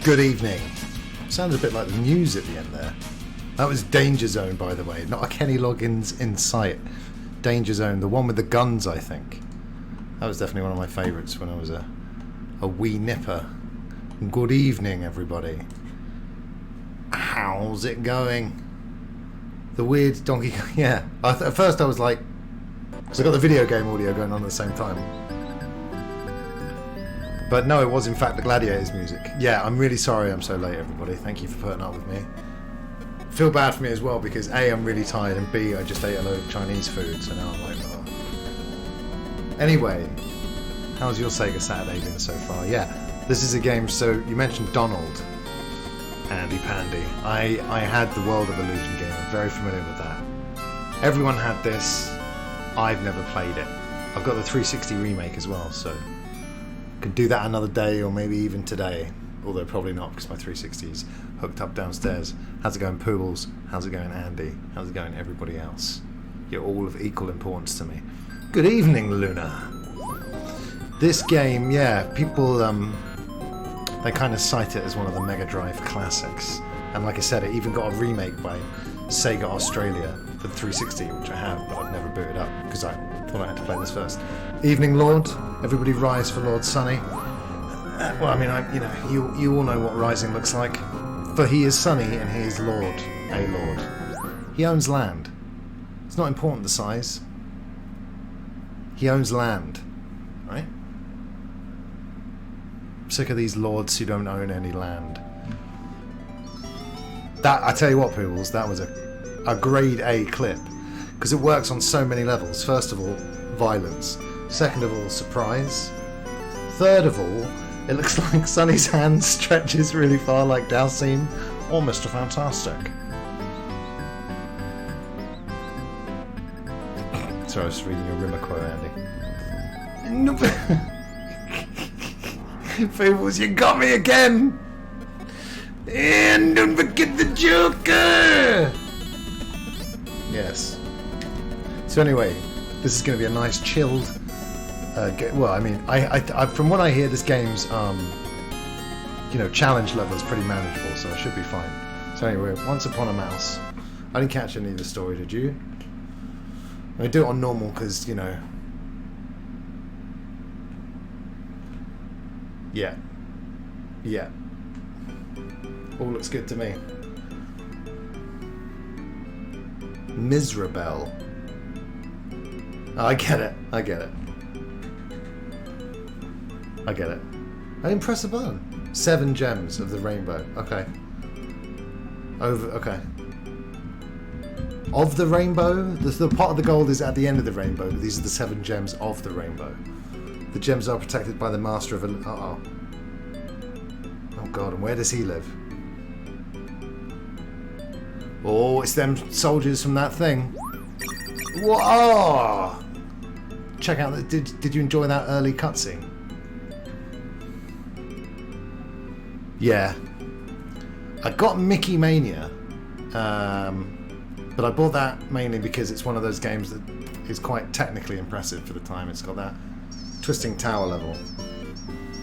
Good evening. Sounded a bit like the news at the end there. That was Danger Zone, by the way, not a Kenny Loggins in sight. Danger Zone, the one with the guns, I think. That was definitely one of my favourites when I was a wee nipper. Good evening, everybody. How's it going? The weird Donkey Kong, yeah. At first I was like, because I got the video game audio going on at the same time. But no, it was in fact the Gladiators music. Yeah, I'm really sorry I'm so late, everybody. Thank you for putting up with me. Feel bad for me as well because A, I'm really tired, and B, I just ate a load of Chinese food, so now I'm like, oh. Anyway, how's your Sega Saturday been so far? Yeah, this is a game, so you mentioned Donald, Andy Pandy. I had the World of Illusion game, I'm very familiar with that. Everyone had this, I've never played it. I've got the 360 remake as well, so could do that another day or maybe even today, although probably not because my 360 is hooked up downstairs. How's it going, Poobles? How's it going, Andy? How's it going, everybody else? You're all of equal importance to me. Good evening, Luna. This game, yeah, people they kind of cite it as one of the Mega Drive classics, and like I said, it even got a remake by Sega Australia for the 360, which I have, but I've never booted up because I thought I had to play this first. Evening, Lord. Everybody rise for Lord Sunny. Well, I mean, you all know what rising looks like. For he is Sunny and he is Lord, a Lord. He owns land. It's not important the size. He owns land, right? I'm sick of these lords who don't own any land. That, I tell you what, Poodles, that was a grade A clip because it works on so many levels. First of all, violence. Second of all, surprise. Third of all, it looks like Sunny's hand stretches really far like Dalcine or Mr. Fantastic. Sorry, I was reading your Rimmer quote, Andy. Nope. Fables, you got me again! And don't forget the Joker! Yes. So anyway, this is going to be a nice chilled well, I mean, I from what I hear, this game's challenge level is pretty manageable, so I should be fine. So anyway, Once Upon a Mouse. I didn't catch any of the story, did you? I do it on normal because yeah, all looks good to me. Miserable. Oh, I get it. I didn't press a button. 7 gems of the rainbow. Okay. Okay. Of the rainbow? The part of the gold is at the end of the rainbow, but these are the 7 gems of the rainbow. The gems are protected by the master of a... Uh-oh. Oh god, and where does he live? Oh, it's them soldiers from that thing. Whoa! Check out that. Did you enjoy that early cutscene? Yeah. I got Mickey Mania, but I bought that mainly because it's one of those games that is quite technically impressive for the time. It's got that twisting tower level.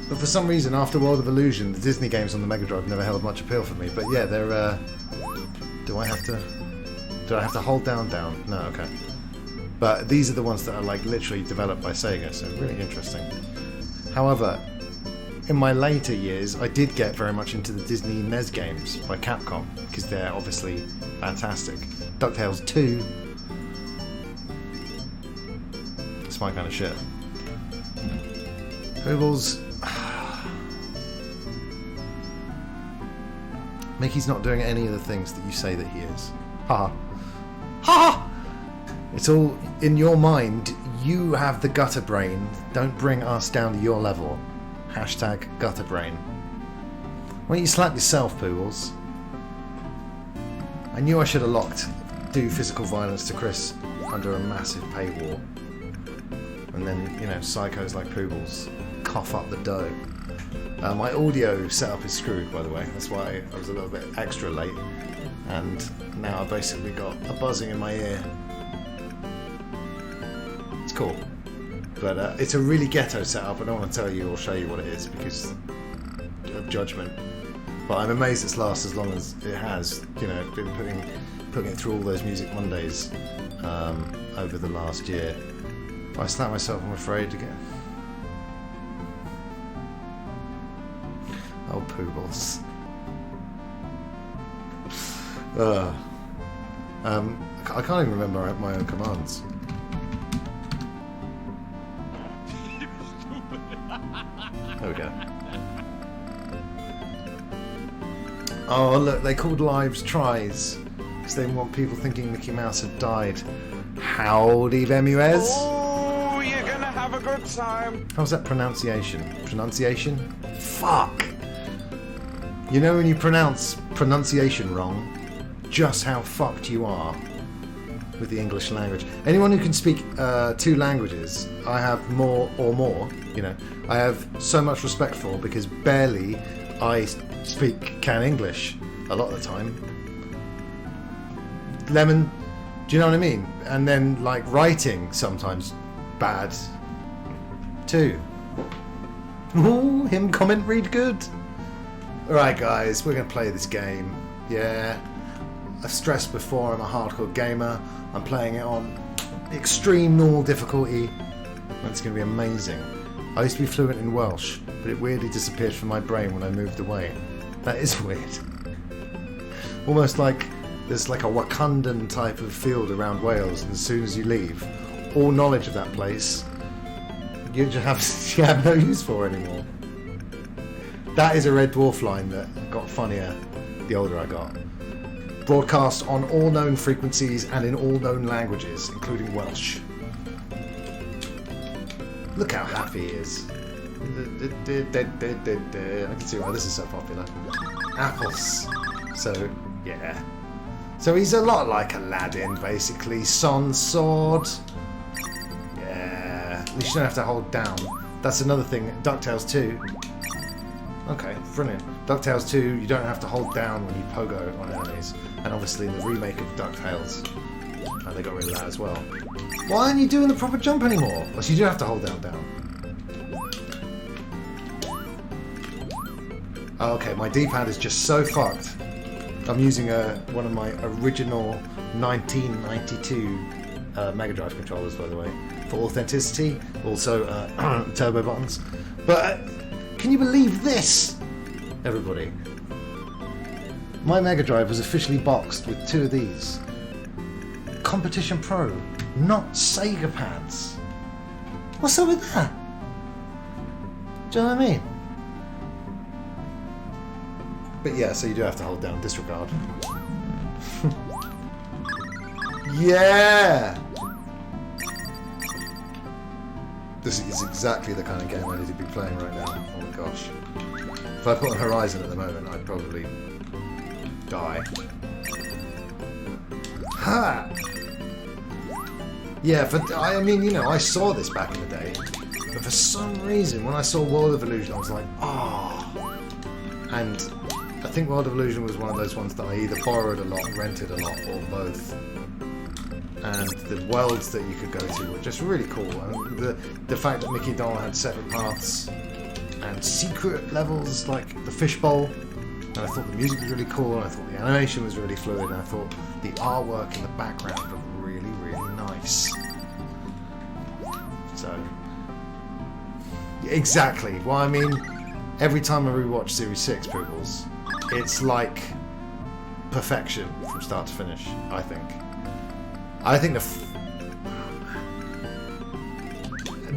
But for some reason, after World of Illusion, the Disney games on the Mega Drive never held much appeal for me. But yeah, they're... Do I have to hold down? No, okay. But these are the ones that are like literally developed by Sega, so really interesting. However, in my later years, I did get very much into the Disney NES games by Capcom, because they're obviously fantastic. DuckTales 2. It's my kind of shit. Poobles. Mickey's not doing any of the things that you say that he is. Ha ha! It's all in your mind. You have the gutter brain. Don't bring us down to your level. Hashtag gutter brain. Why don't you slap yourself, Poodles? I knew I should have locked do physical violence to Chris under a massive paywall. And then, psychos like Poobles cough up the dough. My audio setup is screwed, by the way. That's why I was a little bit extra late. And now I've basically got a buzzing in my ear. It's cool. But it's a really ghetto setup. I don't want to tell you or show you what it is because of judgment. But I'm amazed it's lasted as long as it has. You know, been putting it through all those Music Mondays over the last year. If I slap myself, I'm afraid again. Oh, poodles. I can't even remember my own commands. There we go. Oh, look, they called lives tries because they want people thinking Mickey Mouse had died. Howdy, Bemuez. Oh, you're gonna have a good time. How's that pronunciation? Pronunciation? Fuck! You know when you pronounce pronunciation wrong, just how fucked you are with the English language. Anyone who can speak 2 languages, I have more, you know, I have so much respect for, because barely I can English a lot of the time. Lemon, do you know what I mean? And then, like, writing sometimes bad too. Ooh, him comment read good. Alright guys, we're going to play this game. Yeah, I've stressed before, I'm a hardcore gamer. I'm playing it on extreme normal difficulty. It's going to be amazing. I used to be fluent in Welsh, but it weirdly disappeared from my brain when I moved away. That is weird. Almost like there's like a Wakandan type of field around Wales, and as soon as you leave, all knowledge of that place you have no use for anymore. That is a Red Dwarf line that got funnier the older I got. Broadcast on all known frequencies and in all known languages, including Welsh. Look how happy he is. I can see why this is so popular. Apples. So, yeah. So he's a lot like Aladdin, basically. Sans sword. Yeah. At least you don't have to hold down. That's another thing. DuckTales 2. Okay, brilliant. DuckTales 2, you don't have to hold down when you pogo on enemies. And obviously in the remake of DuckTales, they got rid of that as well. Why aren't you doing the proper jump anymore? Well, so you do have to hold down. Oh, okay, my D-pad is just so fucked. I'm using one of my original 1992 Mega Drive controllers, by the way, for authenticity. Also, turbo buttons. But can you believe this, everybody? My Mega Drive was officially boxed with 2 of these. Competition Pro, not SEGA pads. What's up with that? Do you know what I mean? But yeah, so you do have to hold down disregard. Yeah! This is exactly the kind of game I need to be playing right now. Oh my gosh. If I put on Horizon at the moment, I'd probably die. Ha! Yeah, I mean, you know, I saw this back in the day, but for some reason, when I saw World of Illusion, I was like, oh. And I think World of Illusion was one of those ones that I either borrowed a lot, rented a lot, or both. And the worlds that you could go to were just really cool. And the fact that Mickey Doll had separate paths and secret levels like the fishbowl. And I thought the music was really cool, and I thought the animation was really fluid, and I thought the artwork in the background looked really, really nice. So, exactly. Well, I mean, every time I rewatch Series 6 Poodles, it's like perfection from start to finish, I think. I think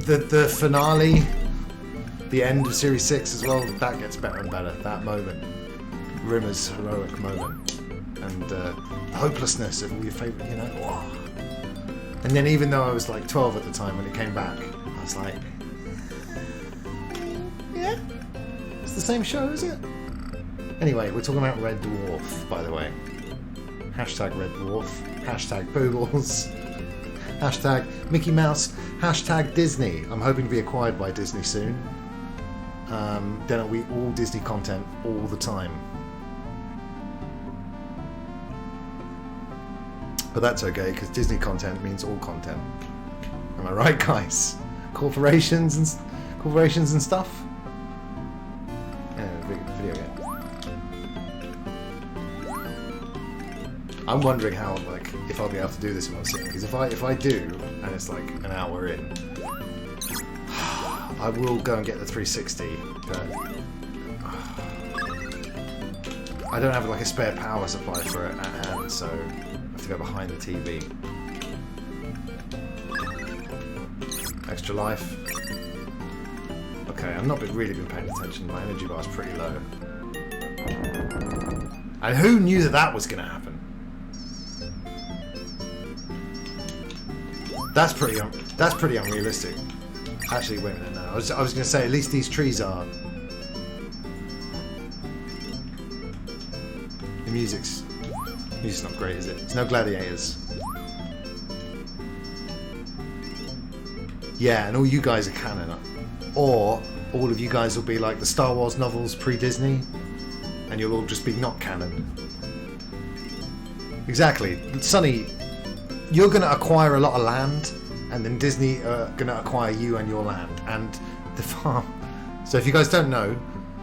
the finale, the end of Series 6 as well, that gets better and better. That moment. Rimmer's heroic moment. And the hopelessness of all your favourite, you know. Oh. And then even though I was like 12 at the time when it came back, I was like, yeah, it's the same show, is it? Anyway, we're talking about Red Dwarf, by the way. Hashtag Red Dwarf. Hashtag Poodles. Hashtag Mickey Mouse. Hashtag Disney. I'm hoping to be acquired by Disney soon. Then it'll be all Disney content all the time. But that's okay, because Disney content means all content. Am I right, guys? Corporations and stuff? Yeah, video game. I'm wondering how, like, if I'll be able to do this in one sitting. Because if I do, and it's like an hour in, I will go and get the 360. But I don't have like a spare power supply for it at hand, so I have to go behind the TV. Extra life. Okay, I've not really been paying attention. My energy bar's pretty low. And who knew that that was going to happen? That's pretty unrealistic. Actually, wait a minute. No, I was going to say at least these trees are. The music's not great, is it? There's no gladiators. Yeah, and all you guys are canon. Or all of you guys will be like the Star Wars novels pre-Disney, and you'll all just be not canon. Exactly. Sonny, you're going to acquire a lot of land, and then Disney are going to acquire you and your land, and the farm. So if you guys don't know,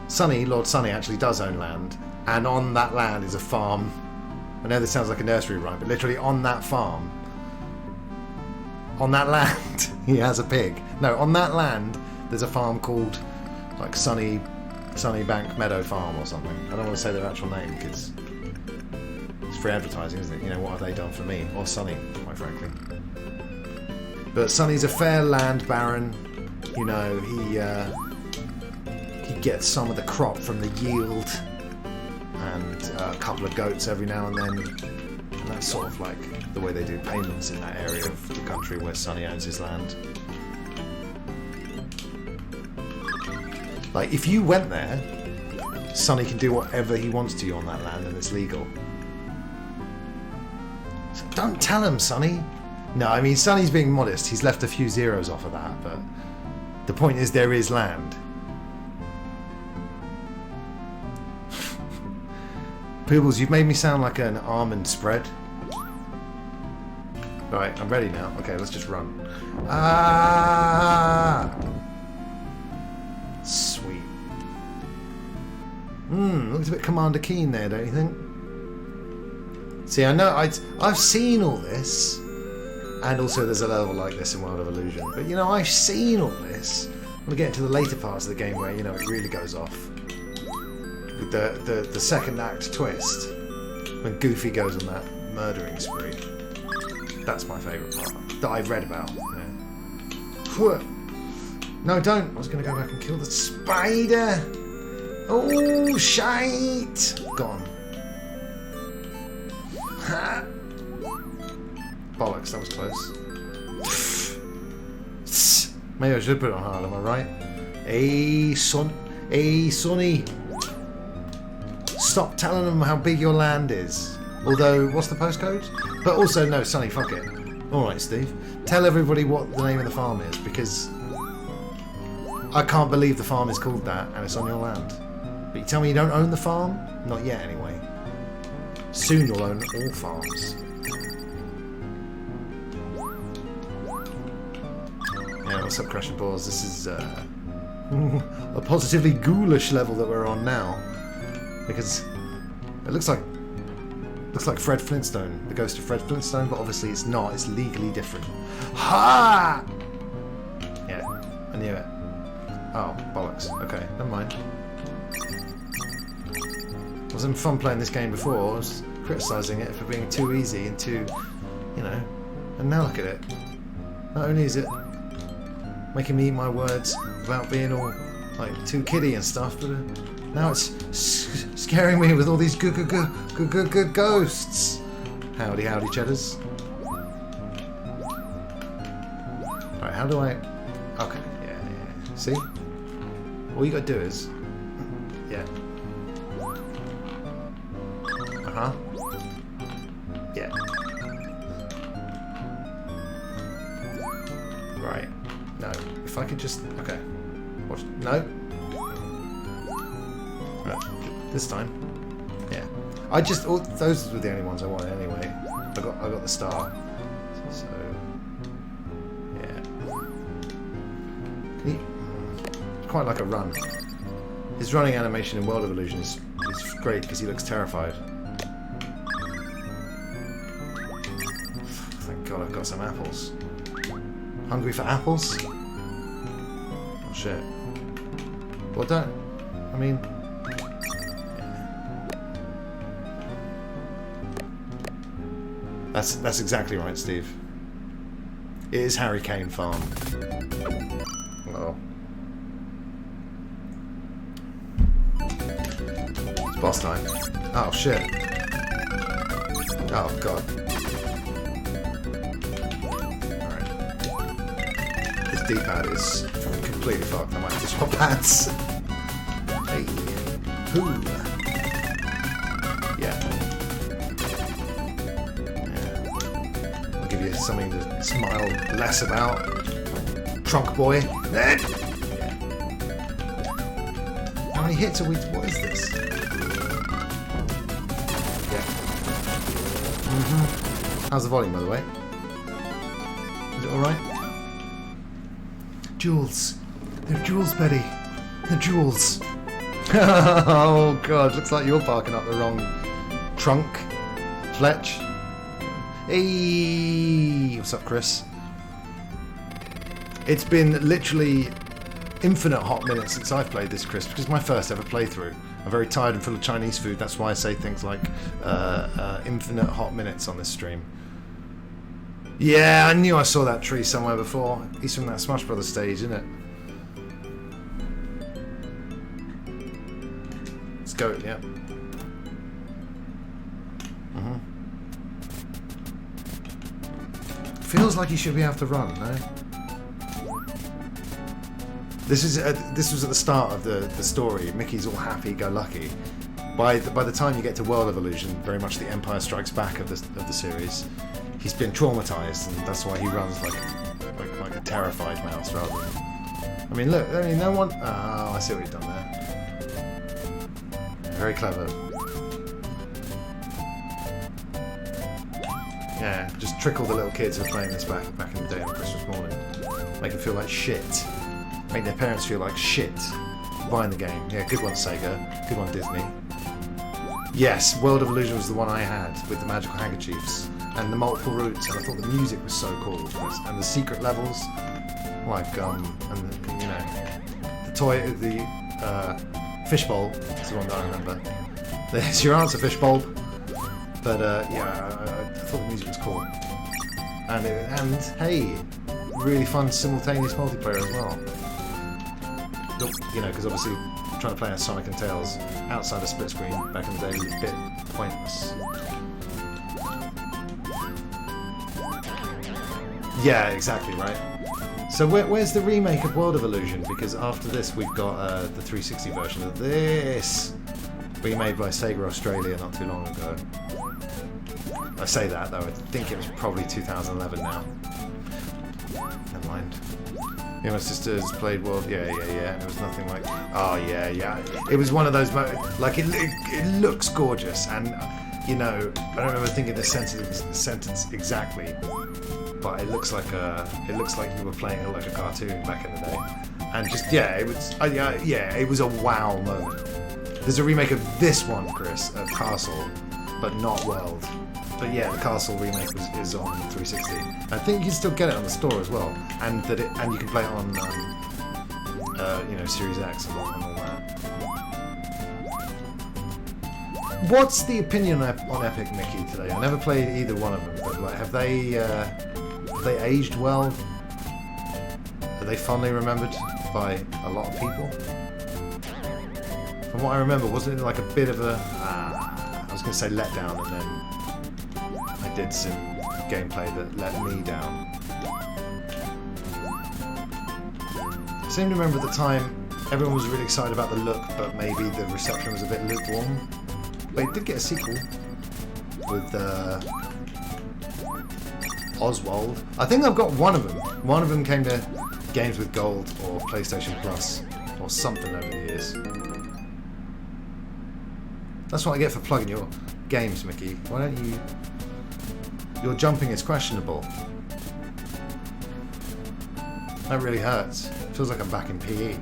Sonny, Lord Sonny, actually does own land, and on that land is a farm. I know this sounds like a nursery rhyme, but literally on that farm, on that land, he has a pig. No, on that land, there's a farm called like Sunny Bank Meadow Farm or something. I don't want to say their actual name because it's free advertising, isn't it? You know, what have they done for me? Or Sunny, quite frankly. But Sunny's a fair land baron. You know, he gets some of the crop from the yield and a couple of goats every now and then. And that's sort of like the way they do payments in that area of the country where Sunny owns his land. Like, if you went there, Sonny can do whatever he wants to you on that land, and it's legal. So don't tell him, Sonny. No, I mean, Sonny's being modest. He's left a few zeros off of that, but the point is there is land. Poobles, you've made me sound like an almond spread. Right, I'm ready now. Okay, let's just run. Ah! Sweet. Looks a bit Commander Keen there, don't you think? See, I know I've seen all this, and also there's a level like this in World of Illusion. But you know, I've seen all this. When we get into the later parts of the game where, you know, it really goes off with the second act twist when Goofy goes on that murdering spree. That's my favourite part that I've read about. Yeah. No, don't. I was going to go back and kill the spider. Oh, shite. Gone. Ha. Bollocks, that was close. Maybe I should put it on hard, am I right? Hey, son. Hey, Sonny. Stop telling them how big your land is. Although, what's the postcode? But also, no, Sonny, fuck it. Alright, Steve. Tell everybody what the name of the farm is, because I can't believe the farm is called that and it's on your land. But you tell me you don't own the farm? Not yet, anyway. Soon you'll own all farms. Yeah, what's up, Crash and Balls? This is a positively ghoulish level that we're on now. Because it looks like Fred Flintstone, the ghost of Fred Flintstone, but obviously it's not. It's legally different. Ha! Yeah, I knew it. Oh, bollocks. Okay, never mind. I was having fun playing this game before. I was criticising it for being too easy and too, you know, and now look at it. Not only is it making me eat my words without being all, like, too kiddie and stuff, but now it's scaring me with all these ghosts. Howdy, howdy, cheddars. Alright, how do I... Okay, yeah. See? All you gotta do is... Yeah. Uh-huh. Yeah. Right. No. If I could just... Okay. Watch. No. Right. This time. Yeah. I just... Oh, those were the only ones I wanted anyway. I got the star. So... Yeah. Can he... Quite like a run. His running animation in World of Illusion is great because he looks terrified. God, I've got some apples. Hungry for apples? Oh shit. Well, don't. I mean. That's exactly right, Steve. It is Harry Kane Farm. Oh. It's boss time. Oh shit. Oh god. Alright. This D-pad is completely fucked. I might have to swap pads. Hey. Who? Yeah. I'll give you something to smile less about. Trunk boy. Yeah. How many hits are we? What is this? Yeah. How's the volume, by the way? Is it alright? Jewels. They're jewels, Betty. They're jewels. Oh god, looks like you're barking up the wrong trunk. Fletch. Hey, what's up, Chris? It's been literally infinite hot minutes since I've played this, Chris, because it's my first ever playthrough. I'm very tired and full of Chinese food. That's why I say things like infinite hot minutes on this stream. Yeah, I knew I saw that tree somewhere before. He's from that Smash Brothers stage, isn't it? Let's go, yeah. Feels like he should be able to run, no? This was at the start of the story. Mickey's all happy-go-lucky. By the time you get to World of Illusion, very much the Empire Strikes Back of the series, he's been traumatized, and that's why he runs like a terrified mouse rather than. I mean, look. I mean, no one. Oh, I see what he's done there. Very clever. Yeah, just trick all the little kids who are playing this back in the day on Christmas morning. Make them feel like shit. Make their parents feel like shit. Buying the game. Yeah, good one, Sega. Good one, Disney. Yes, World of Illusion was the one I had with the magical handkerchiefs and the multiple routes, and I thought the music was so cool. And the secret levels, like and the fishbowl is the one that I remember. There's your answer, fishbowl. But yeah, I thought the music was cool, and hey, really fun simultaneous multiplayer as well. You know, because obviously trying to play as Sonic and Tails outside a split screen back in the day was a bit pointless. Yeah, exactly right. So where's the remake of World of Illusion? Because after this we've got the 360 version of this, remade by Sega Australia not too long ago. I say that though, I think it was probably 2011 now. Never mind. Me and my sisters played World, yeah, and it was nothing like, oh yeah. It was one of those moments, like it looks gorgeous, and you know, I don't remember thinking the sentence exactly, but it looks like you were playing like a cartoon back in the day, and just it was a wow moment. There's a remake of this one, Chris, of Castle, but not World. But yeah, the Castle remake is on 360. I think you can still get it on the store as well, and you can play it on Series X and all that. What's the opinion on Epic Mickey today? I never played either one of them, but like, have they aged well? Are they fondly remembered by a lot of people? From what I remember, wasn't it like a bit of a I was going to say letdown, and then I did some gameplay that let me down. I seem to remember at the time everyone was really excited about the look, but maybe the reception was a bit lukewarm. But it did get a sequel with Oswald. I think I've got one of them. One of them came to Games with Gold or PlayStation Plus or something over the years. That's what I get for plugging your games, Mickey. Why don't you... Your jumping is questionable. That really hurts. Feels like I'm back in PE.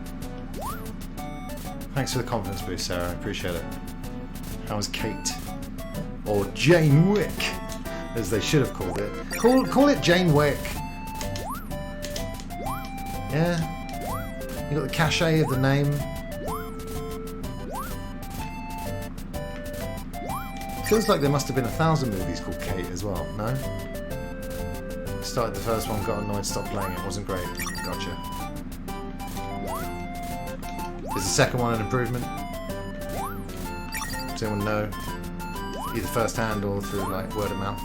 Thanks for the confidence boost, Sarah. I appreciate it. How was Kate? Or Jane Wick? as they should have called it. Call it Jane Wick. Yeah. You got the cachet of the name. Feels like there must have been 1,000 movies called Kate as well, no? Started the first one, got annoyed, stopped playing it, wasn't great. Gotcha. Is the second one an improvement? Does anyone know? Either first hand or through like word of mouth?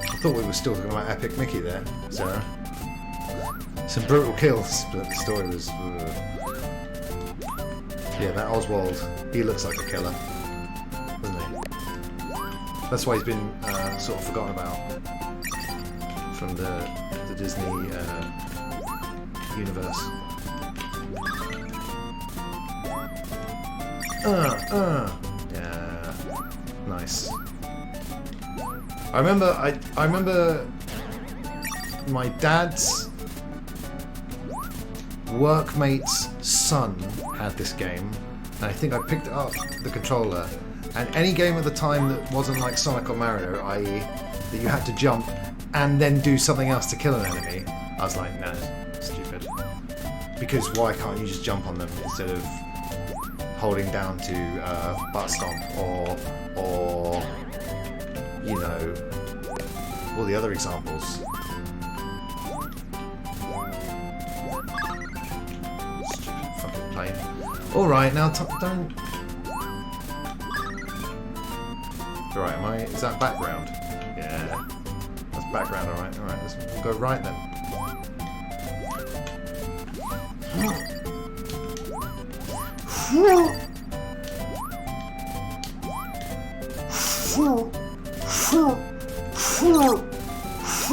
I thought we were still talking about Epic Mickey there, Sarah. Some brutal kills, but the story was... Yeah, that Oswald, he looks like a killer, doesn't he? That's why he's been sort of forgotten about from the Disney universe. Yeah, nice. I remember my dad's workmate's son had this game, and I think I picked it up the controller, and any game at the time that wasn't like Sonic or Mario, i.e. that you had to jump and then do something else to kill an enemy, I was like, no, stupid. Because why can't you just jump on them instead of holding down to butt stomp or you know, all the other examples. Stupid fucking plane. Alright, now don't... Alright, is that background? Yeah. That's background, alright, we'll go right then.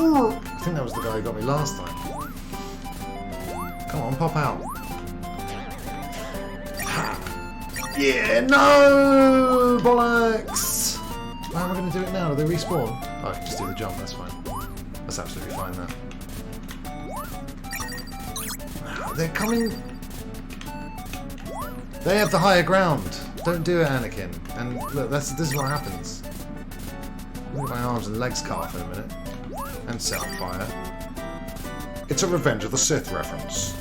I think that was the guy who got me last time. Come on, pop out. Ha. Yeah, no! Bollocks! How am I going to do it now? Do they respawn? Oh, I can just do the jump, that's fine. That's absolutely fine, that. They're coming... They have the higher ground. Don't do it, Anakin. And look, this is what happens. Look at my arms and legs cut off in a minute. And set on fire. It's a Revenge of the Sith reference.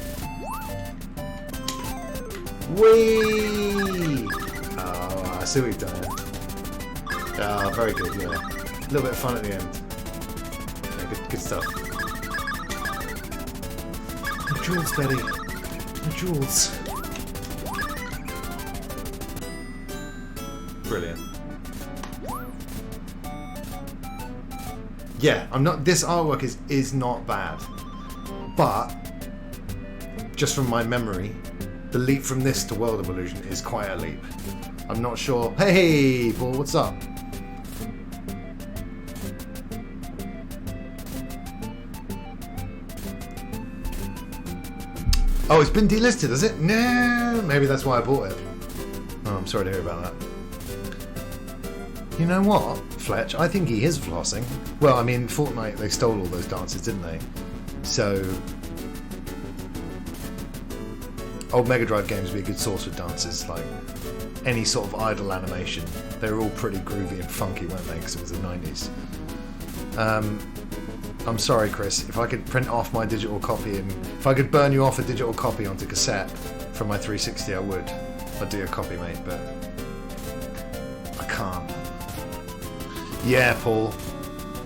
Whee! Oh, I see what you've done here. Ah, very good, yeah. A little bit of fun at the end. Yeah, good stuff. The jewels, Betty. The jewels. Brilliant. Yeah, this artwork is not bad. But just from my memory, the leap from this to World of Illusion is quite a leap. I'm not sure. Hey, Paul, what's up? Oh, it's been delisted, has it? No, maybe that's why I bought it. Oh, I'm sorry to hear about that. You know what, Fletch? I think he is flossing. Well, I mean, Fortnite, they stole all those dances, didn't they? So, old Mega Drive games would be a good source for dances, like any sort of idle animation. They were all pretty groovy and funky, weren't they? Because it was the 90s. I'm sorry, Chris. If I could print off my digital copy and if I could burn you off a digital copy onto cassette from my 360, I would. I'd do a copy, mate, but I can't. Yeah, Paul.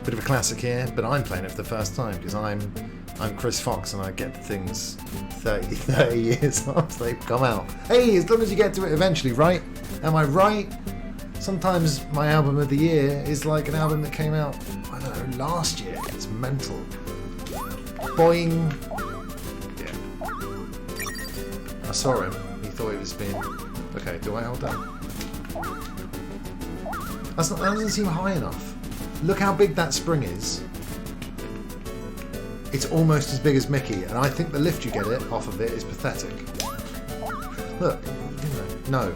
Bit of a classic here, but I'm playing it for the first time because I'm Chris Fox and I get the things 30 years after they've come out. Hey, as long as you get to it eventually, right? Am I right? Sometimes my album of the year is like an album that came out, I don't know, last year. It's mental. Boing. Yeah. I saw him. He thought he was being... Okay, do I hold that? That doesn't seem high enough. Look how big that spring is. It's almost as big as Mickey, and I think the lift you get it off of it is pathetic. Look, no.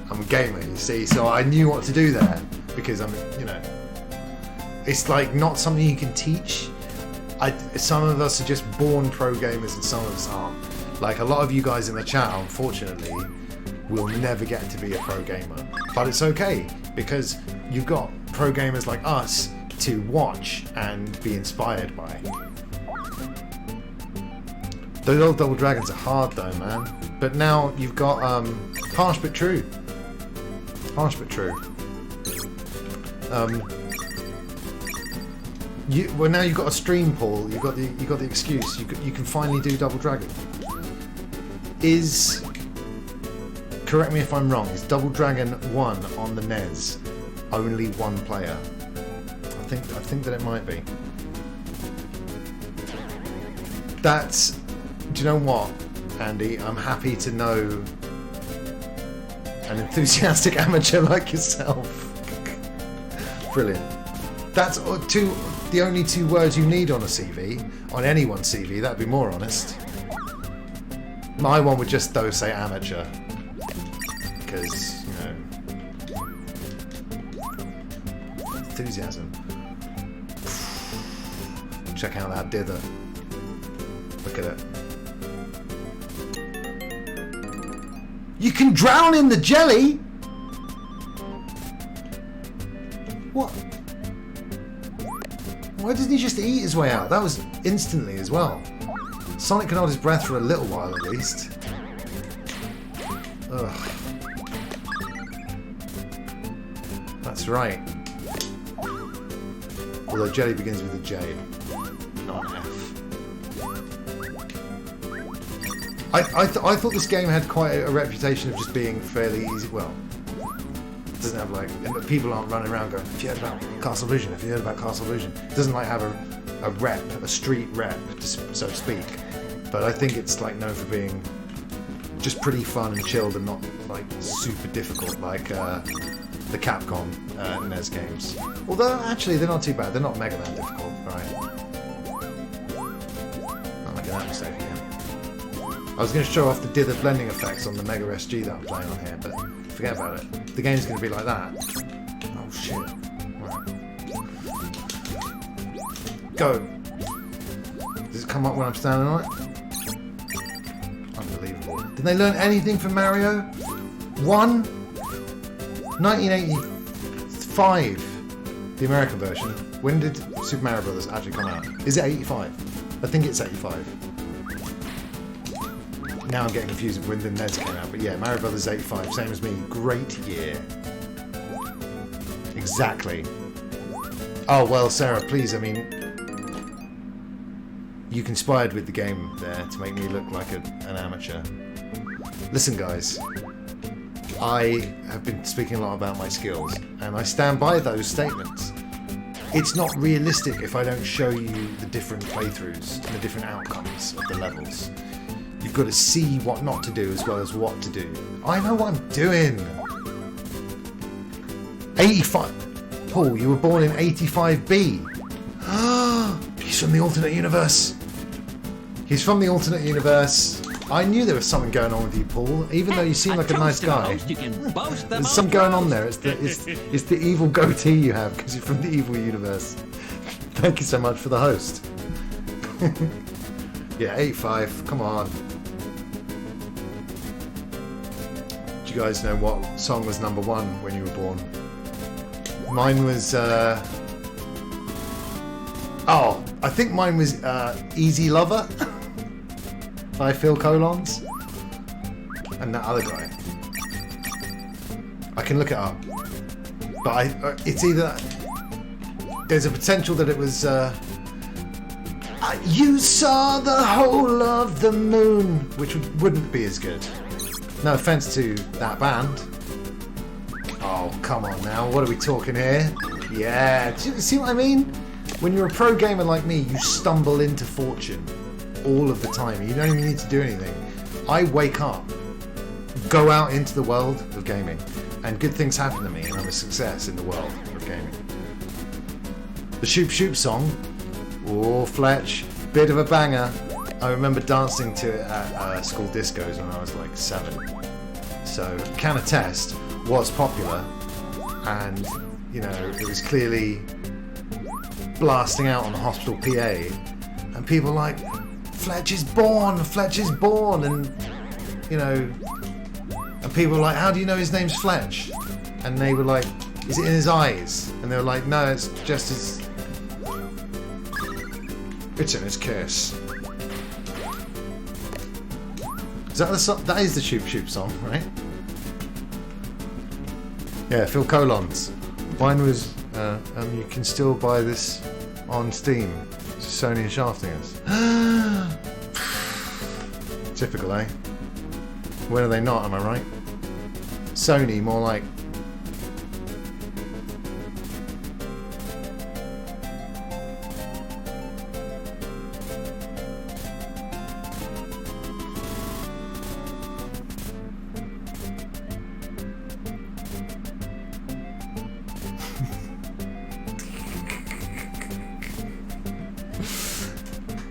I'm a gamer, you see, so I knew what to do there because I'm, it's like not something you can teach. Some of us are just born pro gamers and some of us aren't. Like a lot of you guys in the chat, unfortunately, will never get to be a pro gamer. But it's okay, because you've got pro gamers like us to watch and be inspired by. Those old Double Dragons are hard though, man. But now you've got Harsh but True. Harsh but True. Well, now you've got a stream, Paul. You've got the excuse. You can finally do Double Dragon. Correct me if I'm wrong. Is Double Dragon 1 on the NES only one player? I think that it might be. That's. Do you know what, Andy? I'm happy to know an enthusiastic amateur like yourself. Brilliant. That's the only 2 words you need on a CV, on anyone's CV. That'd be more honest. My one would just though say amateur, because you know, enthusiasm. Check out that dither. Look at it. You can drown in the jelly? What? Why doesn't he just eat his way out? That was instantly as well. Sonic can hold his breath for a little while at least. Ugh. That's right. Although jelly begins with a J, not an F. I thought this game had quite a reputation of just being fairly easy. Well, it doesn't have like people aren't running around going, "Have you heard about Castle Vision? Have you heard about Castle Vision?" It doesn't like have a rep, a street rep, so to speak. But I think it's like known for being just pretty fun and chilled and not like super difficult like the Capcom NES games. Although actually they're not too bad. They're not Mega Man difficult, right? Not making that mistake again. I was going to show off the dither blending effects on the Mega SG that I'm playing on here, but forget about it. The game's going to be like that. Oh shit. Right. Go. Does it come up when I'm standing on it? Unbelievable. Did they learn anything from Mario? 1985. The American version. When did Super Mario Bros. Actually come out? Is it 85? I think it's 85. Now I'm getting confused with when the NES came out, but yeah, Mario Brothers 85, same as me. Great year. Exactly. Oh, well, Sarah, please, I mean, you conspired with the game there to make me look like an amateur. Listen, guys, I have been speaking a lot about my skills, and I stand by those statements. It's not realistic if I don't show you the different playthroughs and the different outcomes of the levels. You've got to see what not to do as well as what to do. I know what I'm doing. 85. Paul, you were born in 85B. He's from the alternate universe. He's from the alternate universe. I knew there was something going on with you, Paul, even though you seem like a nice guy. There's something going on there. It's the evil goatee you have because you're from the evil universe. Thank you so much for the host. Yeah, 85. Come on. Do you guys know what song was number 1 when you were born? Mine was. Oh, I think mine was Easy Lover by Phil Collins and that other guy. I can look it up, but it's either. There's a potential that it was. You saw the whole of the moon, which wouldn't be as good. No offense to that band. Oh, come on now. What are we talking here? Yeah. Do you see what I mean? When you're a pro gamer like me, you stumble into fortune all of the time. You don't even need to do anything. I wake up, go out into the world of gaming, and good things happen to me, and I'm a success in the world of gaming. The Shoop Shoop song. Oh, Fletch, bit of a banger. I remember dancing to it at school discos when I was like 7. So, can attest, was popular, and, you know, it was clearly blasting out on the hospital PA, and people are like, Fletch is born, and you know, and people were like, how do you know his name's Fletch? And they were like, is it in his eyes? And they were like, no, it's just his... It's in his kiss. Is that the song? That is the Shoop Shoop song, right? Yeah, Phil Colons. Mine was, you can still buy this on Steam. Sony is shafting us. Typical, eh? When are they not, am I right? Sony, more like...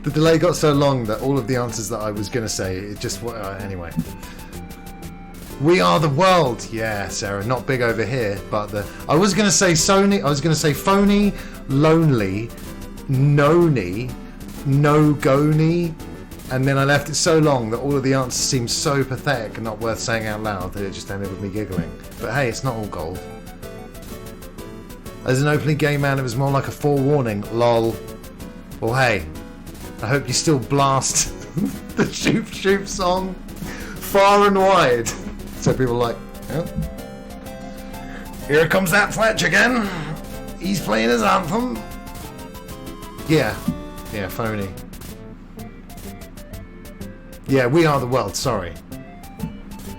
The delay got so long that all of the answers that I was going to say, it just... anyway. We are the world. Yeah, Sarah, not big over here, but the... I was going to say Sony, I was going to say phony, lonely, noni, no-goni, and then I left it so long that all of the answers seemed so pathetic and not worth saying out loud that it just ended with me giggling. But hey, it's not all gold. As an openly gay man, it was more like a forewarning, lol. Well, hey... I hope you still blast the Shoop Shoop song far and wide. So people are like, oh, here comes that Fletch again. He's playing his anthem. Yeah, phony. Yeah, We Are the World. Sorry,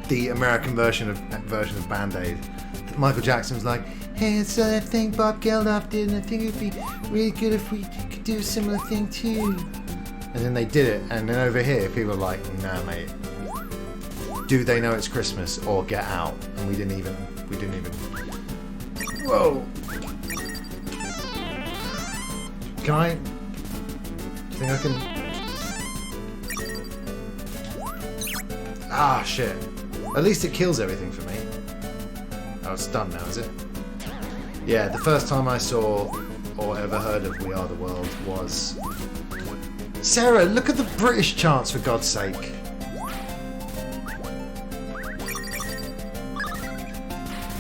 the American version of Band-Aid. Michael Jackson was like, hey, it's a thing Bob Geldof did, and I think it'd be really good if we could do a similar thing too. And then they did it, and then over here people are like, nah mate, do they know it's Christmas or get out? And we didn't even whoa. Can I think I can... Ah shit. At least it kills everything for me. Oh, it's done now, is it? Yeah, the first time I saw or ever heard of We Are the World was... Sarah, look at the British charts, for God's sake.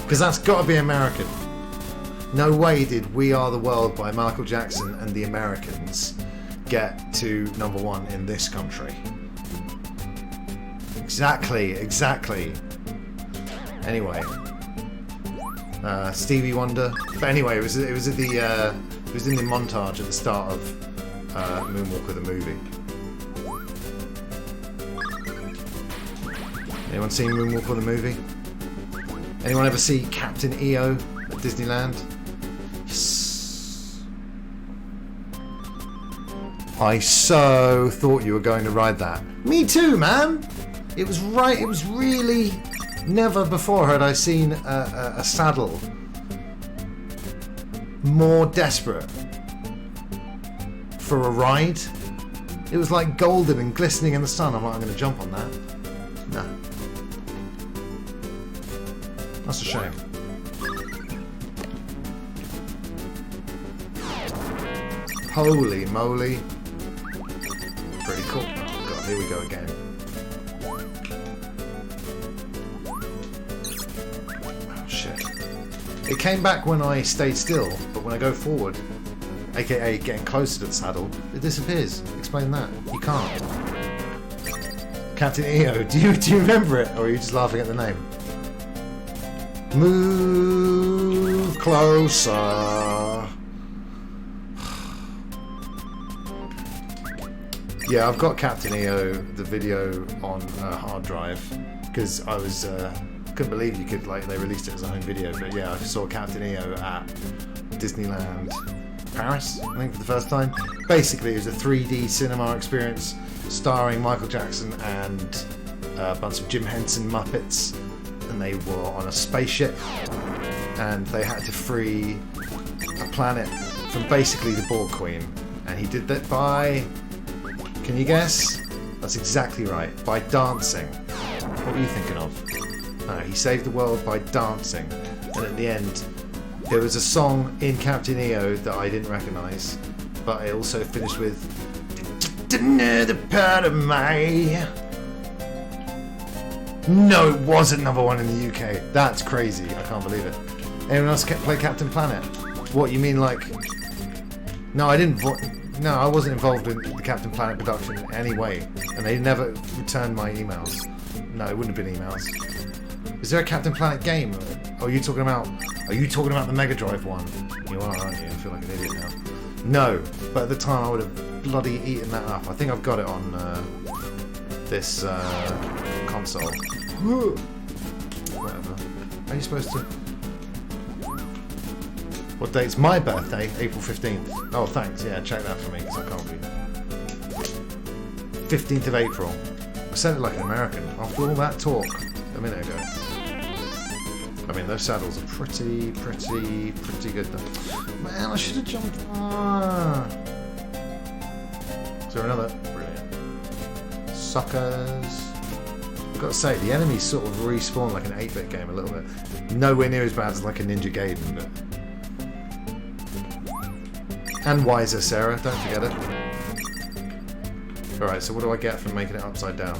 Because that's got to be American. No way did We Are the World by Michael Jackson and the Americans get to #1 in this country. Exactly. Anyway. Stevie Wonder. But anyway, it was in the montage at the start of Moonwalker the movie. Anyone seen Moonwalker the movie? Anyone ever see Captain EO at Disneyland? Yes. I so thought you were going to ride that. Me too, man. It was right. It was really... Never before had I seen a saddle more desperate for a ride. It was like golden and glistening in the sun. I'm like, I'm going to jump on that. No. That's a shame. Holy moly. Pretty cool. Oh god, here we go again. Oh shit. It came back when I stayed still, but when I go forward, aka getting closer to the saddle, it disappears. Explain that. You can't. Captain EO, do you remember it, or are you just laughing at the name? Move closer. Yeah, I've got Captain EO, the video, on a hard drive because I was couldn't believe you could, like, they released it as a home video. But yeah, I saw Captain EO at Disneyland Paris, I think, for the first time. Basically, it was a 3D cinema experience starring Michael Jackson and a bunch of Jim Henson Muppets, and they were on a spaceship and they had to free a planet from basically the Borg Queen, and he did that by, can you guess? That's exactly right, by dancing. What were you thinking of? No, he saved the world by dancing, and at the end there was a song in Captain EO that I didn't recognise, but it also finished with another part of my... No, it wasn't number one in the UK. That's crazy. I can't believe it. Anyone else play Captain Planet? What, you mean like... No, I didn't... No, I wasn't involved in the Captain Planet production in any way. And they never returned my emails. No, it wouldn't have been emails. Is there a Captain Planet game? Oh, are you talking about the Mega Drive one? You are, aren't you? I feel like an idiot now. No, but at the time I would have bloody eaten that up. I think I've got it on this console. Whatever. Are you supposed to... What date's my birthday? April 15th. Oh, thanks. Yeah, check that for me, because I can't read. 15th of April. I said it like an American. After all that talk a minute ago. I mean, those saddles are pretty good though. Man, I should have jumped. Is there another? Brilliant. Suckers. I've got to say, the enemies sort of respawn like an 8-bit game a little bit. Nowhere near as bad as like a Ninja Gaiden, but... And wiser, Sarah, don't forget it. Alright, so what do I get from making it upside down?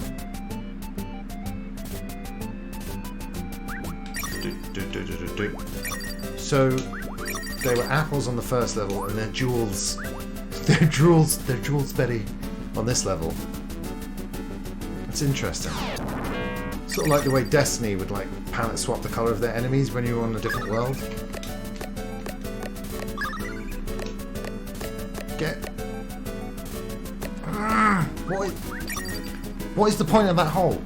So, they were apples on the first level, and they're jewels. They're jewels, Betty, on this level. That's interesting. Sort of like the way Destiny would like palette swap the colour of their enemies when you were on a different world. What is the point of that hole?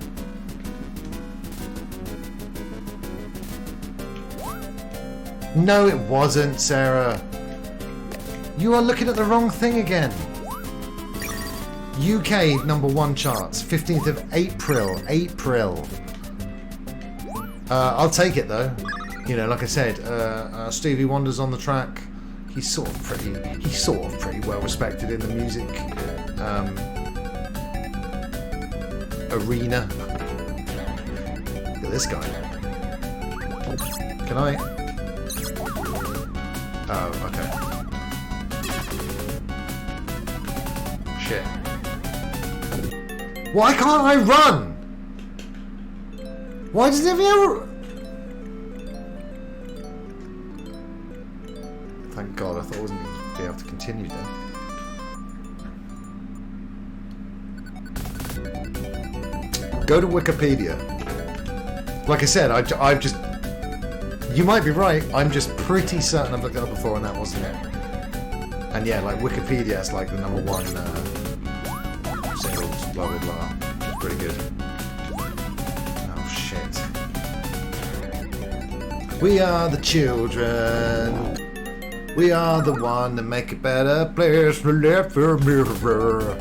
No, it wasn't, Sarah. You are looking at the wrong thing again. UK #1 charts, 15th of April. I'll take it though. You know, like I said, Stevie Wonder's on the track. He's sort of pretty well respected in the music arena. Look at this guy. Can I? Oh, okay. Shit. Why can't I run? Why does it ever... Thank God, I thought I wasn't going to be able to continue then. Go to Wikipedia. Like I said, I've just... You might be right, I'm just pretty certain I've looked it up before and that wasn't it. And yeah, like Wikipedia is like the #1 singles, blah blah blah. It's pretty good. Oh shit. We are the children. We are the one to make a better place for forever.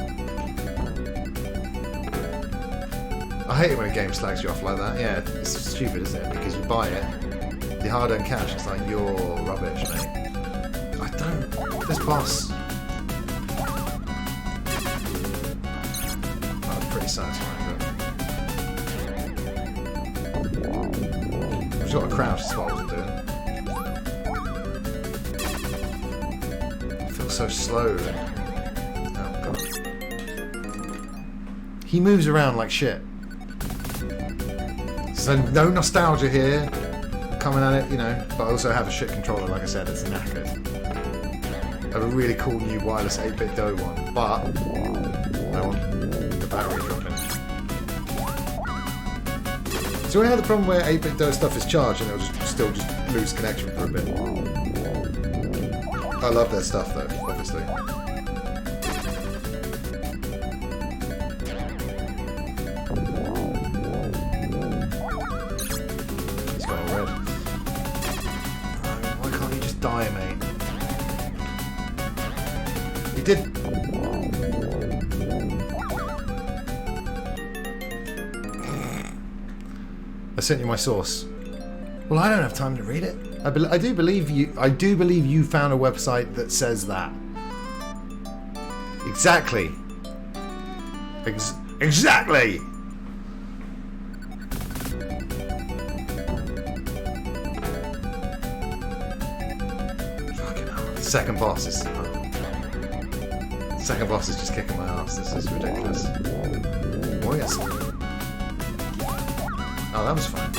I hate it when a game slags you off like that. Yeah, it's stupid, isn't it? Because you buy it, the hard-earned cash, it's like, you're rubbish, mate. I don't... This boss... That was pretty satisfying, but... I've got a crouch, that's what I was doing. I feel so slow. Oh, God. He moves around like shit. So no nostalgia here. Coming at it, you know, but I also have a shit controller, like I said, it's knackered. I have a really cool new wireless 8-bit Do one, but I want the battery dropping. So we have the problem where 8-bit Do stuff is charged and it'll still just lose connection for a bit. I love their stuff though, obviously. Die, mate. You did. I sent you my source. Well, I don't have time to read it. I do believe you. I do believe you found a website that says that. Exactly. Exactly. Second boss is Second boss is just kicking my ass. This is ridiculous. Oh yes. Oh, that was fun.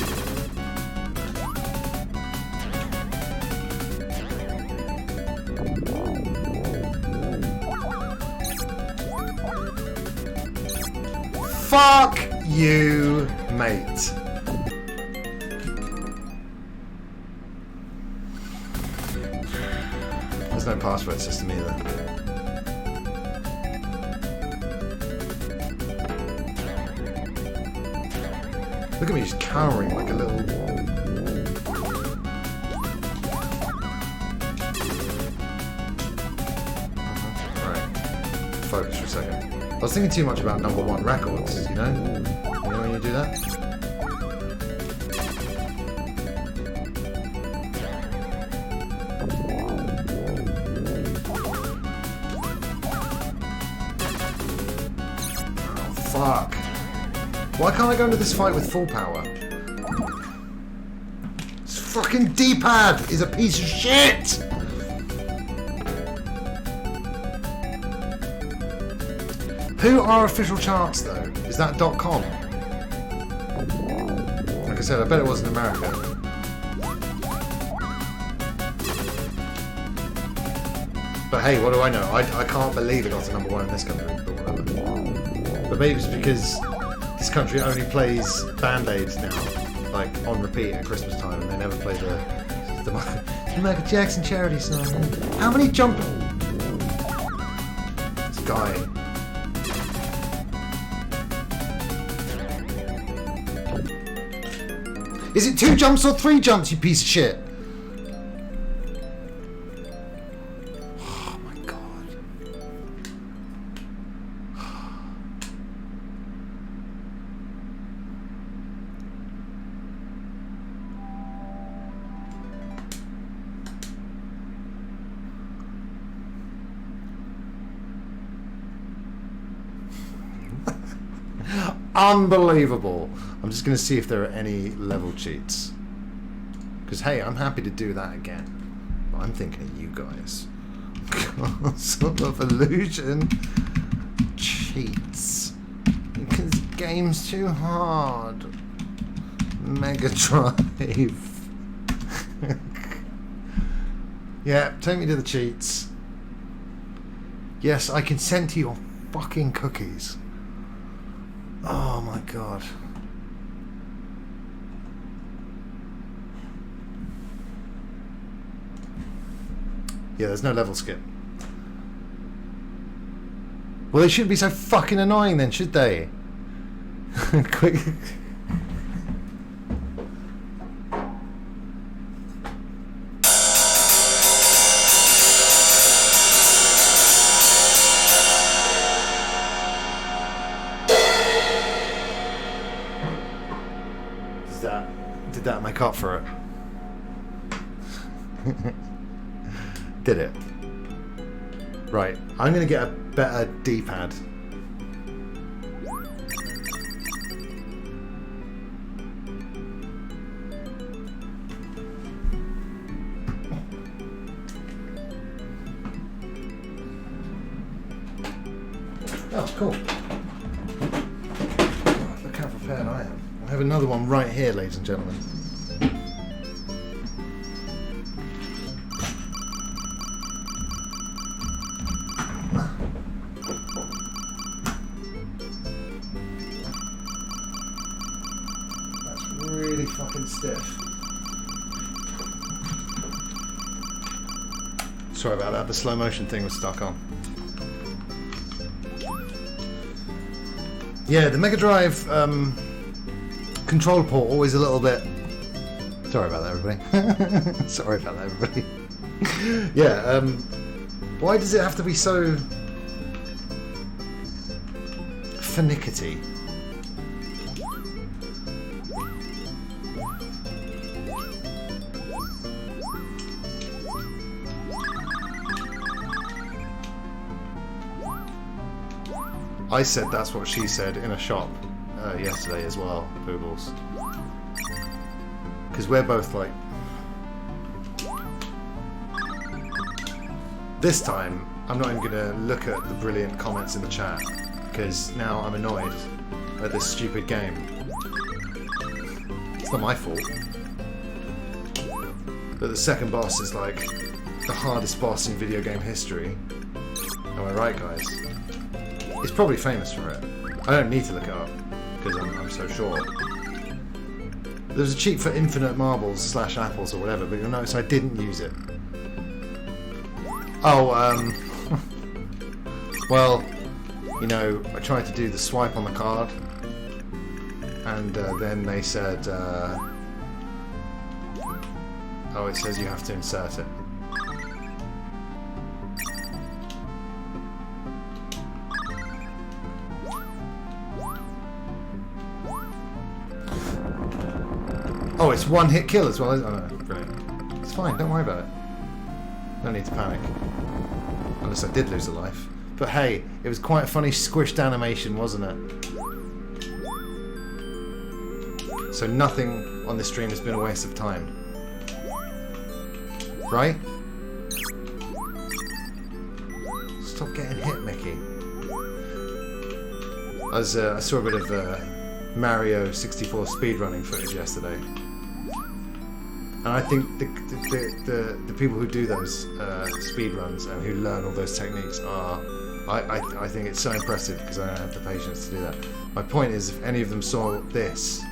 Fuck you, mate. There's no password system either. Look at me just cowering like a little... Right. Focus for a second. I was thinking too much about #1 records, you know? You know when you do that? Oh, fuck. Why can't I go into this fight with full power? This fucking D-pad is a piece of shit! Who are official charts though? Is that .com? Like I said, I bet it was in America. But hey, what do I know? I can't believe it got to #1 in this country, but whatever. But maybe it's because this country only plays Band-Aids now, like on repeat at Christmas time, and they never play the Michael Jackson charity song. How many jump... This guy... Is it 2 jumps or 3 jumps, you piece of shit? Oh my god. Unbelievable. I'm just going to see if there are any level cheats. Because, hey, I'm happy to do that again. But I'm thinking of you guys. Sort of illusion. Cheats. Because the game's too hard. Mega Drive. Yeah, take me to the cheats. Yes, I consent to your fucking cookies. Oh my god. Yeah, there's no level skip. Well, they shouldn't be so fucking annoying then, should they? Quick. Did that make up for it? Did it? Right, I'm gonna get a better D-pad. Oh, cool. Oh, look how prepared I am. I have another one right here, ladies and gentlemen. That's really fucking stiff. Sorry about that, the slow motion thing was stuck on. Yeah, the Mega Drive control port always a little bit... Sorry about that, everybody. Sorry about that, everybody. Yeah, why does it have to be so... finicky? I said that's what she said in a shop yesterday as well, Boobles. Because we're both like... This time, I'm not even going to look at the brilliant comments in the chat, because now I'm annoyed at this stupid game. It's not my fault. But the second boss is like the hardest boss in video game history. Am I right, guys? It's probably famous for it. I don't need to look it up, because I'm so sure. There's a cheat for infinite marbles / apples or whatever, but you'll notice I didn't use it. Oh, well, you know, I tried to do the swipe on the card, and then they said, oh, it says you have to insert it. Oh, it's one hit kill as well. Oh, no, brilliant. It's fine, don't worry about it. No need to panic. Unless I did lose a life. But hey, it was quite a funny squished animation, wasn't it? So nothing on this stream has been a waste of time. Right? Stop getting hit, Mickey. I saw a bit of Mario 64 speedrunning footage yesterday. And I think the people who do those speedruns and who learn all those techniques are... I think it's so impressive because I don't have the patience to do that. My point is, if any of them saw this...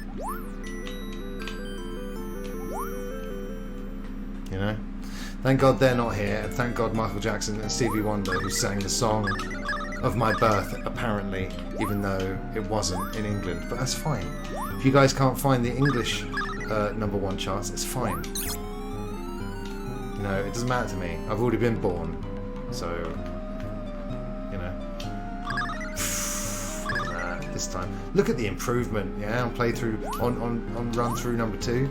You know? Thank God they're not here, and thank God Michael Jackson and Stevie Wonder, who sang the song of my birth, apparently, even though it wasn't in England. But that's fine. If you guys can't find the English #1 charts, it's fine. You know, it doesn't matter to me. I've already been born, so you know. This time, look at the improvement. Yeah, on playthrough, on run through #2.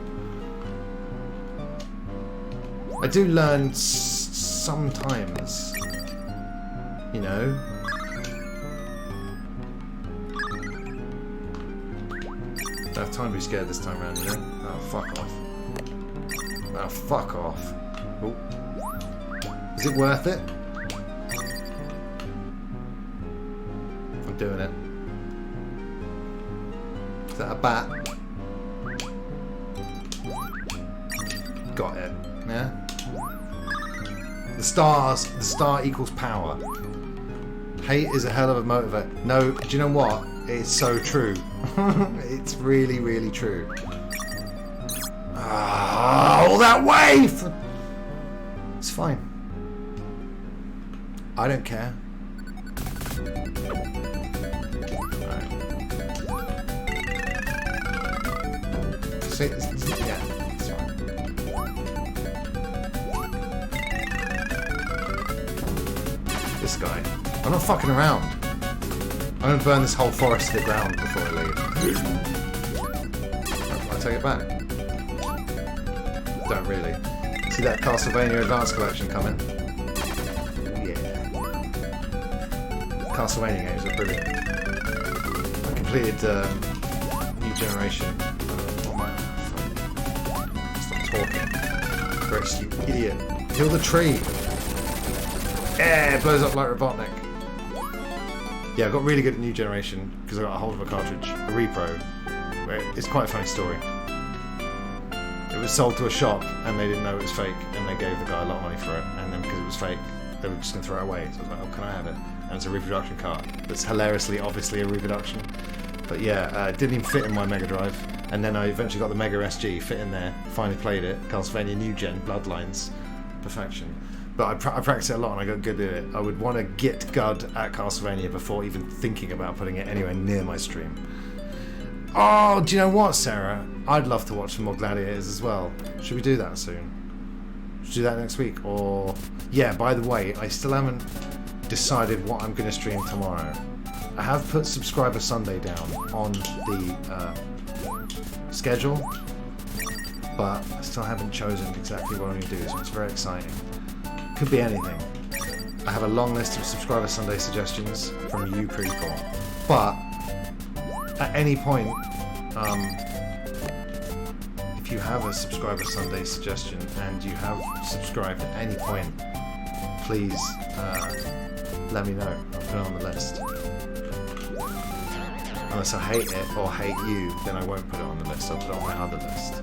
I do learn sometimes, you know. I have time to be scared this time around, you know? Oh, fuck off. Oh, fuck off. Oh. Is it worth it? I'm doing it. Is that a bat? Got it. Yeah? The star equals power. Hate is a hell of a motivator. No, do you know what? It's so true. It's really, really true. All that way! It's fine. I don't care. Right. See, yeah, it's fine. This guy. I'm not fucking around. I'm going to burn this whole forest to the ground before I leave. I'll take it back. Don't really. See that Castlevania Advance Collection coming? Yeah. Castlevania games are brilliant. I completed New Generation. Stop talking. Grace, you idiot. Kill the tree! Yeah, it blows up like Robotnik. Yeah, I got really good at New Generation because I got a hold of a cartridge, a repro. Where it's quite a funny story. It was sold to a shop and they didn't know it was fake, and they gave the guy a lot of money for it, and then because it was fake, they were just going to throw it away. So I was like, oh, can I have it? And it's a reproduction cart that's hilariously, obviously a reproduction. But yeah, it didn't even fit in my Mega Drive, and then I eventually got the Mega SG, fit in there, finally played it, Castlevania New Gen, Bloodlines, perfection. But I practiced it a lot and I got good at it. I would want to get good at Castlevania before even thinking about putting it anywhere near my stream. Oh, do you know what, Sarah? I'd love to watch some more Gladiators as well. Should we do that soon? Should we do that next week? Or... Yeah, by the way, I still haven't decided what I'm going to stream tomorrow. I have put Subscriber Sunday down on the schedule, but I still haven't chosen exactly what I'm going to do, so it's very exciting. Could be anything. I have a long list of Subscriber Sunday suggestions from you people, but at any point, if you have a Subscriber Sunday suggestion and you have subscribed at any point, please let me know. I'll put it on the list. Unless I hate it or hate you, then I won't put it on the list. I'll put it on my other list.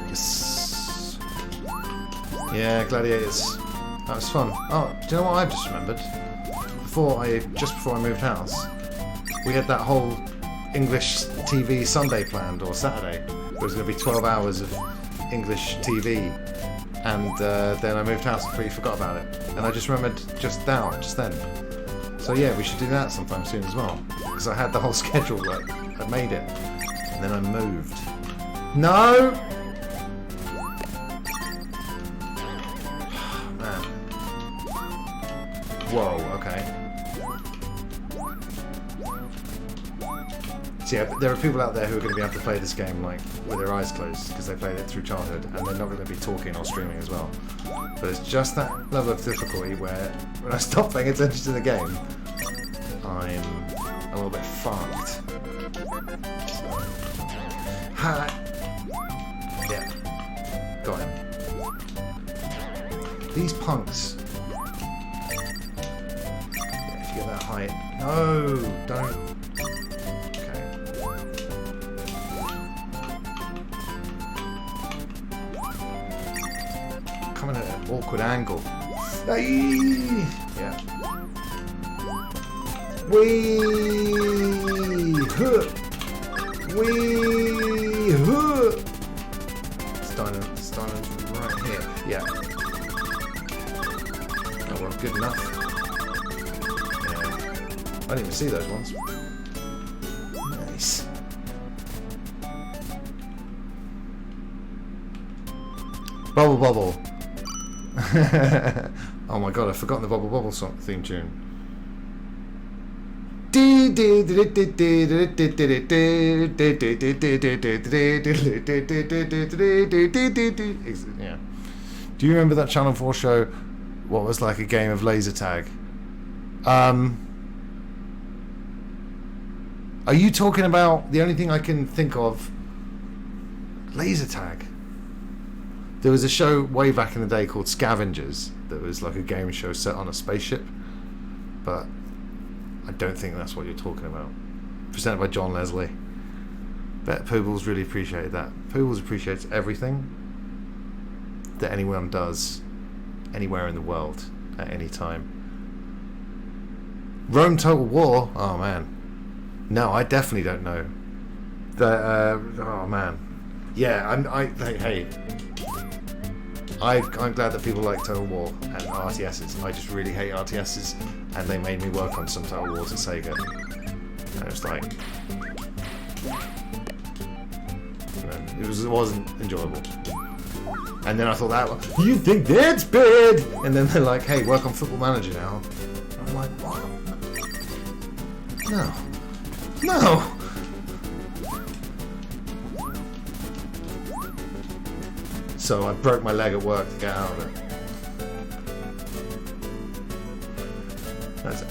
Yes. Yeah, Gladiators. That was fun. Oh, do you know what I've just remembered? Just before I moved house, we had that whole English TV Sunday planned, or Saturday. It was going to be 12 hours of English TV, and then I moved house and completely forgot about it. And I just remembered just then. So yeah, we should do that sometime soon as well, because I had the whole schedule, like, I made it, and then I moved. No! Man. Whoa, okay. So yeah, there are people out there who are going to be able to play this game like with their eyes closed because they played it through childhood, and they're not going to be talking or streaming as well. But it's just that level of difficulty where when I stop paying attention to the game, I'm a little bit fucked. So, yeah, got him. These punks. Yeah, if you get that height, no, don't. Coming at an awkward angle. Hey! Yeah. Wee! Huh! Wee! Huh! Starting right here. Yeah. Oh well, good enough. Yeah. I didn't even see those ones. Nice. Bubble Bubble. Oh my god, I've forgotten the Bubble Bubble song theme tune. Yeah. Do you remember that Channel 4 show, what was like a game of laser tag? Are you talking about the only thing I can think of? Laser tag. There was a show way back in the day called Scavengers that was like a game show set on a spaceship, but I don't think that's what you're talking about. Presented by John Leslie. Bet Poobles really appreciated that. Poobles appreciates everything that anyone does anywhere in the world at any time. Rome Total War? Oh man. No, I definitely don't know. Oh man. Yeah, I'm glad that people like Total War and RTSs. I just really hate RTSs, and they made me work on some Total Wars at SEGA. And it was like, it wasn't enjoyable. And then I thought that, you think that's bad? And then they're like, hey, work on Football Manager now. I'm like, what? No. So I broke my leg at work to get out of it.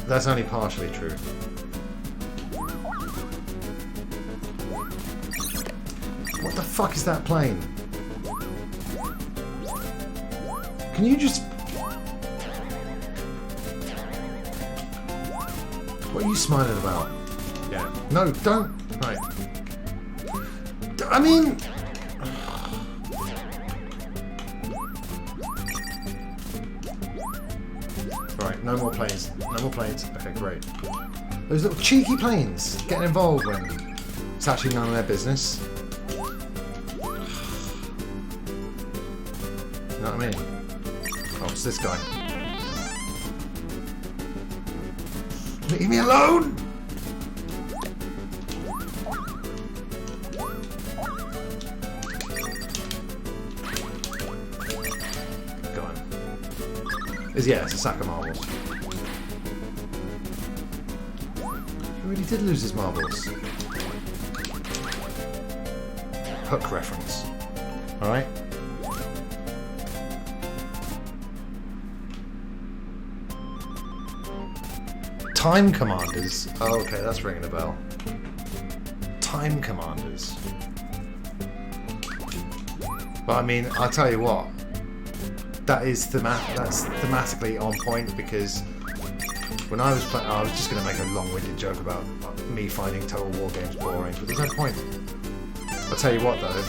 That's only partially true. What the fuck is that plane? Can you just... What are you smiling about? Yeah. No, don't. Right. I mean... Right, no more planes. No more planes. Okay, great. Those little cheeky planes getting involved when it's actually none of their business. You know what I mean? Oh, it's this guy. Leave me alone! Go on. Yeah, it's a sack of marbles. He really did lose his marbles. Hook reference. Alright? Time Commanders. Oh, okay, that's ringing a bell. Time Commanders. But I mean, I'll tell you what. that's thematically on point because when I was playing, I was just going to make a long-winded joke about me finding Total War games boring, but there's no point. I'll tell you what though,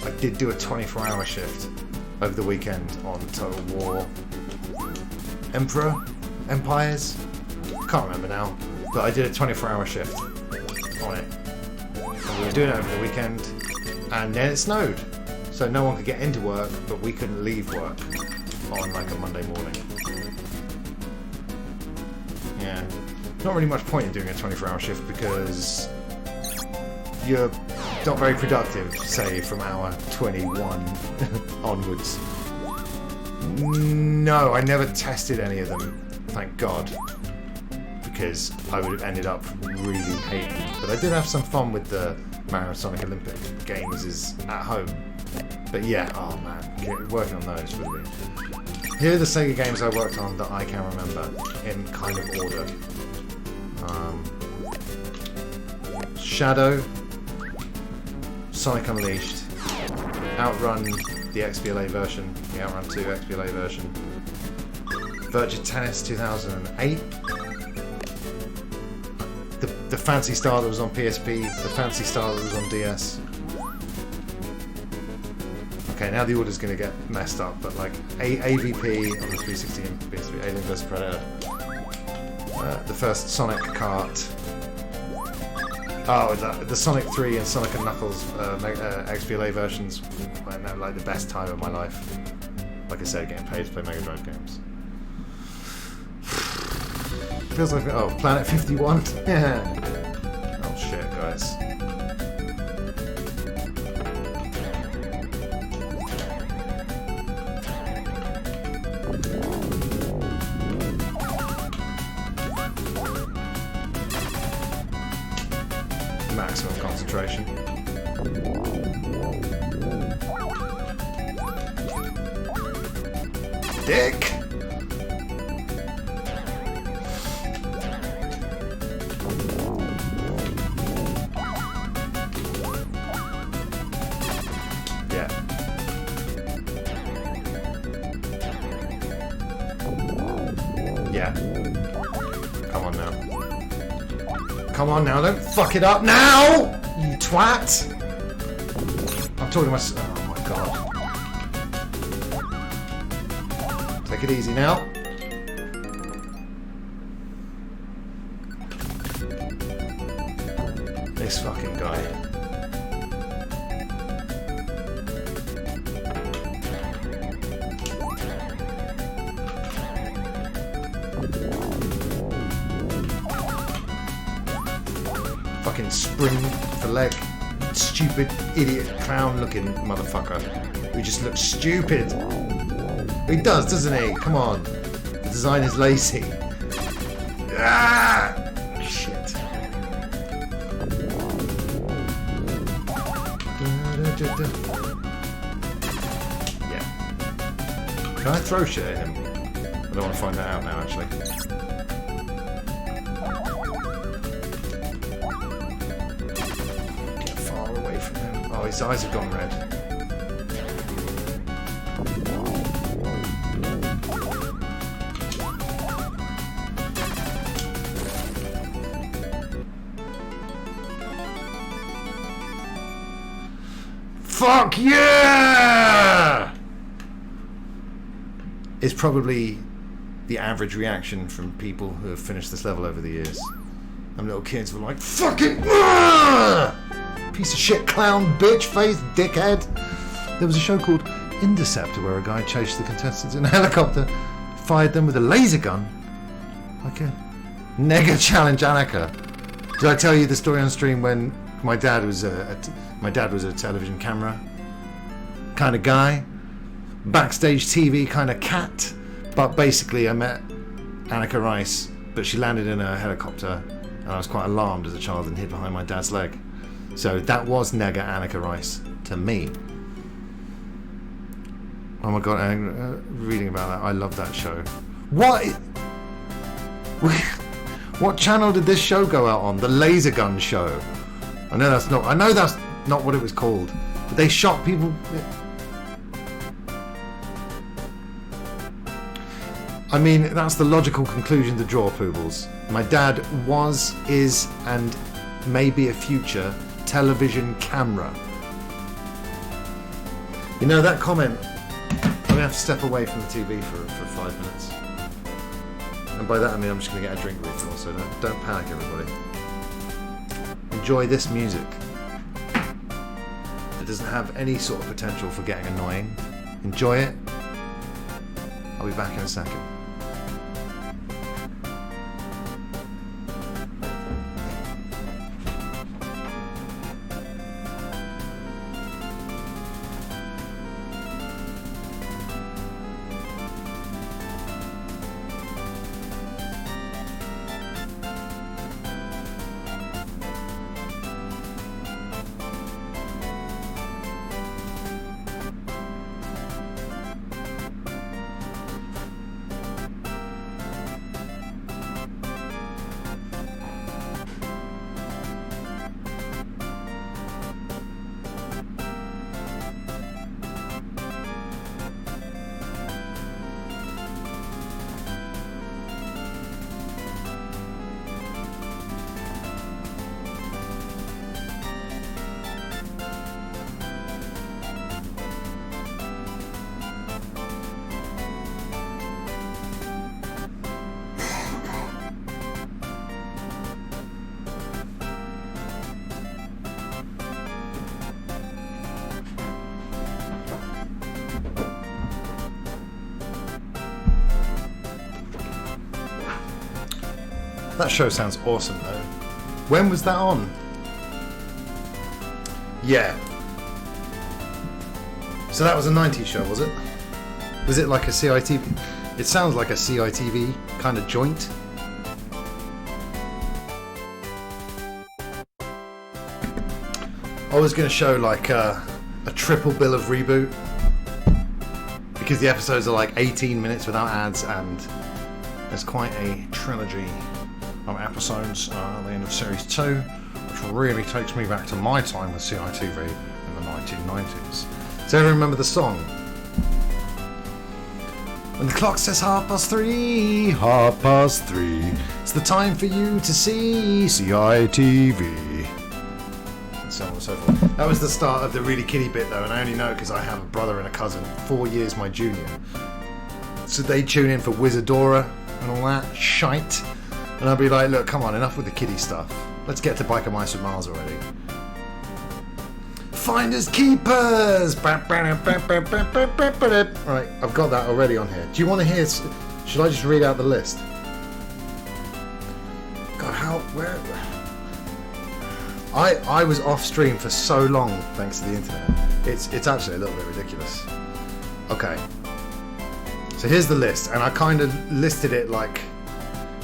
I did do a 24-hour shift over the weekend on Total War Empires? Can't remember now, but I did a 24-hour shift on it. And we were doing it over the weekend, and then it snowed. So no one could get into work, but we couldn't leave work on like a Monday morning. Yeah. Not really much point in doing a 24-hour shift because you're not very productive, say, from hour 21 onwards. No, I never tested any of them, thank God, because I would have ended up really hating them. But I did have some fun with the Mario Sonic Olympic games at home. But yeah, oh man, working on those really. Here are the Sega games I worked on that I can remember in kind of order. Shadow, Sonic Unleashed, Outrun, the XBLA version, the Outrun 2 XBLA version, Virtua Tennis 2008, the Fancy Star that was on PSP, the Fancy Star that was on DS. Okay, now the order's going to get messed up, but like AVP on the 360 and PS3, Alien vs Predator, the first Sonic Kart, the Sonic 3 and Sonic and Knuckles XBLA versions, and that like the best time of my life. Like I said, getting paid to play Mega Drive games. Feels like, oh, Planet 51? Yeah. Oh shit, guys. Maximum concentration. Dick! Yeah. Yeah. Come on now. Come on now, don't fuck it up now! You twat! I'm talking to myself. Oh my god. Take it easy now. This fucking guy. Fucking spring the leg. Stupid, idiot, clown-looking motherfucker. Who just looks stupid. He does, doesn't he? Come on. The design is lazy. Ah! Shit. Yeah. Can I throw shit at him? I don't want to find that out now, actually. Get far away from him. Oh, his eyes have gone red. Fuck yeah! Is probably the average reaction from people who have finished this level over the years. And little kids were like, fucking piece of shit, clown, bitch face, dickhead. There was a show called Interceptor where a guy chased the contestants in a helicopter, fired them with a laser gun, like a Nega Challenge Annika. Did I tell you the story on stream when my dad was a television camera kind of guy, backstage TV kind of cat, but basically I met Annika Rice, but she landed in a helicopter and I was quite alarmed as a child and hid behind my dad's leg. So that was Nega Annika Rice to me. Oh my god, reading about that, I love that show. What channel did this show go out on? The Laser Gun Show. I know that's not what it was called. But they shot people. I mean, that's the logical conclusion to draw, Poobles. My dad was, is, and may be a future television camera. You know, that comment, I'm going to have to step away from the TV for 5 minutes. And by that I mean I'm just going to get a drink refill, so don't panic, everybody. Enjoy this music. It doesn't have any sort of potential for getting annoying. Enjoy it. I'll be back in a second. That show sounds awesome though. When was that on? Yeah. So that was a 90s show, was it? Was it like a CITV? It sounds like a CITV kind of joint. I was going to show like a triple bill of Reboot, because the episodes are like 18 minutes without ads, and there's quite a trilogy of episodes at the end of series 2, which really takes me back to my time with CITV in the 1990s. Does everyone remember the song? When the clock says 3:30, 3:30, it's the time for you to see CITV. And so on and so forth. That was the start of the really kiddie bit though, and I only know because I have a brother and a cousin, 4 years my junior. So they tune in for Wizardora and all that shite. And I'll be like, look, come on, enough with the kiddie stuff. Let's get to Biker Mice with Mars already. Finders Keepers! Right, I've got that already on here. Do you want to hear... Should I just read out the list? God, how... Where... I was off stream for so long thanks to the internet. It's actually a little bit ridiculous. Okay. So here's the list, and I kind of listed it like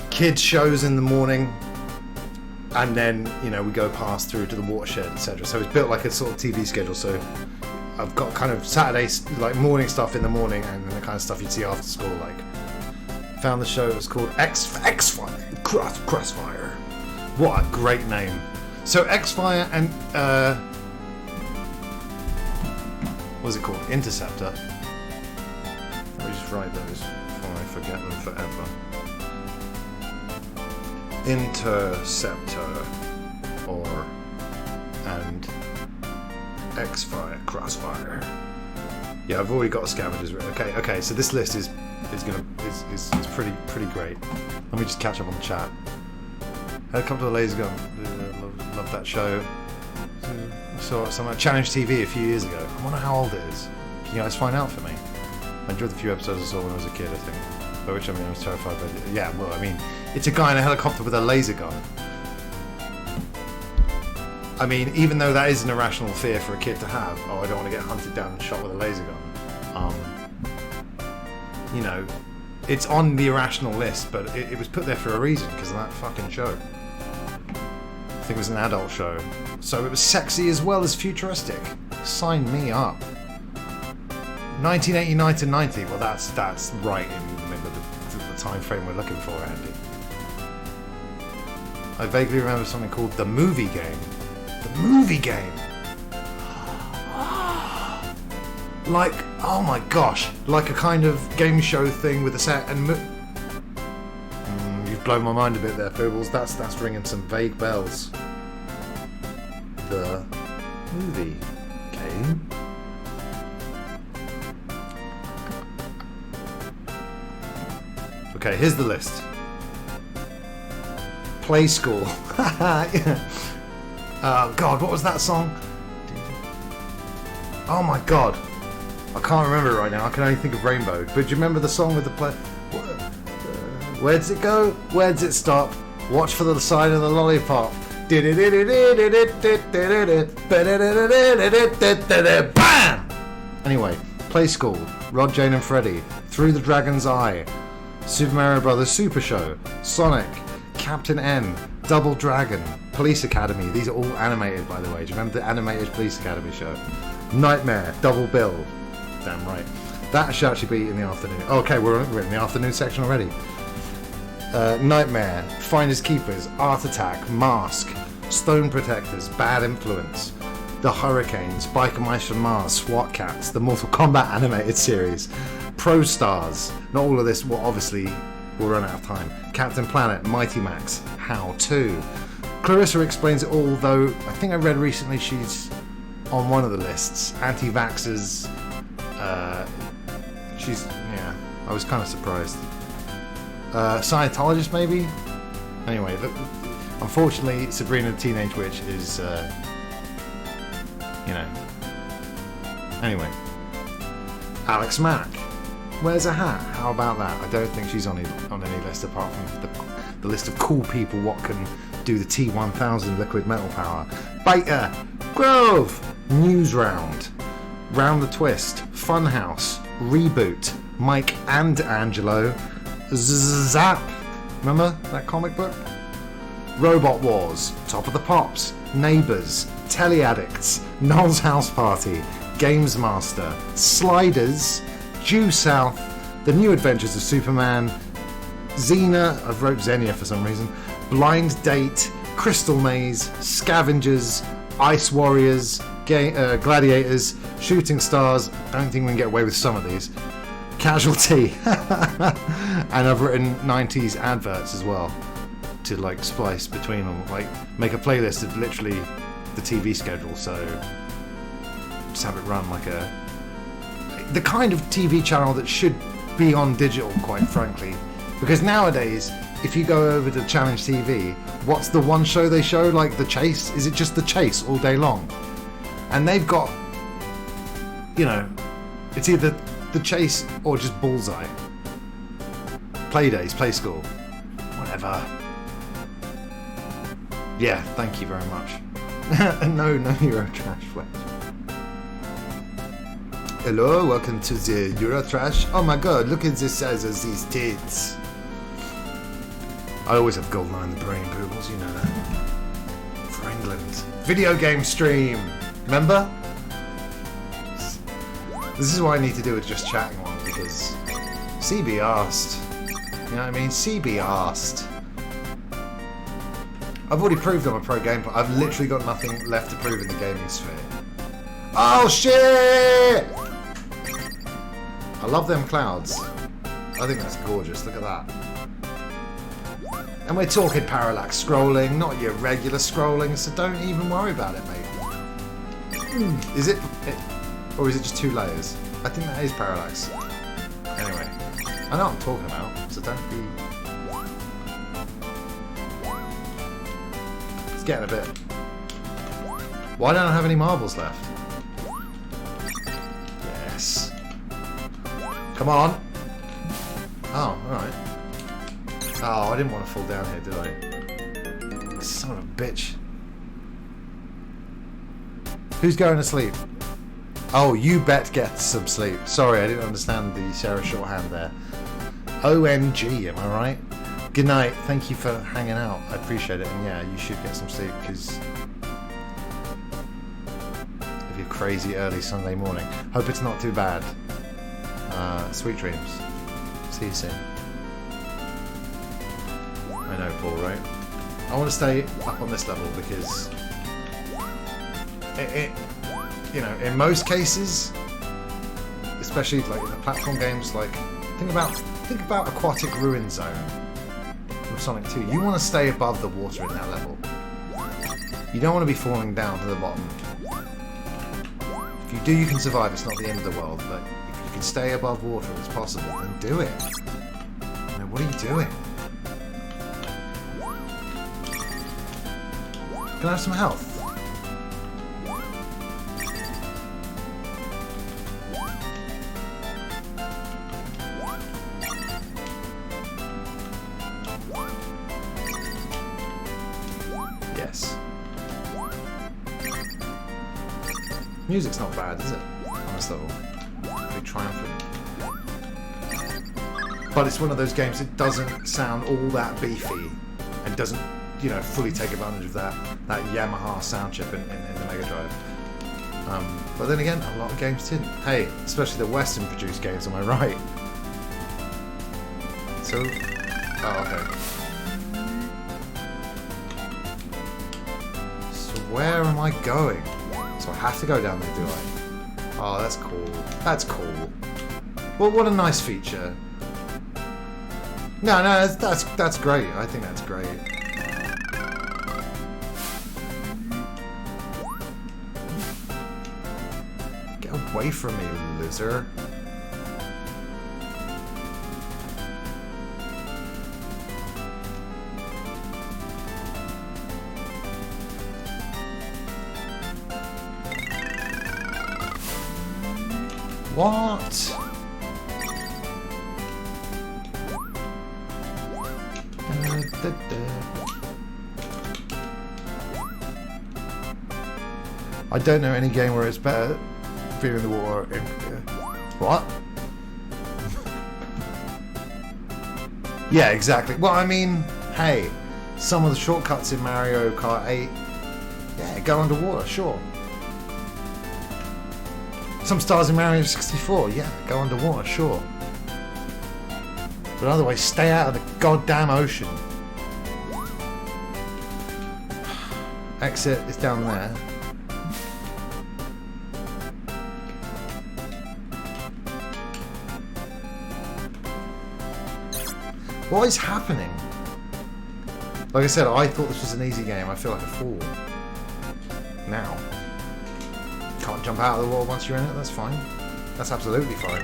kids shows in the morning, and then, you know, we go past through to the watershed, etc. So it's built like a sort of TV schedule. So I've got kind of Saturday, like morning stuff in the morning, and then the kind of stuff you'd see after school. Like, found the show. It was called X-Fire, Crossfire. What a great name! So X-Fire and what's it called? Interceptor. Let me just write those before I forget them forever. Interceptor and X-Fire, Crossfire. Yeah, I've already got scavengers. Okay. So this list is pretty great. Let me just catch up on the chat. Had a couple of laser gun. Love that show. Saw some on Challenge TV a few years ago. I wonder how old it is. Can you guys find out for me? I enjoyed the few episodes I saw when I was a kid, I think. By which I mean I was terrified. But yeah, well, I mean, it's a guy in a helicopter with a laser gun. I mean, even though that is an irrational fear for a kid to have, oh, I don't want to get hunted down and shot with a laser gun. You know, it's on the irrational list, but it was put there for a reason because of that fucking show. I think it was an adult show, so it was sexy as well as futuristic. Sign me up. 1989 to 90. Well, that's right in the middle of the time frame we're looking for, Andy. I vaguely remember something called The Movie Game. The Movie Game! Like, oh my gosh, like a kind of game show thing with a set and You've blown my mind a bit there, Foobles. That's ringing some vague bells. The movie game. Okay, here's the list. Play School. Oh God, what was that song? Oh my God, I can't remember it right now. I can only think of Rainbow. But do you remember the song with the play? Where does it go? Where does it stop? Watch for the sign of the lollipop. Bam! Anyway, Play School, Rod, Jane and Freddy, Through the Dragon's Eye, Super Mario Brothers Super Show, Sonic, Captain N, Double Dragon, Police Academy. These are all animated, by the way. Do you remember the animated Police Academy show? Nightmare, Double Bill. Damn right. That should actually be in the afternoon. Okay, we're in the afternoon section already. Nightmare, Finders Keepers, Art Attack, Mask, Stone Protectors, Bad Influence, The Hurricanes, Biker Mice from Mars, SWAT Cats, the Mortal Kombat animated series, Pro Stars. Not all of this will obviously will run out of time. Captain Planet, Mighty Max, How To. Clarissa Explains It All, though I think I read recently she's on one of the lists. Anti-vaxxers. Yeah, I was kind of surprised. Scientologist, maybe? Anyway, unfortunately, Sabrina the Teenage Witch is, Anyway. Alex Mack. Wears a hat. How about that? I don't think she's on any list apart from the list of cool people what can do the T1000 liquid metal power. Beta. Grove. News Round. Round the Twist. Funhouse. Reboot. Mike and Angelo. Zap. Remember that comic book? Robot Wars. Top of the Pops. Neighbours. Teleaddicts. Noel's House Party. Games Master. Sliders. Due South. The New Adventures of Superman. Xena. I've wrote Xenia for some reason. Blind Date. Crystal Maze. Scavengers. Ice Warriors. Gladiators. Shooting Stars. I don't think we can get away with some of these. Casualty. And I've written 90s adverts as well to like splice between them, like make a playlist of literally the TV schedule, so just have it run like the kind of TV channel that should be on digital, quite frankly, because nowadays if you go over to Challenge TV, what's the one show they show? Like The Chase? Is it just The Chase all day long? And they've got, it's either The Chase or just Bullseye. Playdays, Play School, whatever. Yeah, thank you very much. no Eurotrash flex. Hello, welcome to the Eurotrash. Oh my god, look at the size of these tits. I always have Goldeneye in the brain, Poodles, you know that. For England. Video game stream, remember? This is why I need to do a just chatting one, because CB asked. You know what I mean? CB asked. I've already proved I'm a pro gamer. I've literally got nothing left to prove in the gaming sphere. Oh shit! I love them clouds. I think that's gorgeous. Look at that. And we're talking parallax scrolling, not your regular scrolling, so don't even worry about it, mate. Is it or is it just 2 layers? I think that is parallax. Anyway, I know what I'm talking about, so don't be... It's getting a bit... Why don't I have any marbles left? Yes. Come on. Oh, alright. Oh, I didn't want to fall down here, did I? Son of a bitch. Who's going to sleep? Oh, you bet get some sleep. Sorry, I didn't understand the Sarah shorthand there. OMG, am I right? Good night. Thank you for hanging out. I appreciate it. And yeah, you should get some sleep because of your crazy early Sunday morning. Hope it's not too bad. Sweet dreams. See you soon. I know, Paul, right? I want to stay up on this level because in most cases, especially like the platform games, like think about Aquatic Ruin Zone. I'm with Sonic 2. You want to stay above the water in that level. You don't want to be falling down to the bottom. If you do, you can survive. It's not the end of the world, but if you can stay above water if it's possible, then do it. Now, what are you doing? Can I have some health? Yes. Music's not bad, is it? On this level. Pretty triumphant. But it's one of those games that doesn't sound all that beefy and doesn't, you know, fully take advantage of that Yamaha sound chip in the Mega Drive. But then again, a lot of games didn't. Hey, especially the Western produced games, am I right? So, oh, okay. So where am I going? So I have to go down there, do I? Oh, that's cool. That's cool. Well, what a nice feature. No, that's great. I think that's great. Get away from me, loser. What? I don't know any game where it's better being in the water. What? Yeah, exactly. Well, I mean, hey, some of the shortcuts in Mario Kart 8, yeah, go underwater, sure. Some stars in Mario 64, yeah, go underwater, sure. But otherwise, stay out of the goddamn ocean. Exit is down there. What is happening? Like I said, I thought this was an easy game. I feel like a fool. Now. Can't jump out of the wall once you're in it, that's fine. That's absolutely fine.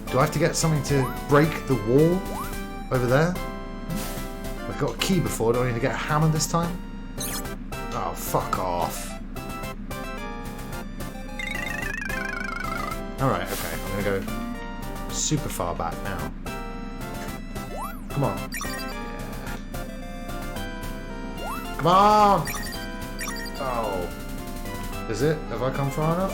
Do I have to get something to break the wall over there? I got a key before, do I need to get a hammer this time? Oh, fuck off. Alright, okay, I'm gonna go super far back now. Come on. Yeah. Come on! Oh. Is it? Have I come far enough?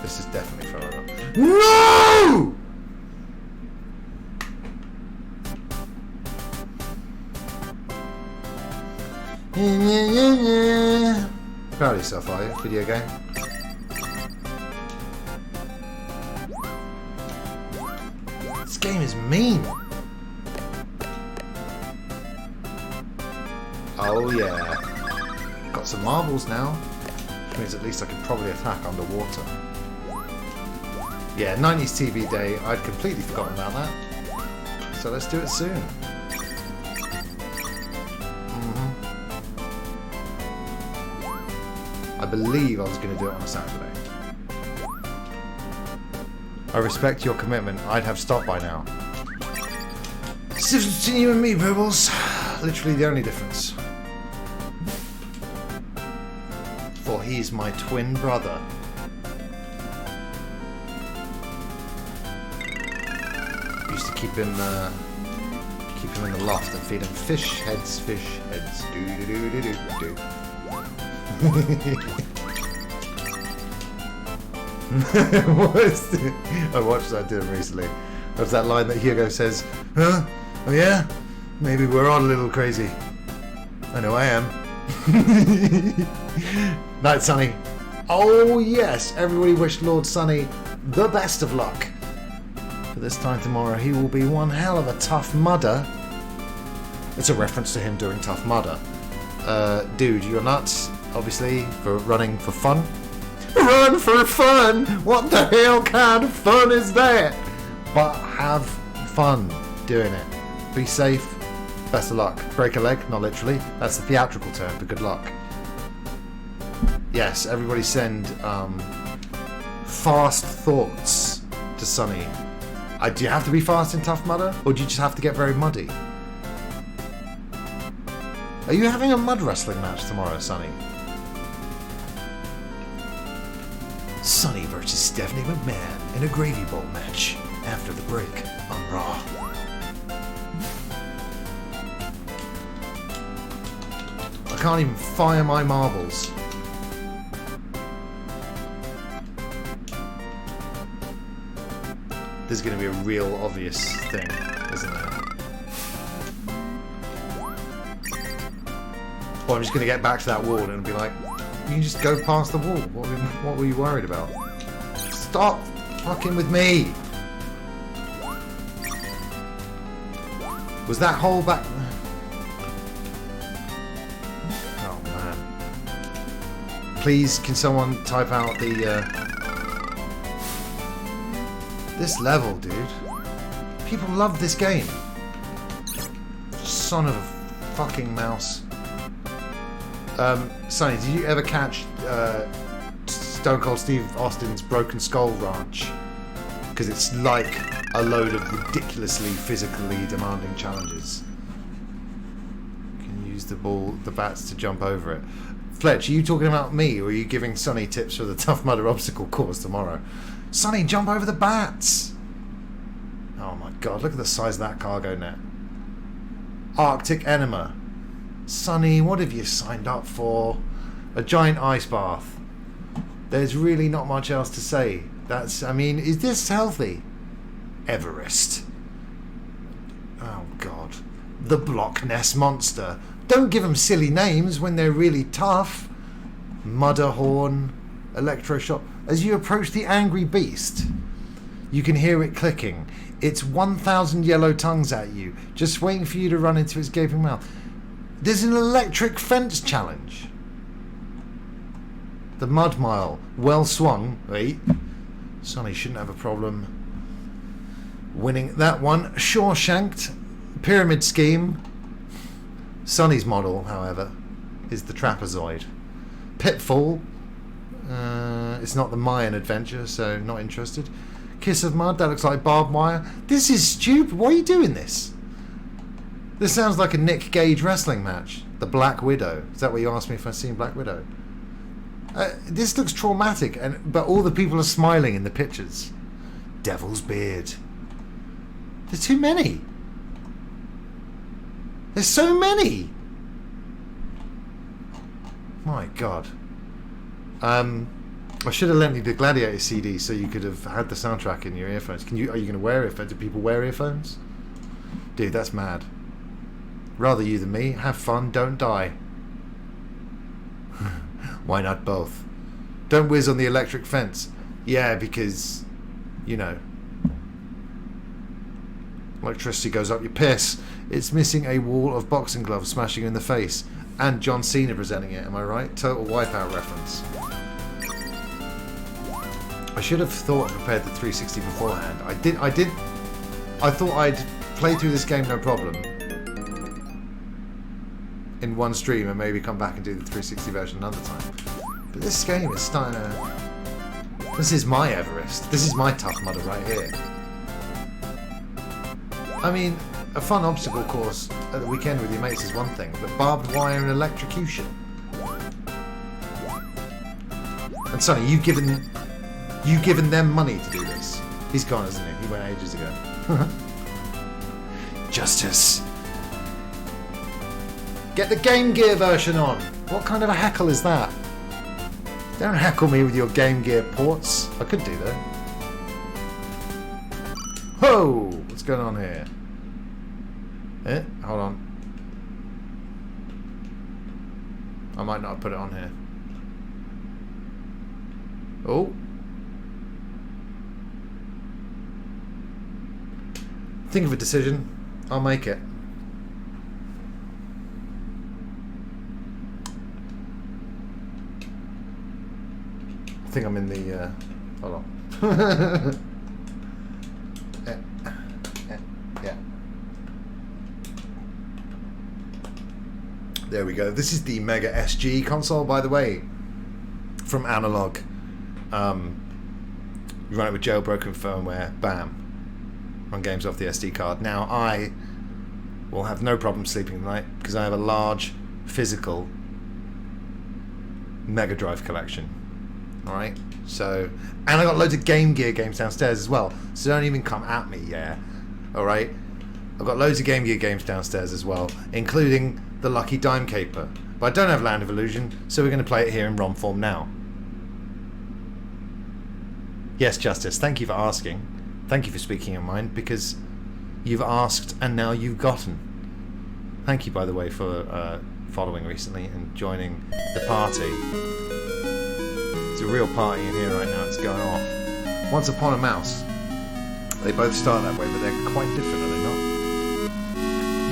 This is definitely far enough. No! Proud of yourself, are you? Video game. This game is mean. Oh yeah. Got some marbles now. Which means at least I can probably attack underwater. Yeah, 90s TV day. I'd completely forgotten about that. So let's do it soon. I believe I was going to do it on a Saturday. I respect your commitment. I'd have stopped by now. It's the difference between you and me, Bibbles. Literally the only difference. For he's my twin brother. Used to keep him in the loft and feed him fish heads, fish heads. Do do do do do do. What is it? I watched that do it recently. There's that line that Hugo says, huh? Oh yeah? Maybe we're all a little crazy. I know I am. Night, Sonny. Oh yes, everybody wish Lord Sonny the best of luck. For this time tomorrow he will be one hell of a tough mudder. It's a reference to him doing Tough Mudder. dude, you're nuts, obviously, for running for fun. Run for fun! What the hell kind of fun is that? But have fun doing it. Be safe. Best of luck. Break a leg, not literally. That's the theatrical term for good luck. Yes, everybody send fast thoughts to Sonny. Do you have to be fast in Tough Mudder? Or do you just have to get very muddy? Are you having a mud wrestling match tomorrow, Sonny? Sonny versus Stephanie McMahon in a gravy bowl match after the break on Raw. I can't even fire my marbles. There's going to be a real obvious thing, isn't there? Or I'm just going to get back to that wall and be like, you can just go past the wall. What were you worried about? Stop fucking with me! Was that hole back... Oh man. Please, can someone type out the... This level, dude. People love this game. Son of a fucking mouse. Sonny, did you ever catch Stone Cold Steve Austin's Broken Skull Ranch? Because it's like a load of ridiculously physically demanding challenges. You can use the bats to jump over it. Fletch, are you talking about me, or are you giving Sonny tips for the Tough Mudder obstacle course tomorrow? Sonny, jump over the bats! Oh my god, look at the size of that cargo net. Arctic Enema. Sonny, what have you signed up for? A giant ice bath. There's really not much else to say. I mean, is this healthy? Everest. Oh god. The Block Ness Monster. Don't give them silly names when they're really tough. Mudderhorn. Electroshock. As you approach the angry beast, you can hear it clicking. It's 1,000 yellow tongues at you, just waiting for you to run into its gaping mouth. There's an electric fence challenge. The Mud Mile. Well swung. Wait. Sonny shouldn't have a problem winning that one. Shawshanked. Pyramid Scheme. Sonny's model, however, is the Trapezoid. Pitfall. It's not the Mayan adventure, so not interested. Kiss of Mud. That looks like barbed wire. This is stupid. Why are you doing this? This sounds like a Nick Gage wrestling match. The Black Widow. Is that what you asked me if I've seen Black Widow? This looks traumatic, but all the people are smiling in the pictures. Devil's Beard. There's too many. There's so many. My God. I should have lent you the Gladiator CD so you could have had the soundtrack in your earphones. Are you going to wear earphones? Do people wear earphones? Dude, that's mad. Rather you than me. Have fun, don't die. Why not both? Don't whiz on the electric fence. Yeah, because, you know, electricity goes up your piss. It's missing a wall of boxing gloves smashing you in the face. And John Cena presenting it, am I right? Total Wipeout reference. I should have thought and prepared the 360 beforehand. I thought I'd play through this game no problem in one stream and maybe come back and do the 360 version another time. But this game is starting to... This is my Everest. This is my Tough Mudder right here. I mean, a fun obstacle course at the weekend with your mates is one thing, but barbed wire and electrocution. And Sonny, you've given them money to do this. He's gone, isn't he? He went ages ago. Justice. Get the Game Gear version on. What kind of a heckle is that? Don't heckle me with your Game Gear ports. I could do that. Whoa! What's going on here? Hold on. I might not have put it on here. Oh. Think of a decision. I'll make it. think I'm in the... hold on. Yeah. There we go. This is the Mega SG console, by the way, from Analog. You run it with jailbroken firmware, bam, run games off the SD card. Now I will have no problem sleeping tonight because I have a large physical Mega Drive collection. Alright, so, and I got loads of Game Gear games downstairs as well, so don't even come at me, yeah. Alright, I've got loads of Game Gear games downstairs as well, including the Lucky Dime Caper. But I don't have Land of Illusion, so we're going to play it here in ROM form now. Yes, Justice, thank you for asking. Thank you for speaking your mind, because you've asked and now you've gotten. Thank you, by the way, for following recently and joining the party. It's a real party in here right now, it's going off. Once Upon a Mouse. They both start that way, but they're quite different, are they not?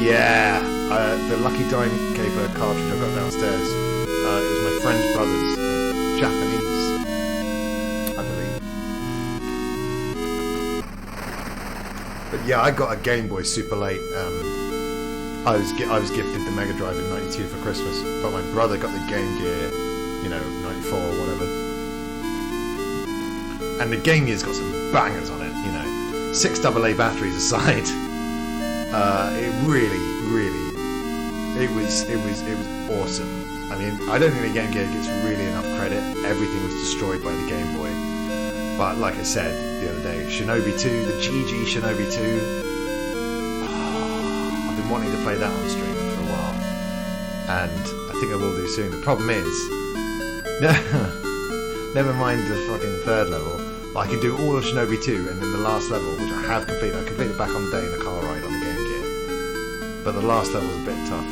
Yeah, the Lucky Dime Caper cartridge I've got downstairs. It was my friend's brother's, Japanese, I believe. But yeah, I got a Game Boy super late. I was gifted the Mega Drive in '92 for Christmas, but my brother got the Game Gear, you know, '94 or whatever. And the Game Gear's got some bangers on it, you know. 6 AA batteries aside, it really, it was awesome. I mean, I don't think the Game Gear gets really enough credit. Everything was destroyed by the Game Boy. But like I said the other day, Shinobi 2, the GG Shinobi 2. I've been wanting to play that on stream for a while, and I think I will do soon. The problem is, never mind the fucking third level. I can do all of Shinobi 2, and then the last level, which I have completed, I completed back on the day in a car ride on the Game Gear. But the last level was a bit tough.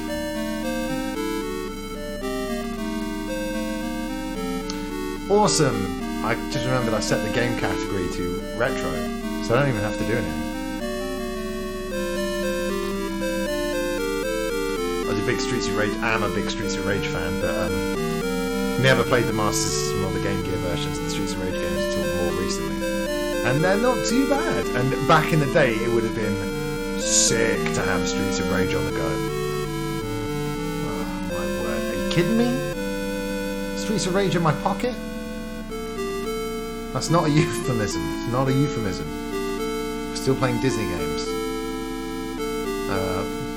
Awesome! I just remembered I set the game category to retro, so I don't even have to do anything. I was a big Streets of Rage, am a big Streets of Rage fan, but never played the Master System or the Game Gear versions of the Streets of Rage games until more recently. And they're not too bad. And back in the day, it would have been sick to have Streets of Rage on the go. Oh, my word. Are you kidding me? Streets of Rage in my pocket? That's not a euphemism. It's not a euphemism. We're still playing Disney games.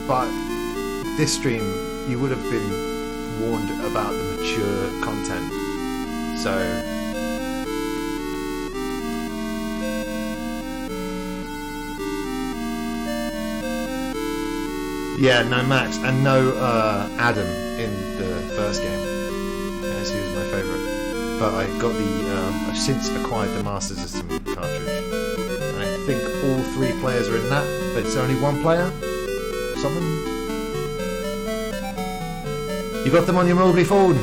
But this stream, you would have been warned about the mature content. So... yeah, no Max, and no Adam in the first game. Yes, he was my favourite. But I got the, I've since acquired the Master System cartridge. And I think all 3 players are in that, but it's only 1 player? Something? You got them on your mobile phone?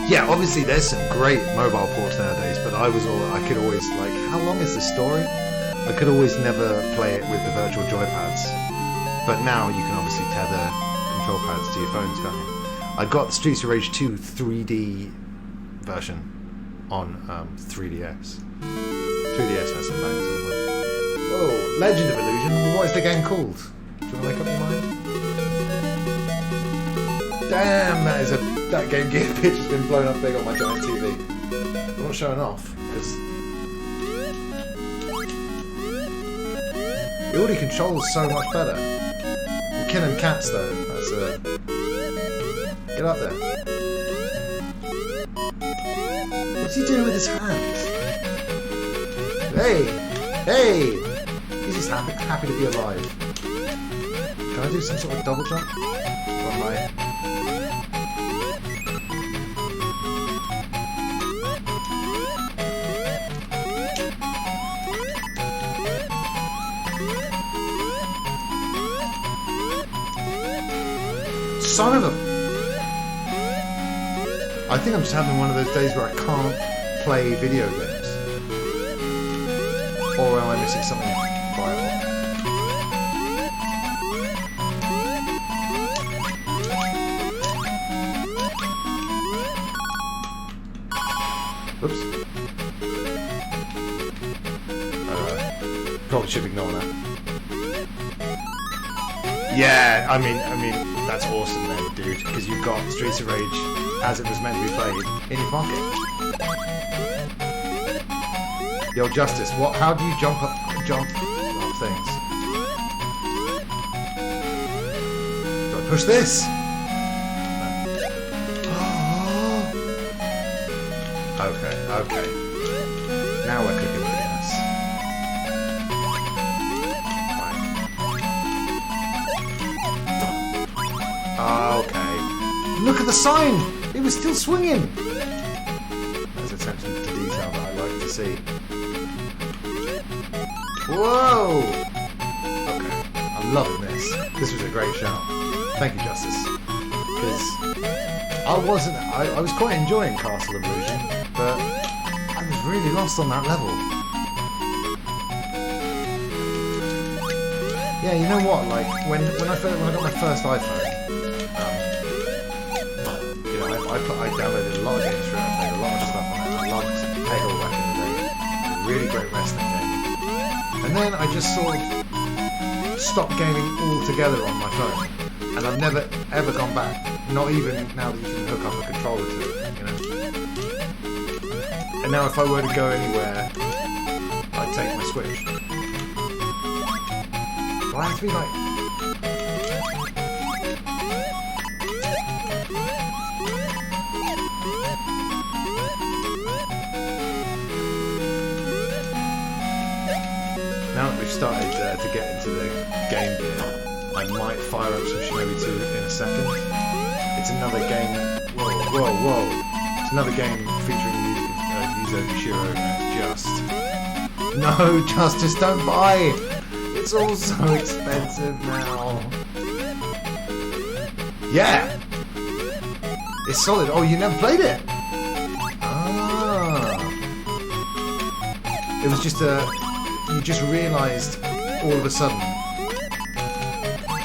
Yeah, obviously there's some great mobile ports nowadays, but I could always, like, how long is the story? I could always never play it with the virtual joypads, but now you can obviously tether control pads to your phones, can't you? I got the Streets of Rage 2 3D version on 3DS. 3DS has some bangers on it. Whoa, Legend of Illusion. What is the game called? Do you want to make up your mind? Damn, that Game Gear pitch has been blown up big on my giant TV. I'm not showing off because. It already controls so much better. We're killing cats though. That's get up there. What's he doing with his hands? Hey! Hey! He's just happy to be alive. Can I do some sort of double jump? Or am I... Son of a... I think I'm just having one of those days where I can't play video games. Or am I missing something vital? Probably should ignore that. Yeah, I mean, that's awesome then, dude, because you've got Streets of Rage as it was meant to be played in your pocket. Yo, Justice, what? How do you jump up things? Do I push this? Okay. Now we're cooking with gas. Okay. Look at the sign! It was still swinging! That's attention to detail that I like to see. Whoa! Okay. I'm loving this. This was a great shout. Thank you, Justice. Because I was quite enjoying Castle of Illusion, but I was really lost on that level. Yeah, you know what? Like when I got my first iPhone, I downloaded a lot of games through it. I played a lot of stuff on it. I loved Peggle back in the day. Really great wrestling game. And then I just sort of stopped gaming altogether on my phone, and I've never ever gone back. Not even now that you can hook up a controller to it, you know. And now if I were to go anywhere, I'd take my Switch. Do I have to be like... Now that we've started to get into the Game Gear, I might fire up some Shinobi 2 in a second. It's another game... Whoa. It's another game featuring the music of Yuzo Koshiro and Just. No, Justice, don't buy! It's all so expensive now. Yeah! It's solid. Oh, you never played it? Ah. It was just you just realised all of a sudden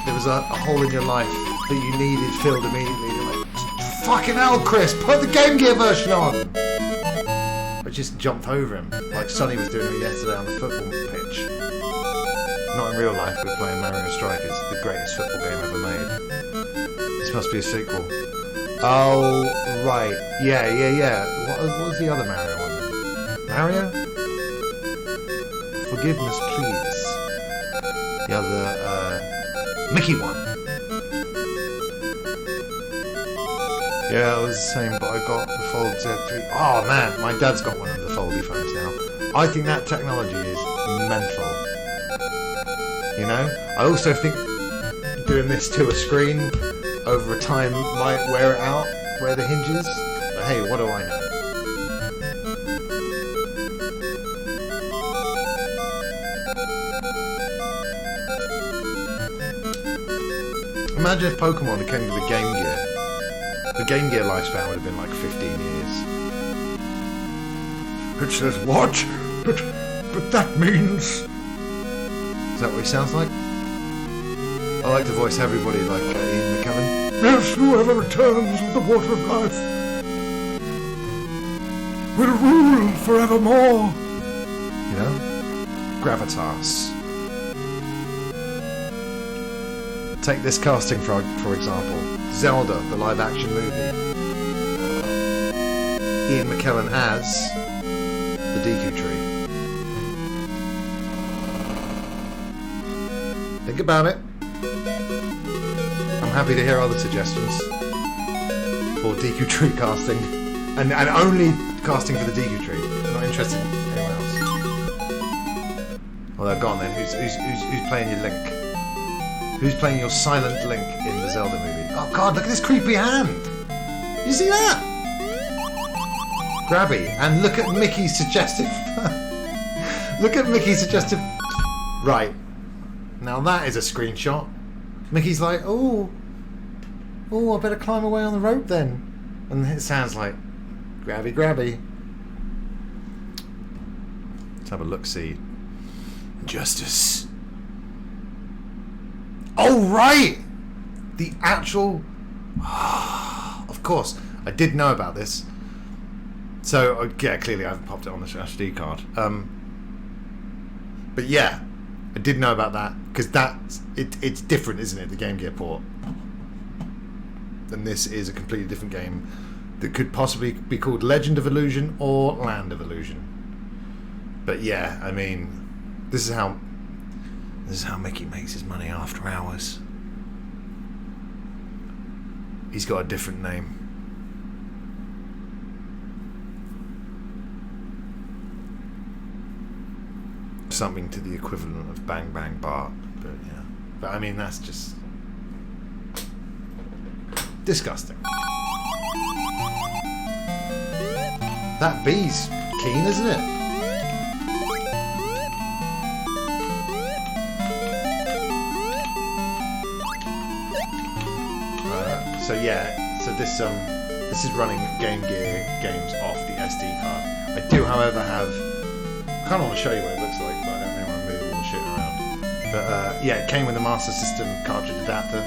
there was a hole in your life that you needed filled immediately. You're like, fucking hell, Chris, put the Game Gear version on! I just jumped over him, like Sonny was doing yesterday on the football pitch. Not in real life, we're playing Mario Strikers, the greatest football game ever made. This must be a sequel. Oh, right. Yeah. What was the other Mario one then? Mario? Forgiveness, please. The other, Mickey one. Yeah, it was the same, but I got the Fold Z3. Oh man, my dad's got one of the foldy phones now. I think that technology is mental. You know? I also think doing this to a screen over a time might wear it out, wear the hinges. But hey, what do I know? Imagine if Pokemon had came to the Game Gear. The Game Gear lifespan would have been like 15 years. It says, what? But that means... Is that what he sounds like? I like to voice everybody like Ian McKellen. Yes, whoever returns with the water of life will rule forevermore. You know? Gravitas. Take this casting for example. Zelda, the live-action movie. Ian McKellen as the Deku Tree. Think about it. I'm happy to hear other suggestions for Deku Tree casting, and only casting for the Deku Tree. I'm not interested in anyone else. Well, they're gone then. Who's playing your Link? Who's playing your silent Link in the Zelda movie? Oh god, look at this creepy hand! You see that? Grabby. And look at Mickey's suggestive... Look at Mickey's suggestive... Right. Now that is a screenshot. Mickey's like, oh, I better climb away on the rope then. And it sounds like, grabby. Let's have a look-see. Justice. Oh, right! The actual... Of course, I did know about this. So, yeah, clearly I haven't popped it on the SD card. But yeah, I did know about that because it's different, isn't it? The Game Gear port. And this is a completely different game that could possibly be called Legend of Illusion or Land of Illusion. But yeah, I mean, this is how Mickey makes his money after hours. He's got a different name. Something to the equivalent of Bang Bang Bart, but yeah. But I mean, that's just disgusting. That bee's keen, isn't it? So yeah, so this is running Game Gear games off the SD card. I do, however, have. I kind of want to show you what it looks like, but I don't really want to move all the shit around. But yeah, it came with a Master System cartridge adapter,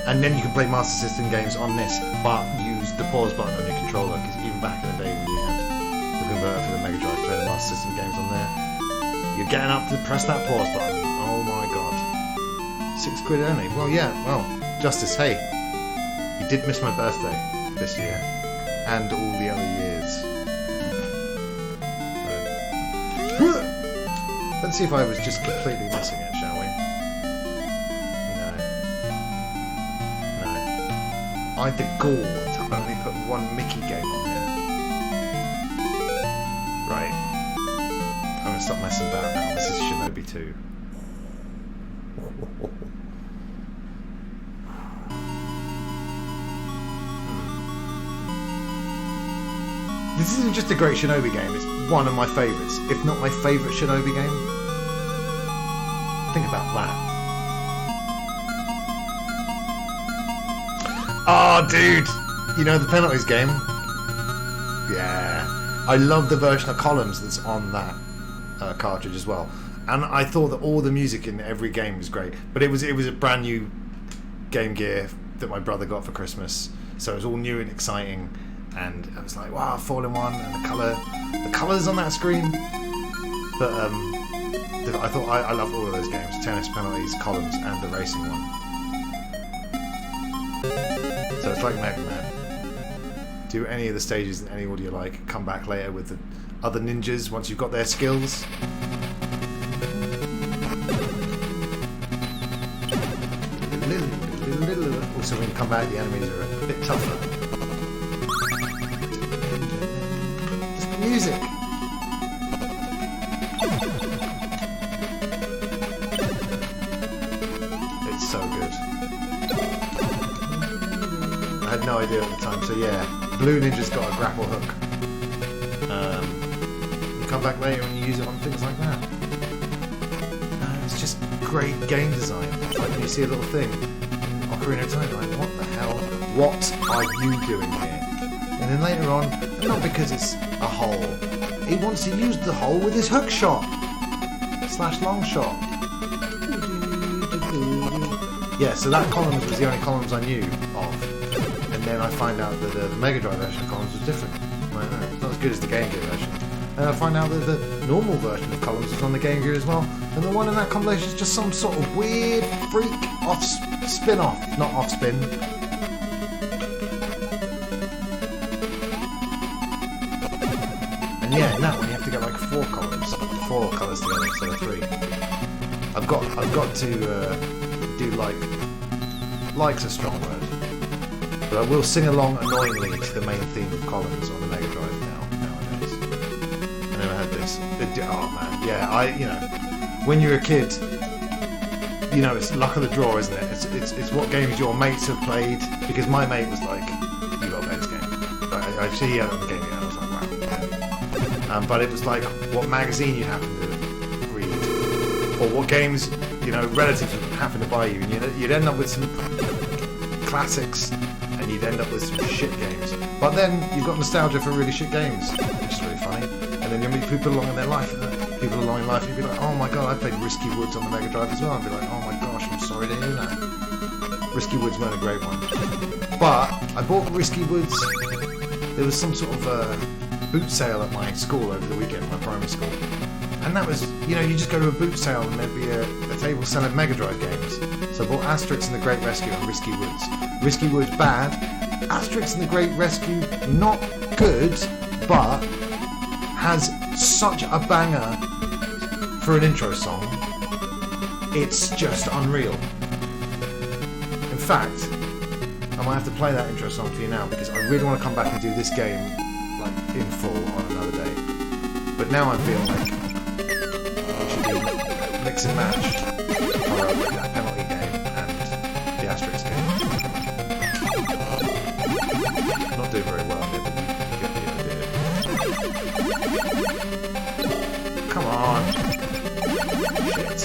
and then you can play Master System games on this, but use the pause button on your controller. Because even back in the day when you had the converter for the Mega Drive, play the Master System games on there, you're getting up to press that pause button. Oh my god, £6 only. Well, yeah, well, Justice, hey. You did miss my birthday this year, and all the other years. So. Let's see if I was just completely missing it, shall we? No. I had the gall to only put one Mickey game on here. Right. I'm going to stop messing about now. This is Shinobi 2. This isn't just a great Shinobi game, it's one of my favourites, if not my favourite Shinobi game. Think about that. Oh, dude! You know the penalties game? Yeah. I love the version of Columns that's on that cartridge as well. And I thought that all the music in every game was great. But it was a brand new Game Gear that my brother got for Christmas. So it was all new and exciting. And I was like, wow, 4-in-1, and the colours on that screen. But I thought I loved all of those games: Tennis, Penalties, Columns, and the racing one. So it's like Mega Man. Do any of the stages in any order you like. Come back later with the other ninjas once you've got their skills. Also, when you come back, the enemies are a bit tougher. Music. It's so good. I had no idea at the time, so yeah, Blue Ninja's got a grapple hook. You come back later and you use it on things like that. It's just great game design. Like when you see a little thing, Ocarina of Time, like what the hell? What are you doing here? And then later on, and not because it's a hole, he wants to use the hole with his hook shot / long shot. Yeah, so that Columns was the only Columns I knew of, and then I find out that the Mega Drive version of Columns was different. Like, no, it's not as good as the Game Gear version. And I find out that the normal version of Columns was on the Game Gear as well, and the one in that compilation is just some sort of weird freak spin-off, not off-spin. Yeah, in that one you have to get like 4 colours together instead of 3. I've got to do like's a strong word, but I will sing along annoyingly to the main theme of Columns on the Mega Drive nowadays. I never had this. Oh man, yeah, when you're a kid, it's luck of the draw, isn't it? It's what games your mates have played, because my mate was like, you got to play this game. I see he had it on the game, and I was like, wow. But it was like what magazine you happen to read, or what games relatives would happen to buy you, and you'd end up with some classics, and you'd end up with some shit games. But then you've got nostalgia for really shit games, which is really funny. And then you meet people along in their life, and you'd be like, oh my god, I played Risky Woods on the Mega Drive as well. I'd be like, oh my gosh, I'm sorry to hear that. Risky Woods weren't a great one, but I bought Risky Woods. There was some sort of boot sale at my school over the weekend, my primary school, And that was, you just go to a boot sale and there'd be a table selling Mega Drive games. So I bought Asterix and the Great Rescue and Risky Woods. Risky Woods, bad. Asterix and the Great Rescue, not good, but has such a banger for an intro song. It's just unreal. In fact, I might have to play that intro song for you now because I really want to come back and do this game like in full on another day. But now I feel like we should do mix and match for that penalty game and the Asterix game. Not doing very well here, but you get the idea. Come on. Shit.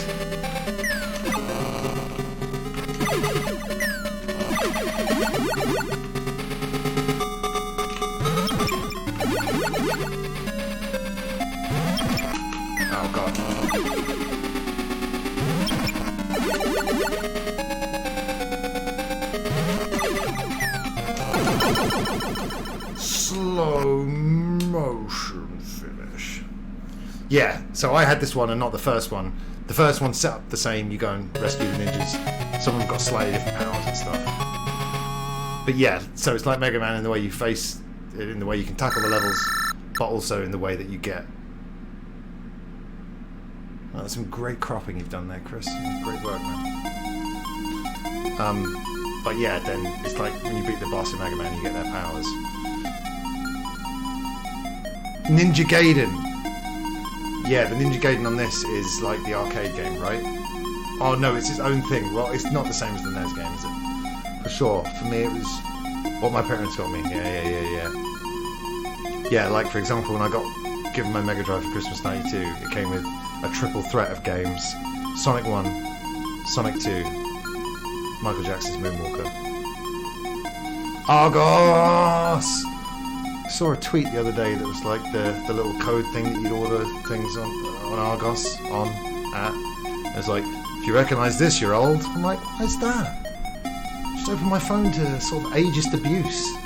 Oh god. Slow motion finish. Yeah, so I had this one and not the first one. The first one set up the same, you go and rescue the ninjas. Some of them got slightly different powers and stuff. But yeah, so it's like Mega Man in the way you face, in the way you can tackle the levels, but also in the way that you get. Oh, that's some great cropping you've done there, Chris. Great work, man. But yeah, then it's like when you beat the boss in Mega Man, you get their powers. Ninja Gaiden. Yeah, the Ninja Gaiden on this is like the arcade game, right? Oh no, it's its own thing. Well, it's not the same as the NES game, is it? For sure. For me, it was what my parents got me. Yeah. Yeah, like for example, when I got given my Mega Drive for Christmas '92, it came with a triple threat of games: Sonic 1, Sonic 2, Michael Jackson's Moonwalker. Argos! I saw a tweet the other day that was like the little code thing that you'd order things on Argos at. It was like, if you recognise this, you're old. I'm like, what's that? Just opened my phone to sort of ageist abuse.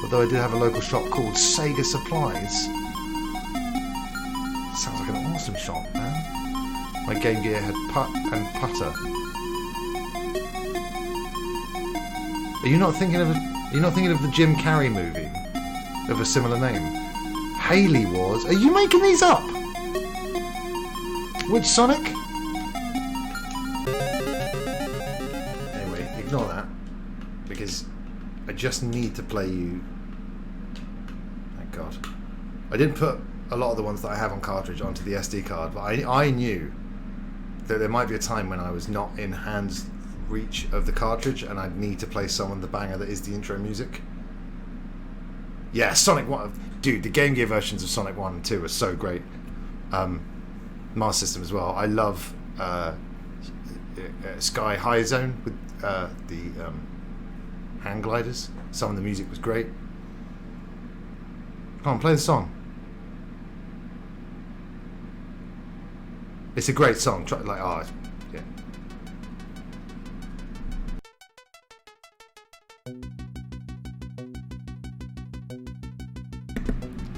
Although I did have a local shop called SEGA Supplies. Sounds like an awesome shop, man. My Game Gear had putt and putter. Are you not thinking of the Jim Carrey movie of a similar name? Haley Wars. Are you making these up? Which Sonic? Anyway, ignore that because I just need to play you. Thank God. I didn't put a lot of the ones that I have on cartridge onto the SD card, but I knew that there might be a time when I was not in hands reach of the cartridge and I'd need to play some of the banger that is the intro music. Yeah, Sonic 1. Dude, the Game Gear versions of Sonic 1 and 2 are so great. Master System as well. I love Sky High Zone with the hang gliders. Some of the music was great. Come on, play the song. It's a great song. Yeah.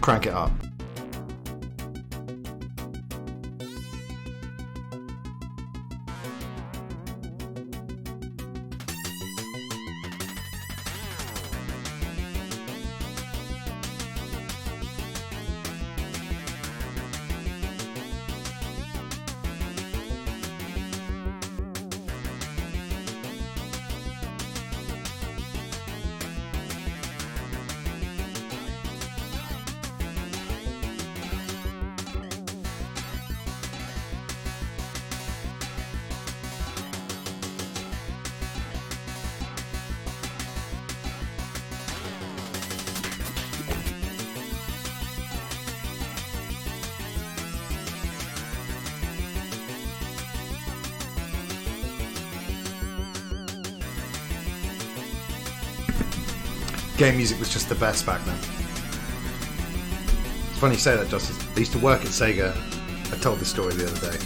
Crank it up. Game music was just the best back then. It's funny you say that, Justice. I used to work at SEGA. I told this story the other day.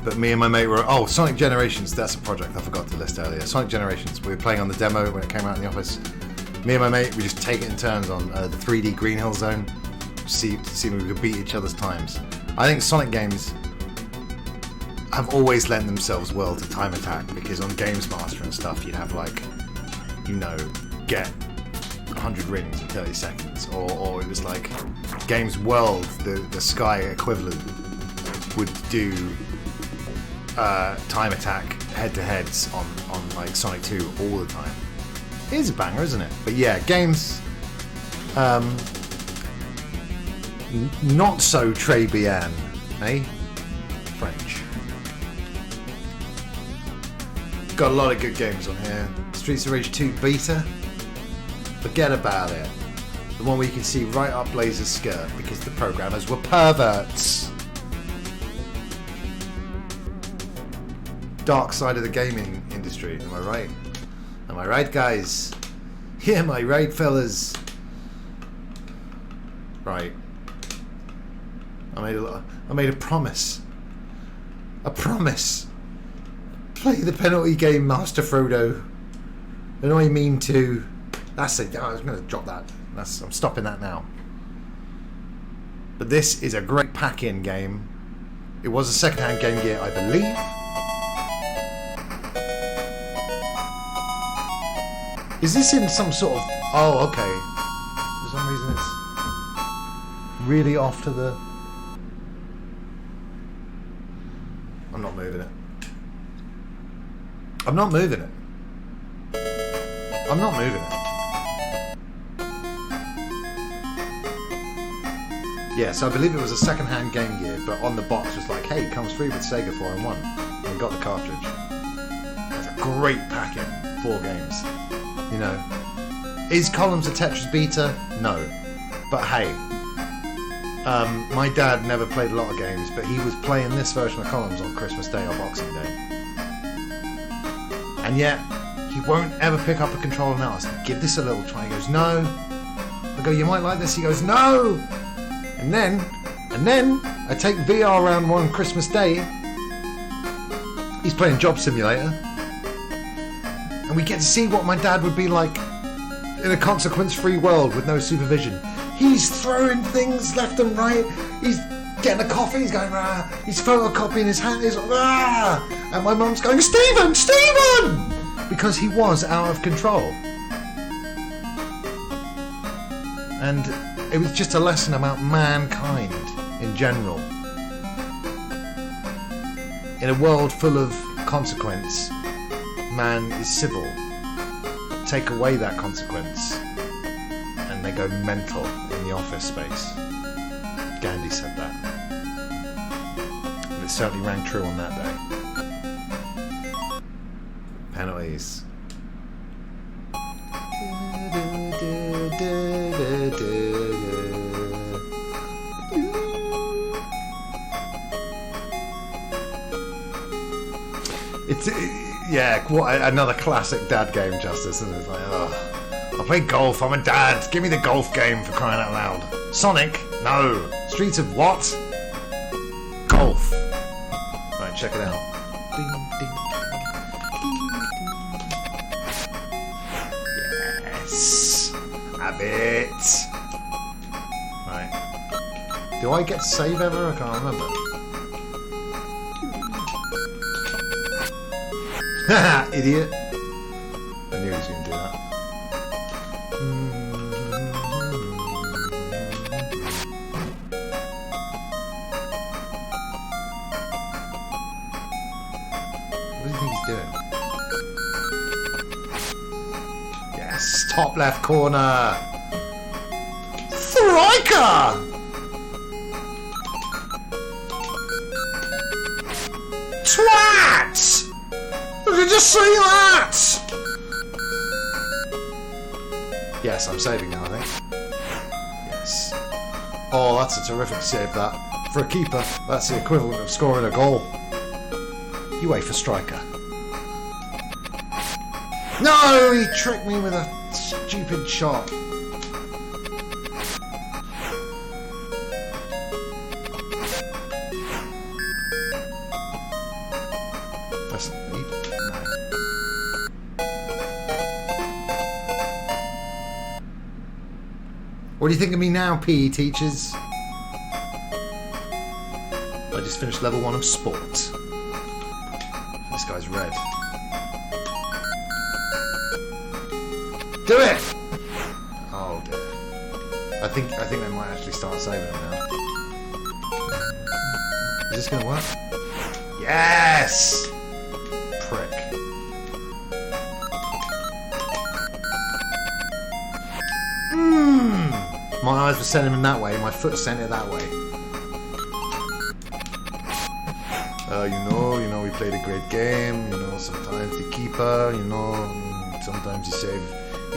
But me and my mate were... Oh, Sonic Generations. That's a project I forgot to list earlier. Sonic Generations. We were playing on the demo when it came out in the office. Me and my mate, we just take it in turns on the 3D Green Hill Zone. see if we could beat each other's times. I think Sonic games have always lent themselves well to time attack, because on Games Master and stuff you'd have like, you know, get 100 rings in 30 seconds, or it was like Games World, the Sky equivalent, would do time attack head-to-heads on like Sonic 2 all the time. It is a banger, isn't it? But yeah, games not so très bien, eh? French. Got a lot of good games on here. Streets of Rage 2 beta. Forget about it. The one where you can see right up Blazer's skirt because the programmers were perverts. Dark side of the gaming industry, am I right? Am I right, guys? Yeah, am I right, fellas? Right. I made a promise. A promise. Play the penalty game, Master Frodo. And I mean to. That's it. I was going to drop that. I'm stopping that now. But this is a great pack-in game. It was a second-hand Game Gear, I believe. Is this in some sort of... Oh, okay. For some reason it's really off to the... I'm not moving it. I'm not moving it. I'm not moving it. Yeah, so I believe it was a second-hand Game Gear, but on the box was like, hey, it comes free with SEGA 4-in-1. And we got the cartridge. That's a great pack-in. 4 games. You know. Is Columns a Tetris beta? No. But hey. My dad never played a lot of games, but he was playing this version of Columns on Christmas Day or Boxing Day. And yet, he won't ever pick up a controller now. I said, give this a little try. He goes, no. I go, you might like this. He goes, no. And then I take VR around one Christmas Day. He's playing Job Simulator. And we get to see what my dad would be like in a consequence-free world with no supervision. He's throwing things left and right. He's getting a coffee. He's going, rah. He's photocopying his hand. He's rah. And my mum's going, Stephen! Stephen! Because he was out of control. And it was just a lesson about mankind in general. In a world full of consequence, man is civil. Take away that consequence and they go mental in the office space. Gandhi said that. And it certainly rang true on that day. Penalties. It's yeah, what another classic dad game, Justice, isn't it? It's like, oh, I play golf. I'm a dad. Give me the golf game, for crying out loud. Sonic? No. Streets of what? Golf. Right, check it out. Yes. Have it. Right. Do I get to save ever? I can't remember. Haha, idiot. I knew he was going to do that. What do you think he's doing? Yes, top left corner. Striker! Twat! Did you see that? Yes, I'm saving now, I think. Yes. Oh, that's a terrific save, that. For a keeper, that's the equivalent of scoring a goal. You wait for striker. No, he tricked me with a stupid shot. That's neat. What do you think of me now, PE teachers? I just finished level 1 of sport. This guy's red. Do it! Oh dear. I think they might actually start saving him now. Is this gonna work? Yes! Prick. My eyes were sending him that way, my foot sent it that way. You know, we played a great game, you know, sometimes the keeper, you know, sometimes he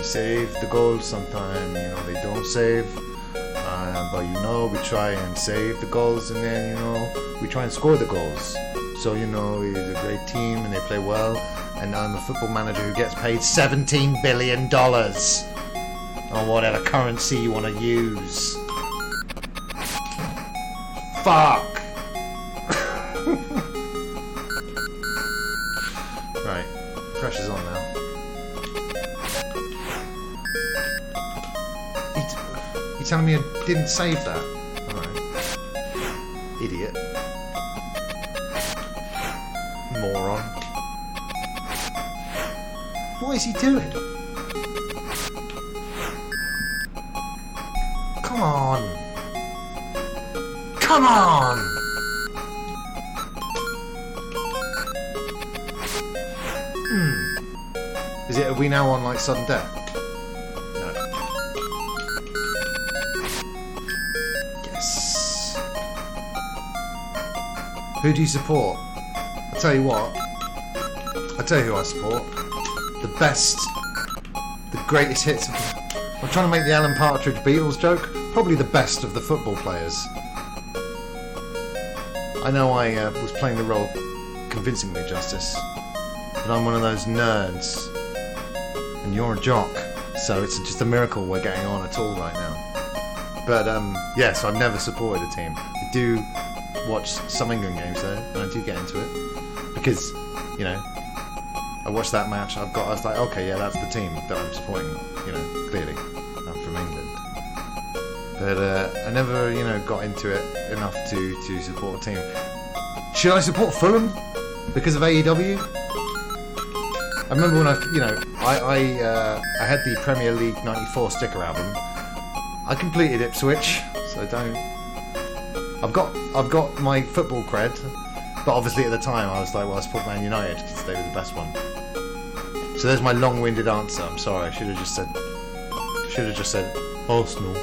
save the goals, sometimes, you know, they don't save. But, you know, we try and save the goals, and then, you know, we try and score the goals. So, you know, it's a great team and they play well, and I'm a football manager who gets paid $17 billion. Or whatever currency you want to use. Fuck! Right, pressure's on now. You telling me I didn't save that? Alright. Idiot. Moron. What is he doing? Come on! Come on! Is it, are we now on like sudden death? No. Yes. Who do you support? I'll tell you what. I'll tell you who I support. The best, the greatest hits of the... I'm trying to make the Alan Partridge Beatles joke. Probably the best of the football players. I know I was playing the role convincingly, Justice, but I'm one of those nerds, and you're a jock, so it's just a miracle we're getting on at all right now. But yes, I've never supported a team. I do watch some England games though, and I do get into it because, you know, I watched that match. I was like, okay, yeah, that's the team that I'm supporting. You know, clearly, I'm from England. But I never, you know, got into it enough to support a team. Should I support Fulham because of AEW? I remember when I had the Premier League '94 sticker album. I completed Ipswich, so don't. I've got my football cred, but obviously at the time I was like, well, I support Man United because they were the best one. So there's my long-winded answer. I'm sorry. I should have just said Arsenal.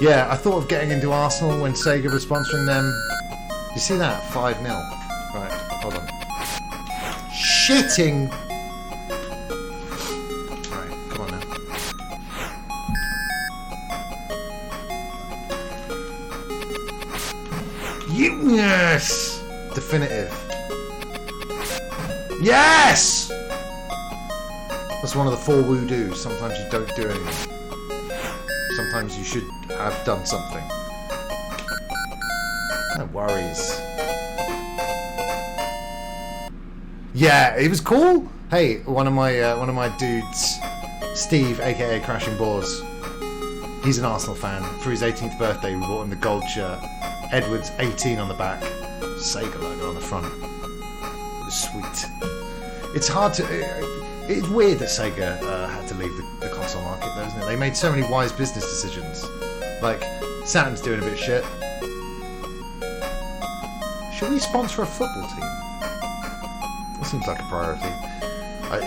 Yeah, I thought of getting into Arsenal when SEGA was sponsoring them. You see that? 5-0. Right, hold on. Shitting! Right, come on now. Yes! Definitive. Yes! That's one of the 4 woo-doos. Sometimes you don't do anything. Sometimes you should have done something. No worries. Yeah, it was cool. Hey, one of my dudes, Steve, aka Crashing Boars. He's an Arsenal fan. For his 18th birthday, we bought him the gold shirt. Edwards 18 on the back, SEGA logo on the front. It was sweet. It's hard to. It's weird that SEGA had to leave the console market, though, isn't it? They made so many wise business decisions. Like, Saturn's doing a bit of shit. Should we sponsor a football team? That seems like a priority.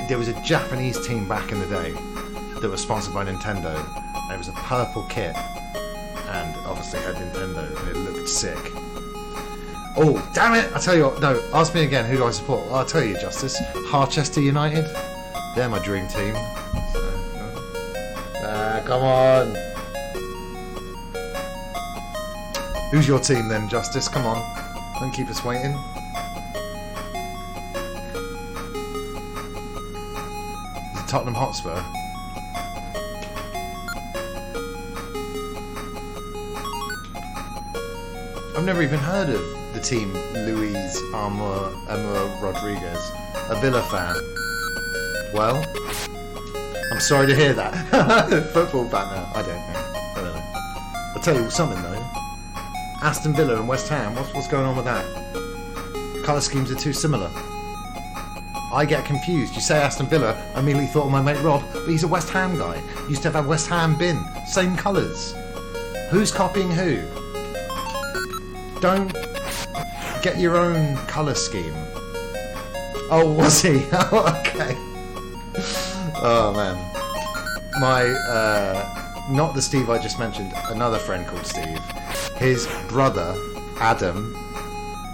There was a Japanese team back in the day that was sponsored by Nintendo. It was a purple kit, and obviously had Nintendo, and it looked sick. Oh, damn it! I tell you what, no, ask me again, who do I support? I'll tell you, Justice. Harchester United. They're my dream team. So, come on. Who's your team then, Justice? Come on. Don't keep us waiting. Is it Tottenham Hotspur? I've never even heard of the team Luis Amor Rodriguez. A Villa fan. Well, I'm sorry to hear that. Football banner. I don't know. I'll tell you something though. Aston Villa and West Ham. What's going on with that? Colour schemes are too similar. I get confused. You say Aston Villa, I immediately thought of my mate Rob, but he's a West Ham guy. Used to have a West Ham bin. Same colours. Who's copying who? Don't get your own colour scheme. Oh, was he? Oh, okay. Oh, man. My, not the Steve I just mentioned, another friend called Steve. His brother, Adam.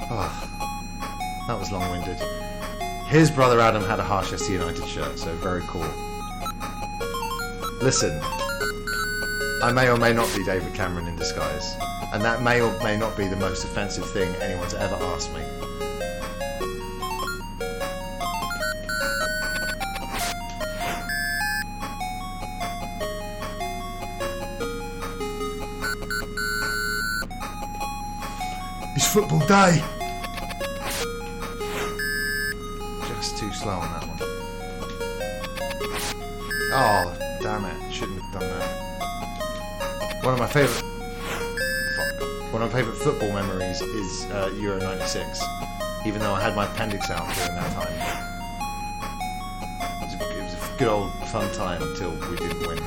Oh, that was long-winded. His brother Adam had a Harchester United shirt, so very cool. Listen, I may or may not be David Cameron in disguise, and that may or may not be the most offensive thing anyone's ever asked me. It's football day! Too slow on that one. Oh, damn it. Shouldn't have done that. One of my favourite football memories is Euro 96, even though I had my appendix out during that time. It was a good old fun time until we didn't win.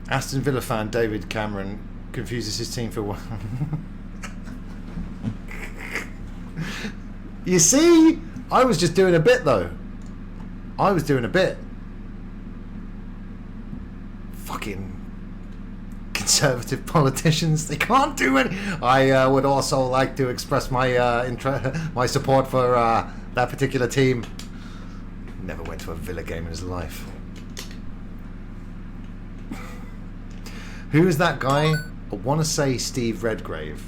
Aston Villa fan David Cameron confuses his team for one. You see? I was just doing a bit though. I was doing a bit. Fucking conservative politicians, they can't do it. I would also like to express my my support for that particular team. Never went to a Villa game in his life. Who is that guy? I want to say Steve Redgrave,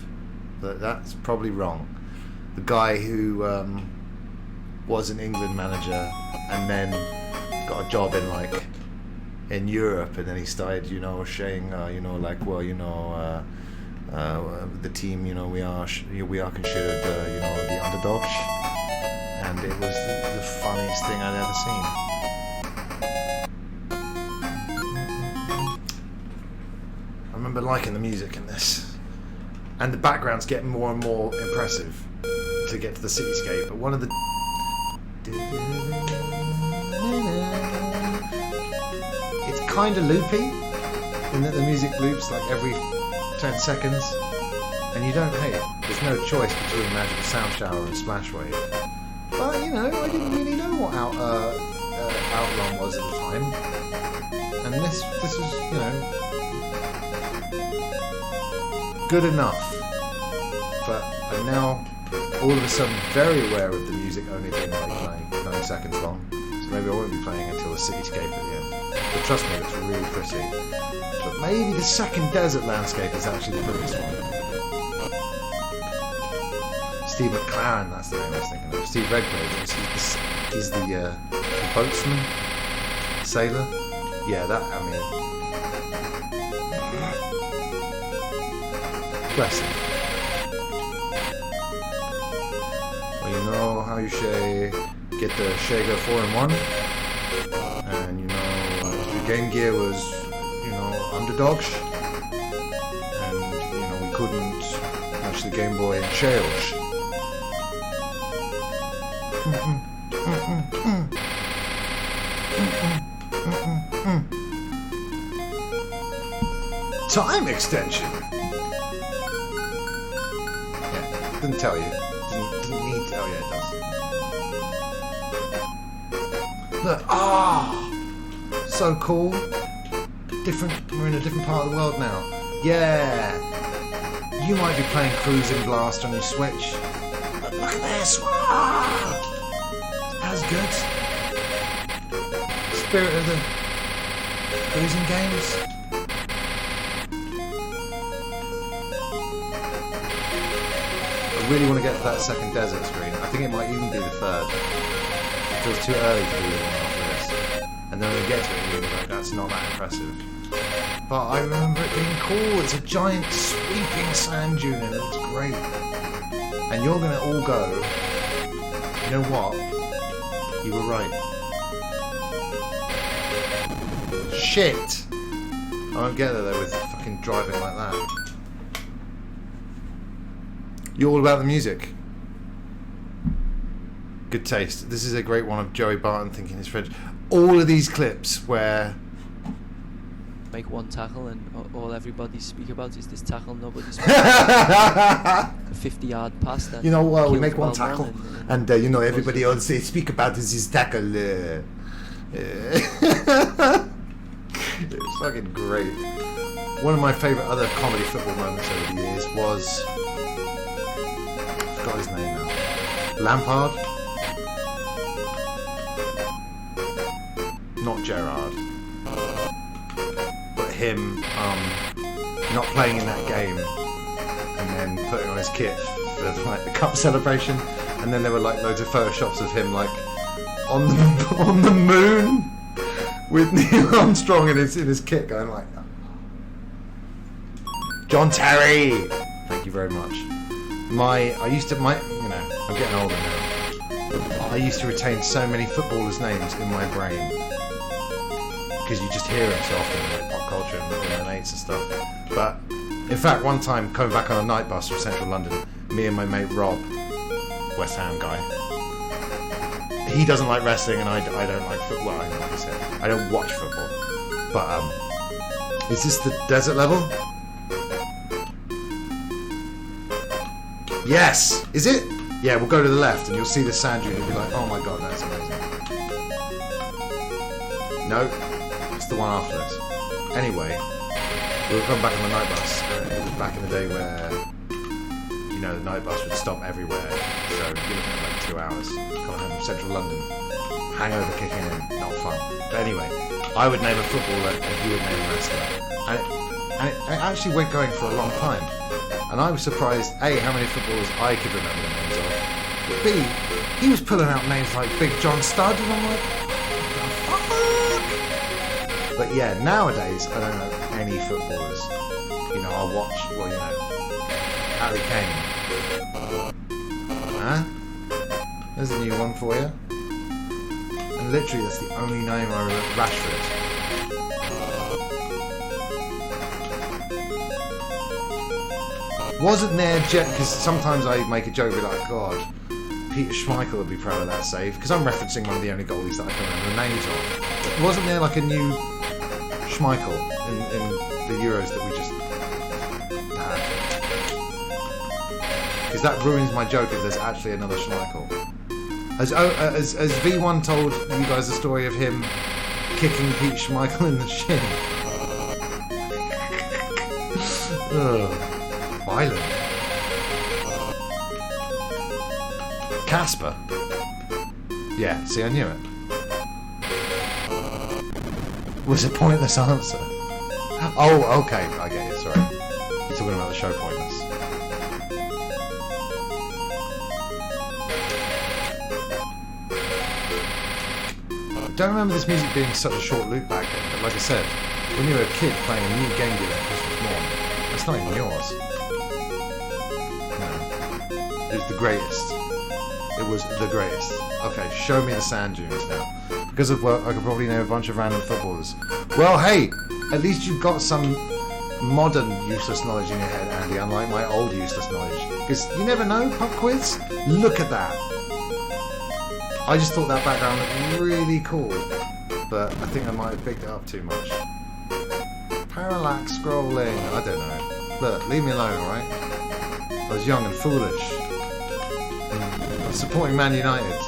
but that's probably wrong. The guy who was an England manager and then got a job in Europe, and then he started, saying, the team, we are considered, the underdogs, and it was the funniest thing I'd ever seen. I remember liking the music in this, and the background's getting more and more impressive to get to the cityscape. But one of the it's kind of loopy in that the music loops like every 10 seconds, and you don't hate it. There's no choice between Magical Sound Shower and Splash Wave. But I didn't really know what Outlong was at the time, and this was good enough, but I'm now all of a sudden very aware of the music only being playing 9 seconds long, so maybe I won't be playing until the cityscape at the end. But trust me, it's really pretty. But maybe the second desert landscape is actually the prettiest one. Steve McLaren, that's the name I was thinking of. Steve Redgrave, he's the boatsman, sailor. Yeah, bless him. Well, you know how you get the SEGA 4-in-1, and the Game Gear was, underdogs, and we couldn't match the Game Boy in shells. Time extension. Didn't tell you. Didn't need to. Oh yeah, it does. Look, so cool. We're in a different part of the world now. Yeah. You might be playing Cruising Blast on your Switch, but look at this. As good. Spirit of the cruising games. I really want to get to that second desert screen. I think it might even be the third. It feels too early to do one after this. And then when we get to it, you'll be like, that's not that impressive. But I remember it being cool. It's a giant sweeping sand dune and it looks great. And you're gonna all go, you know what? You were right. Shit! I won't get there though with fucking driving like that. You're all about the music. Good taste. This is a great one of Joey Barton thinking his French. All of these clips where make one tackle and all everybody speak about is this tackle. Nobody speaks about a 50-yard pass. That you know what? We make well one tackle, and you know everybody else speak about is his tackle. It's fucking great. One of my favourite other comedy football moments over the years was, I forgot his name now. Lampard. Not Gerrard, but him not playing in that game and then putting on his kit for like the cup celebration, and then there were like loads of photoshops of him like on the moon with Neil Armstrong in his kit going like, John Terry, thank you very much. I'm getting older now. I used to retain so many footballers' names in my brain. Because you just hear them so often in like pop culture and the mates and stuff. But in fact, one time coming back on a night bus from central London, me and my mate Rob, West Ham guy, he doesn't like wrestling and I don't like football. Like I said, I don't watch football. But is this the desert level? Yes, is it? Yeah, we'll go to the left and you'll see the sand dune and you'll be like, oh my god, that's amazing. No. The one after this. Anyway, we were coming back on the night bus. It was back in the day where, you know, the night bus would stop everywhere. So you're looking at like 2 hours coming home from central London. Hangover kicking in, not fun. But anyway, I would name a footballer and he would name a wrestler. And it actually went going for a long time. And I was surprised, A, how many footballers I could remember the names of. But B, he was pulling out names like Big John Studd and I'm like, but yeah, nowadays I don't know any footballers. You know, I'll watch, well, you know, Harry Kane. Huh? There's a new one for you. And literally that's the only name I remember. Rashford. Wasn't there, because sometimes I make a joke with like, God, Peter Schmeichel would be proud of that save, because I'm referencing one of the only goalies that I can remember the names of. Wasn't there like a new Schmeichel in the Euros that we just had? Because that ruins my joke if there's actually another Schmeichel. Has V1 told you guys the story of him kicking Pete Schmeichel in the shin? Ugh. Violent. Casper. Yeah, see, I knew it. Was a pointless answer. Oh, okay, I get you, sorry. You're talking about the show Pointless. I don't remember this music being such a short loop back then, but like I said, when you were a kid playing a new Game Gear on Christmas morning, that's not even yours. No. It was the greatest. It was the greatest. Okay, show me the sand dunes now. Because of work, I could probably name a bunch of random footballers. Well, hey, at least you've got some modern useless knowledge in your head, Andy, unlike my old useless knowledge. Because you never know, pub quiz? Look at that. I just thought that background looked really cool, but I think I might have picked it up too much. Parallax scrolling, I don't know. Look, leave me alone, alright? I was young and foolish. I was supporting Man United.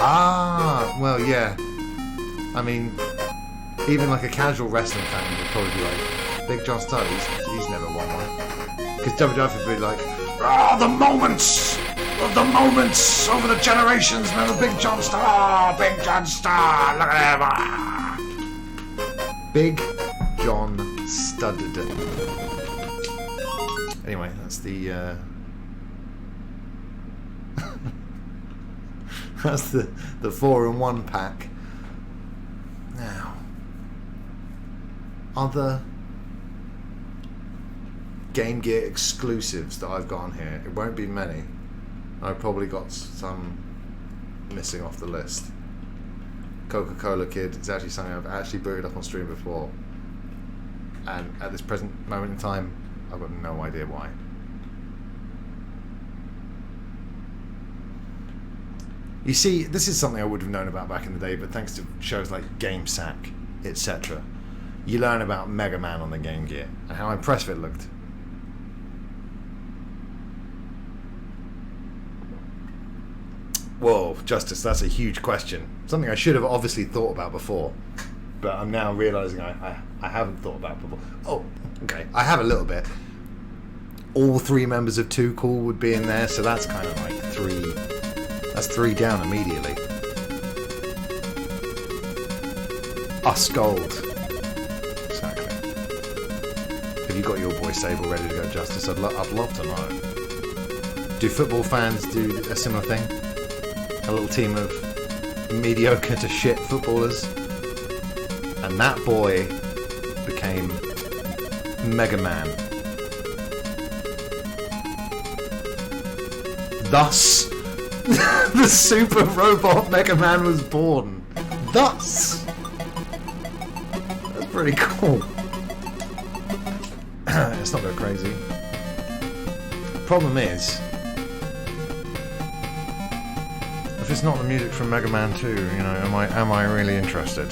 Ah, well, yeah. I mean, even like a casual wrestling fan would probably be like, Big John Studd, he's never won one. Because WWF would be like, the moments over the generations, remember Big John Studd, Big John Studd, look at him. Big John Studded. Anyway, that's the that's the 4-in-1 pack. Now, other Game Gear exclusives that I've got on here, it won't be many. I've probably got some missing off the list. Coca-Cola Kid is actually something I've actually booted up on stream before, and at this present moment in time I've got no idea why. You see, this is something I would have known about back in the day, but thanks to shows like GameSack, etc., you learn about Mega Man on the Game Gear and how impressive it looked. Whoa, Justice, that's a huge question. Something I should have obviously thought about before, but I'm now realising I haven't thought about before. Oh, okay, I have a little bit. All 3 members of Too Cool would be in there, so that's kind of like 3. That's 3 down immediately. Us Gold. Exactly. Have you got your boy Sable ready to go, Justice? I'd love to know. Do football fans do a similar thing? A little team of mediocre to shit footballers, and that boy became Mega Man. Thus, the super robot Mega Man was born. Thus, that's pretty cool. Let's not go crazy. Problem is, if it's not the music from Mega Man 2, you know, am I really interested?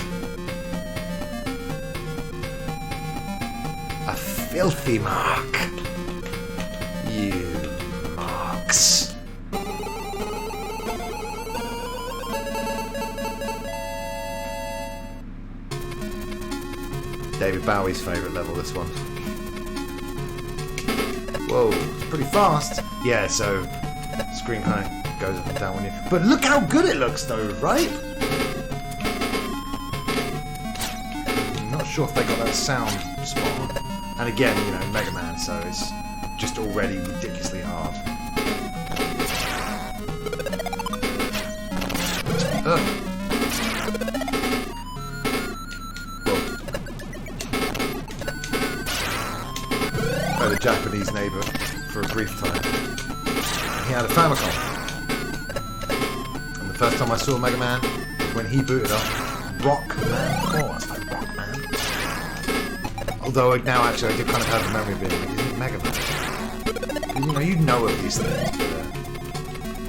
A filthy mark. You marks. David Bowie's favourite level, this one. Whoa, it's pretty fast. Yeah, so screen kind of goes up and down when you... But look how good it looks though, right? I'm not sure if they got that sound spot on. And again, you know, Mega Man, so it's just already ridiculously hard. Whoa. I had a Japanese neighbour for a brief time. He had a Famicom. First time I saw Mega Man was when he booted up Rockman 4. I was like, Rockman? Although now actually I do kind of have the memory of being like, isn't it Mega Man? You know of these things,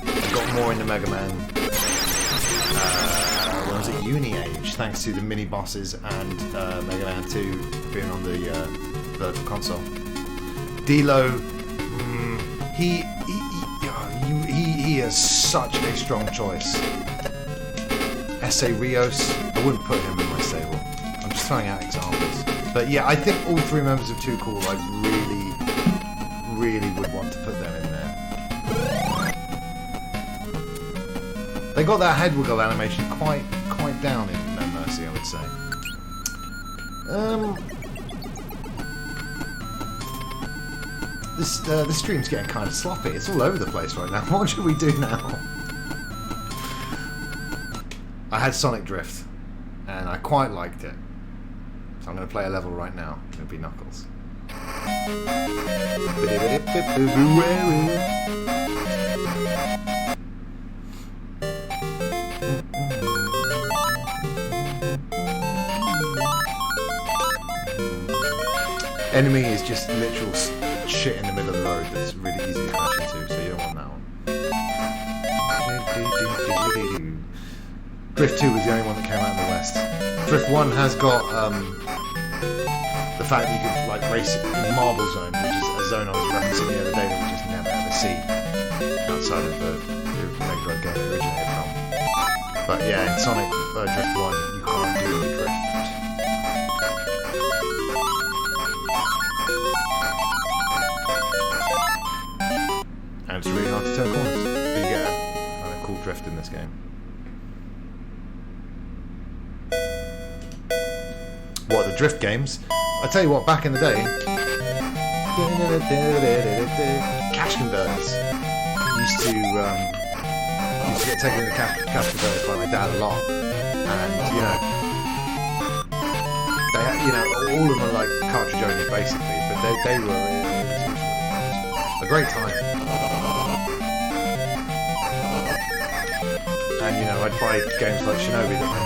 but I got more into Mega Man when I was at uni age, thanks to the mini bosses and Mega Man 2 being on the Virtual Console. D-Lo, he is such a strong choice. S.A. Rios, I wouldn't put him in my stable. I'm just throwing out examples. But yeah, I think all 3 members of Too Cool, I really would want to put them in there. They got that head wiggle animation quite down in No Mercy, I would say. This stream's getting kind of sloppy. It's all over the place right now. What should we do now? I had Sonic Drift, and I quite liked it. So I'm going to play a level right now. It'll be Knuckles. Enemy is just literal shit in the middle of the road that's really easy to crash into, so you don't want that one. Drift 2 was the only one that came out in the West. Drift 1 has got the fact that you could like race in Marble Zone, which is a zone I was referencing the other day that we just never ever see outside of the Mega Drive game it originated from. But yeah, in Sonic Drift 1 you can't do the drift. And it's really hard to turn corners, but you get a kind of cool drift in this game. What, the drift games? I tell you what, back in the day, cash converters used to get taken into cash converters by my dad a lot, and you know, They, all of them are like cartridge only basically, but they were a great time. And I'd buy games like Shinobi that my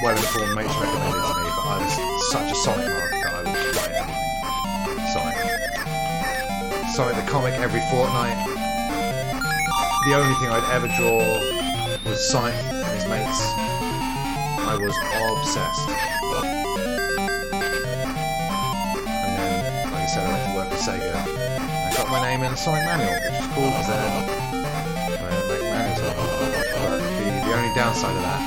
well-informed mates recommended to me, but I was such a Sonic mark that I would just buy everything. Sonic the comic every fortnight. The only thing I'd ever draw was Sonic and his mates. I was obsessed. And then, like I said, I went to work at SEGA. I got my name in a Sonic manual, which was cool because they don't make manuals like that. But the only downside of that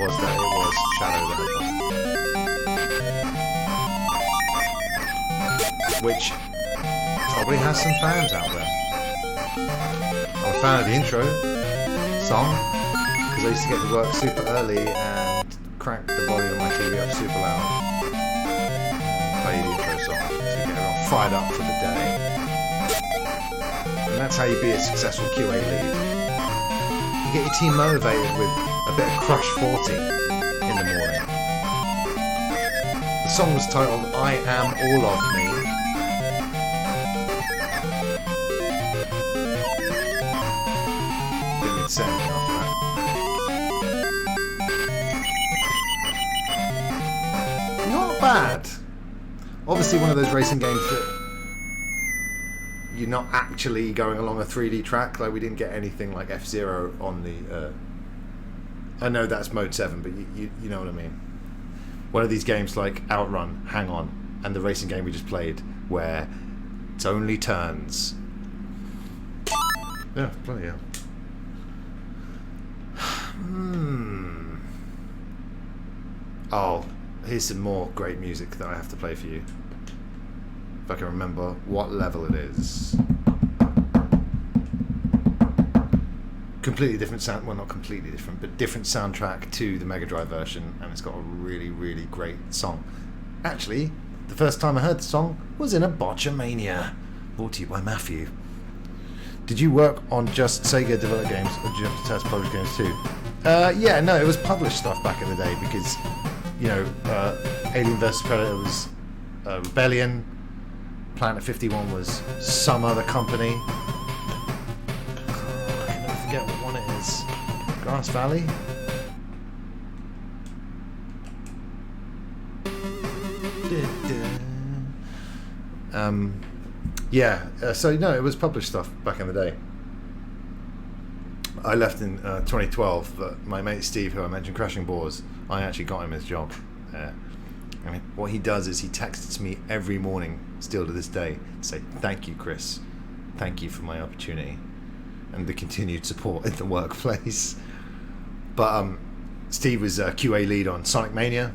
was that it was Shadow the Hedgehog. Which probably has some fans out there. I'm a fan of the intro song, because I used to get to work super early and crank the volume of my TV up super loud and play the intro song to get everyone fired up for the day. And that's how you be a successful QA lead. You get your team motivated with a bit of Crush 40 in the morning. The song was titled I Am All of Me. Didn't need to say anything after that. Not bad. Obviously one of those racing games that you're not actually going along a 3D track. Like we didn't get anything like F-Zero on the I know that's mode 7, but you know what I mean. One of these games like Outrun, Hang On, and the racing game we just played where it's only turns. Yeah, bloody hell. Oh, here's some more great music that I have to play for you. If I can remember what level it is. Completely different sound, well not completely different, but different soundtrack to the Mega Drive version, and it's got a really, really great song. Actually, the first time I heard the song was in a Botchamania, brought to you by Matthew. Did you work on just Sega developed games, or did you have to test published games too? Yeah, no, it was published stuff back in the day because, Alien vs Predator was Rebellion, Planet 51 was some other company. I can never forget what one it is. Grass Valley? So no, it was published stuff back in the day. I left in 2012, but my mate Steve, who I mentioned crashing boars, I actually got him his job. I mean, what he does is he texts me every morning, still to this day, to say, thank you, Chris. Thank you for my opportunity and the continued support in the workplace. But Steve was a QA lead on Sonic Mania,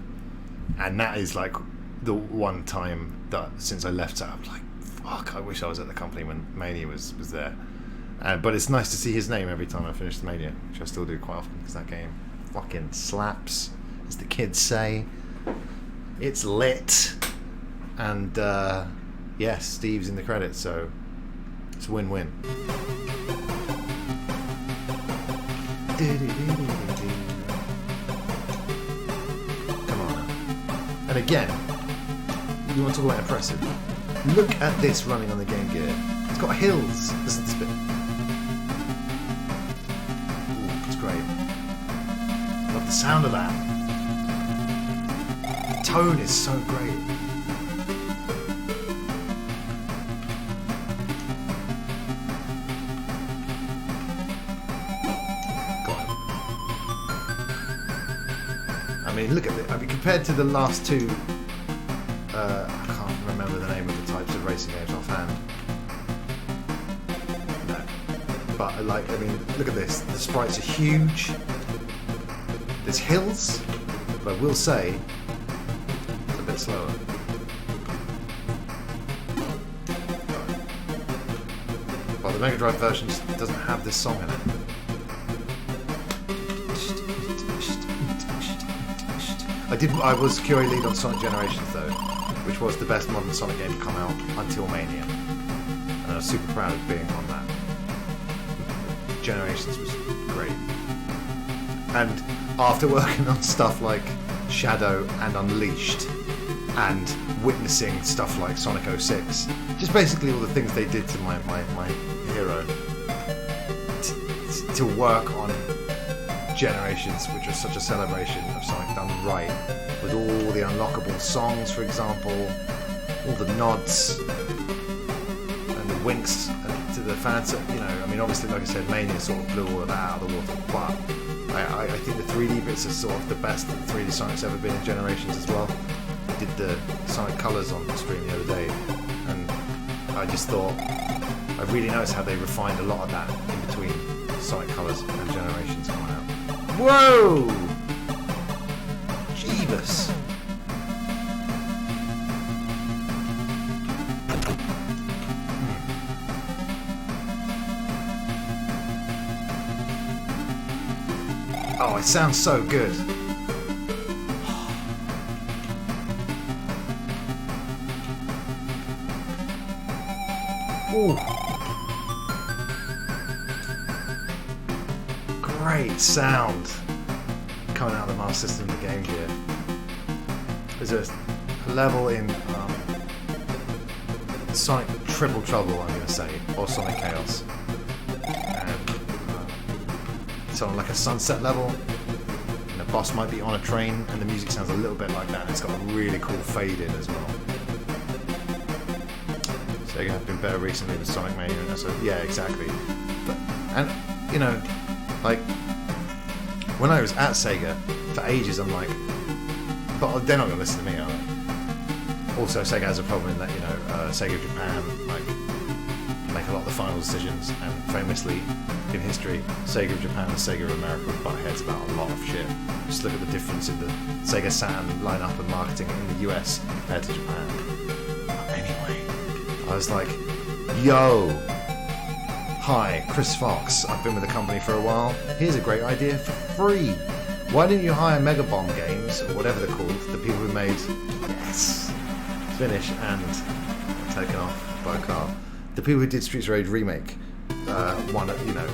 and that is like the one time that since I left, I'm like, fuck, I wish I was at the company when Mania was there. But it's nice to see his name every time I finish the Mania, which I still do quite often because that game fucking slaps, as the kids say. It's lit. And yes, Steve's in the credits, so it's a win-win. Come on now. And again, you want to talk about impressive? Look at this running on the Game Gear. It's got hills. Listen to this bit. Ooh, it's great. Love the sound of that. The tone is so great. I mean, look at it. I mean, compared to the last two, I can't remember the name of the types of racing games offhand. No. But, like, I mean, look at this. The sprites are huge. There's hills, but I will say, it's a bit slower. Well, the Mega Drive version just doesn't have this song in it. I was QA lead on Sonic Generations though, which was the best modern Sonic game to come out until Mania. And I was super proud of being on that. Generations was great. And after working on stuff like Shadow, and Unleashed, and witnessing stuff like Sonic 06, just basically all the things they did to my hero, to work on Generations, which was such a celebration of Sonic done right, with all the unlockable songs, for example, all the nods and the winks to the fans. You know, I mean, obviously, like I said, Mania sort of blew all of that out of the water, but I think the 3D bits are sort of the best that 3D Sonic's ever been in Generations as well. I did the Sonic Colors on the stream the other day, and I just thought, I really noticed how they refined a lot of that in between Sonic Colors and Generations coming out. Whoa! Jeebus! Oh, it sounds so good. Ooh. Great sound coming out of the Master System of the Game Gear. There's a level in Sonic Triple Trouble, I'm going to say, or Sonic Chaos. And it's on like a sunset level, and the boss might be on a train, and the music sounds a little bit like that. And it's got a really cool fade in as well. Sega have been better recently with Sonic Mania, and so yeah, exactly. But, and you know, like when I was at Sega for ages, I'm like, but they're not going to listen to me, are they? Also, Sega has a problem in that, you know, Sega Japan like make a lot of the final decisions, and famously in history, Sega of Japan and Sega of America would butt heads about a lot of shit. Just look at the difference in the Sega Saturn lineup and marketing in the US compared to Japan. Anyway, I was like, yo, hi, Chris Fox, I've been with the company for a while. Here's a great idea for free. Why didn't you hire Mega Bomb Games, or whatever they're called, the people who made Finish and Taken Off by a Car, the people who did Streets of Rage Remake, one, you know,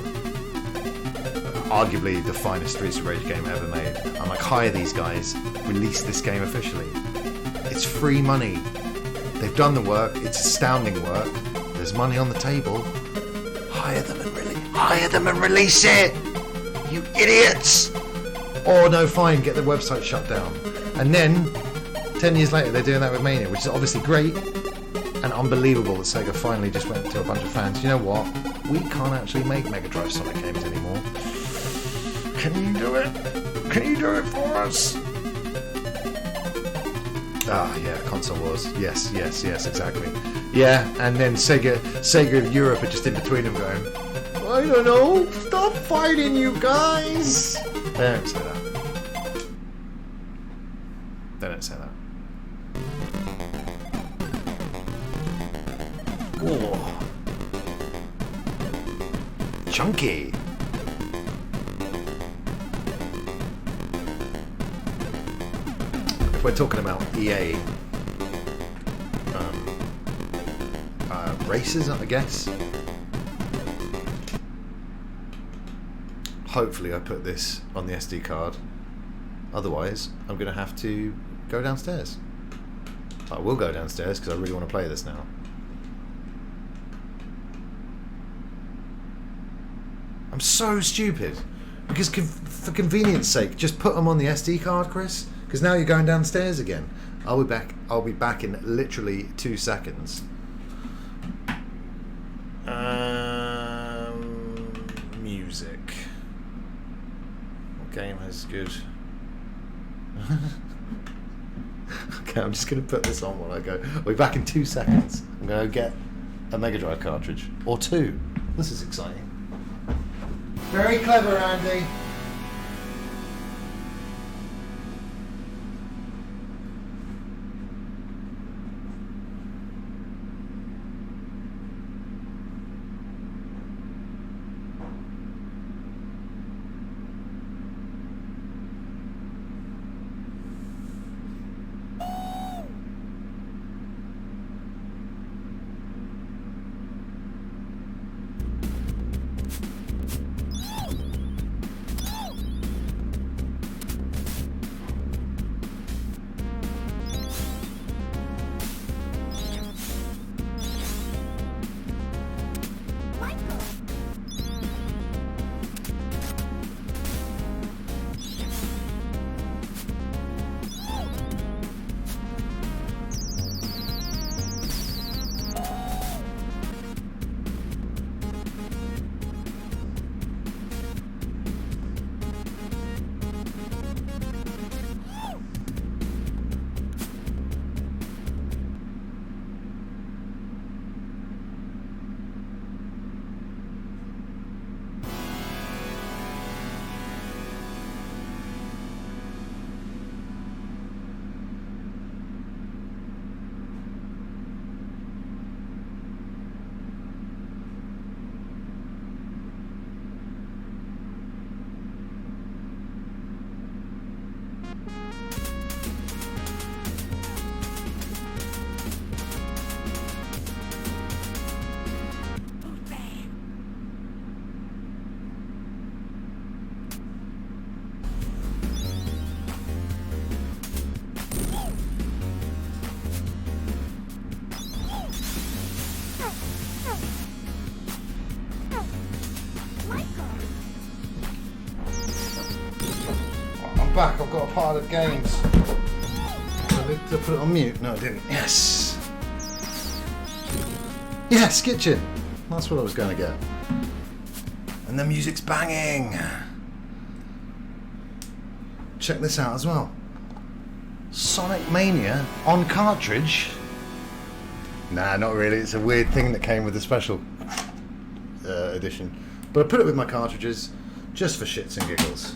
arguably the finest Streets of Rage game ever made. I'm like, hire these guys, release this game officially. It's free money. They've done the work. It's astounding work. There's money on the table. Hire them and release it. You idiots! Or no, fine, get the website shut down. And then 10 years later, they're doing that with Mania, which is obviously great and unbelievable that Sega finally just went to a bunch of fans. You know what? We can't actually make Mega Drive Sonic games anymore. Can you do it? Can you do it for us? Ah, yeah, Console Wars. Yes, exactly. Yeah, and then Sega Europe are just in between them going, I don't know, stop fighting, you guys! They don't say that. They don't say that. Whoa. Chunky. If we're talking about EA races, I guess. Hopefully I put this on the SD card. Otherwise, I'm going to have to go downstairs. I will go downstairs because I really want to play this now. I'm so stupid. Because for convenience sake, just put them on the SD card, Chris. Because now you're going downstairs again. I'll be back in literally 2 seconds. Music. What game is good? Okay, I'm just going to put this on while I go. I'll be back in 2 seconds. I'm going to get a Mega Drive cartridge. Or 2. This is exciting. Very clever, Andy. back. I've got a pile of games. Did I put it on mute? No, I didn't. Yes. Yes, kitchen. That's what I was going to get. And the music's banging. Check this out as well. Sonic Mania on cartridge. Nah, not really. It's a weird thing that came with the special edition. But I put it with my cartridges just for shits and giggles.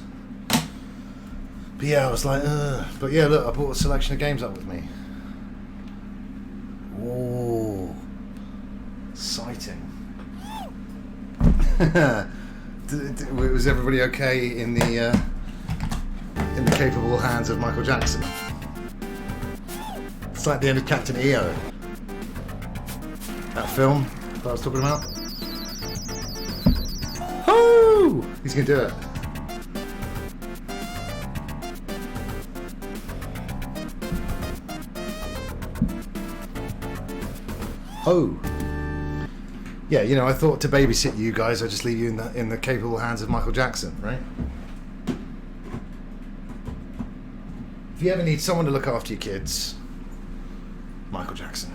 But yeah, I was like, ugh. But yeah, look, I brought a selection of games up with me. Whoa. Exciting. Was everybody okay in the capable hands of Michael Jackson? It's like the end of Captain EO. That film that I was talking about. Oh! He's gonna do it. Oh. Yeah, you know, I thought to babysit you guys, I'd just leave you in the capable hands of Michael Jackson, right? If you ever need someone to look after your kids, Michael Jackson.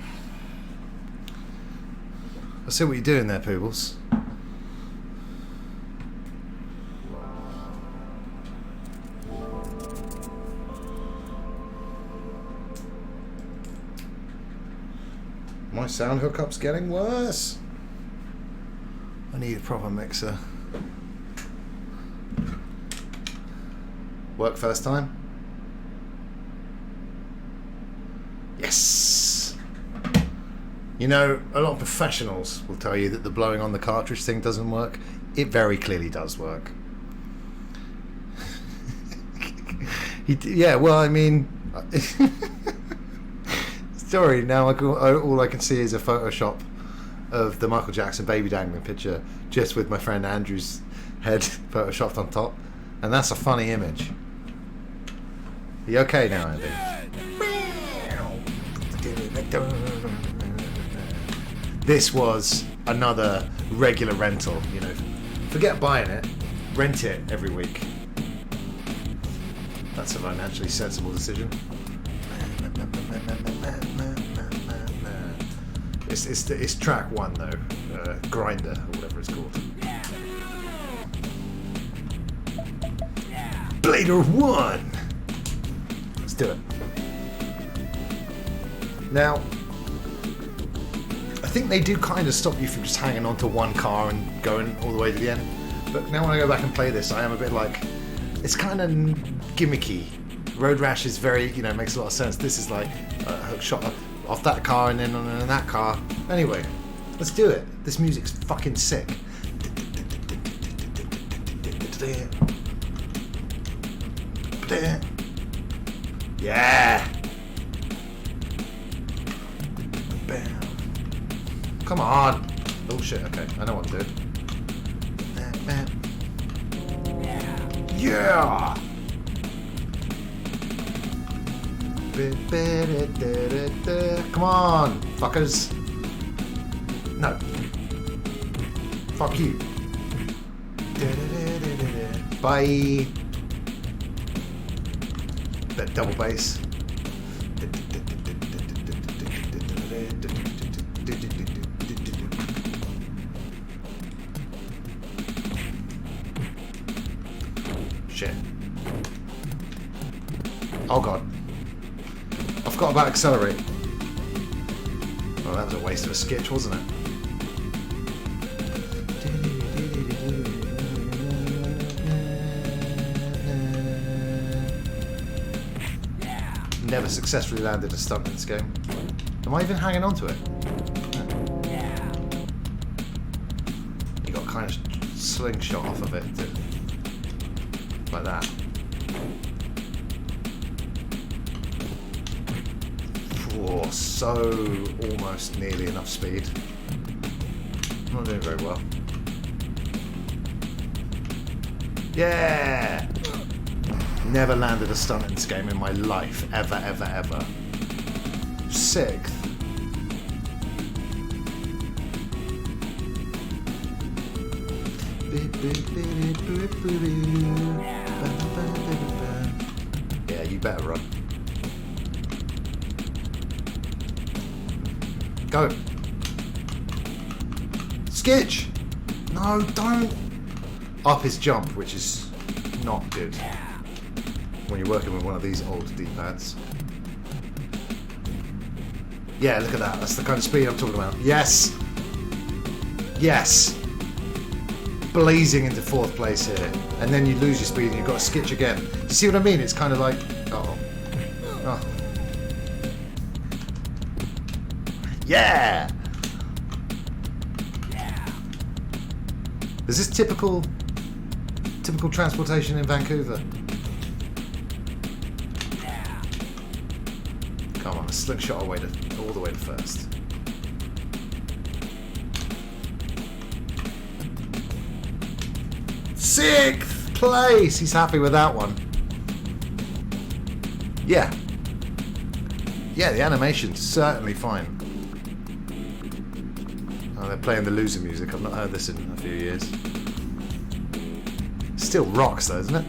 I see what you're doing there, Poobles. My sound hookup's getting worse. I need a proper mixer. Work first time? Yes! You know, a lot of professionals will tell you that the blowing on the cartridge thing doesn't work. It very clearly does work. Yeah, well, I mean... Sorry, now all I can see is a Photoshop of the Michael Jackson baby dangling picture just with my friend Andrew's head photoshopped on top. And that's a funny image. Are you okay now, Andy? This was another regular rental, you know. Forget buying it, rent it every week. That's a financially sensible decision. It's track 1 though, Grinder or whatever it's called. Blader 1. Let's do it. Now, I think they do kind of stop you from just hanging on to one car and going all the way to the end. But now when I go back and play this, I am a bit like, it's kind of gimmicky. Road Rash is very, you know, makes a lot of sense. This is like a hook shot off that car and then on that car. Anyway, let's do it. This music's fucking sick. Yeah. Come on. Oh shit, okay. I know what to do. Yeah. Come on, fuckers. No. Fuck you. Bye. That double bass. Shit. Oh god. I forgot about accelerate. Oh, that was a waste of a sketch, wasn't it? Never successfully landed a stunt in this game. Am I even hanging on to it? You got kind of slingshot off of it, like that. Oh, so almost nearly enough speed. I'm not doing very well. Yeah! Never landed a stunt in this game in my life, ever, ever, ever. 6th. you better run. Go. Skitch! No, don't. Up his jump, which is not good when you're working with one of these old D-pads. Yeah, look at that. That's the kind of speed I'm talking about. Yes! Yes! Blazing into 4th place here. And then you lose your speed and you've got to skitch again. You see what I mean? It's kind of like... Uh-oh. Oh. Yeah! Is this typical transportation in Vancouver? Come on, a slick shot all the way to 1st. Sixth place! He's happy with that one. Yeah. Yeah, the animation's certainly fine. Oh, they're playing the loser music. I've not heard this in a few years. Still rocks though, isn't it?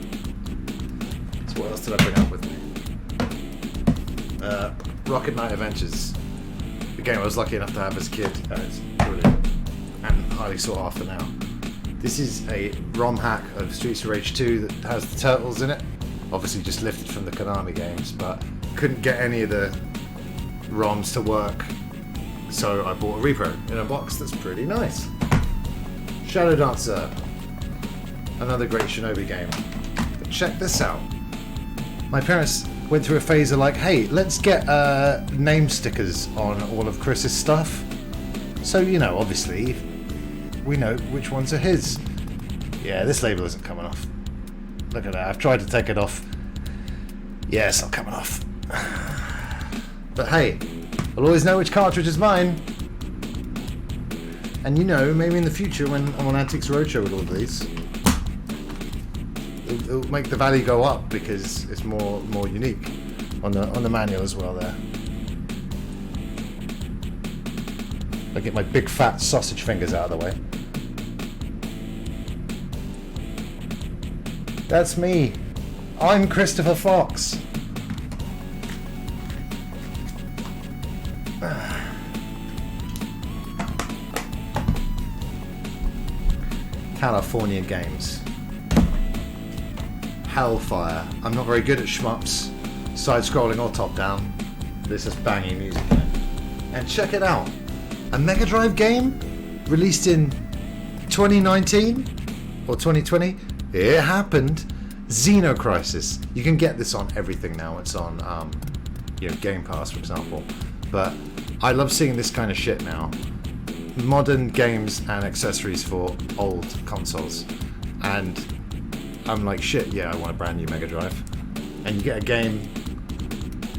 So what else did I bring up with me? Rocket Knight Adventures. The game I was lucky enough to have as a kid. It's brilliant. And highly sought after now. This is a ROM hack of Streets of Rage 2 that has the turtles in it. Obviously just lifted from the Konami games, but couldn't get any of the ROMs to work. So I bought a repro in a box that's pretty nice. Shadow Dancer. Another great Shinobi game. But check this out. My parents went through a phase of like, hey, let's get name stickers on all of Chris's stuff. So, you know, obviously, we know which ones are his. Yeah, this label isn't coming off. Look at that. I've tried to take it off. Yeah, it's not coming off. But hey, I'll always know which cartridge is mine. And you know, maybe in the future when I'm on Antiques Roadshow with all of these, it'll make the value go up because it's more unique on the manual as well there. I get my big fat sausage fingers out of the way. That's me. I'm Christopher Fox. California games. Hellfire. I'm not very good at shmups, side-scrolling or top-down. This is banging music in it. And check it out. A Mega Drive game released in 2019 or 2020. It happened. Xenocrisis. You can get this on everything now. It's on Game Pass, for example. But I love seeing this kind of shit now. Modern games and accessories for old consoles. And I'm like, shit, yeah, I want a brand new Mega Drive. And you get a game,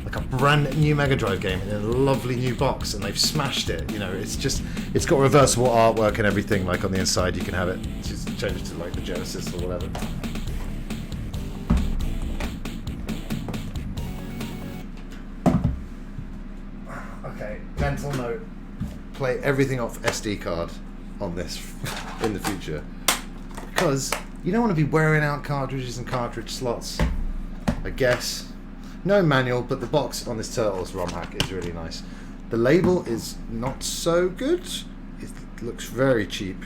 like a brand new Mega Drive game in a lovely new box, and they've smashed it. You know, it's got reversible artwork and everything. Like on the inside, you can have it just change it to like the Genesis or whatever. Okay, mental note: play everything off SD card on this in the future, because you don't want to be wearing out cartridges and cartridge slots. I guess. No manual, but the box on this Turtles ROM hack is really nice. The label is not so good. It looks very cheap.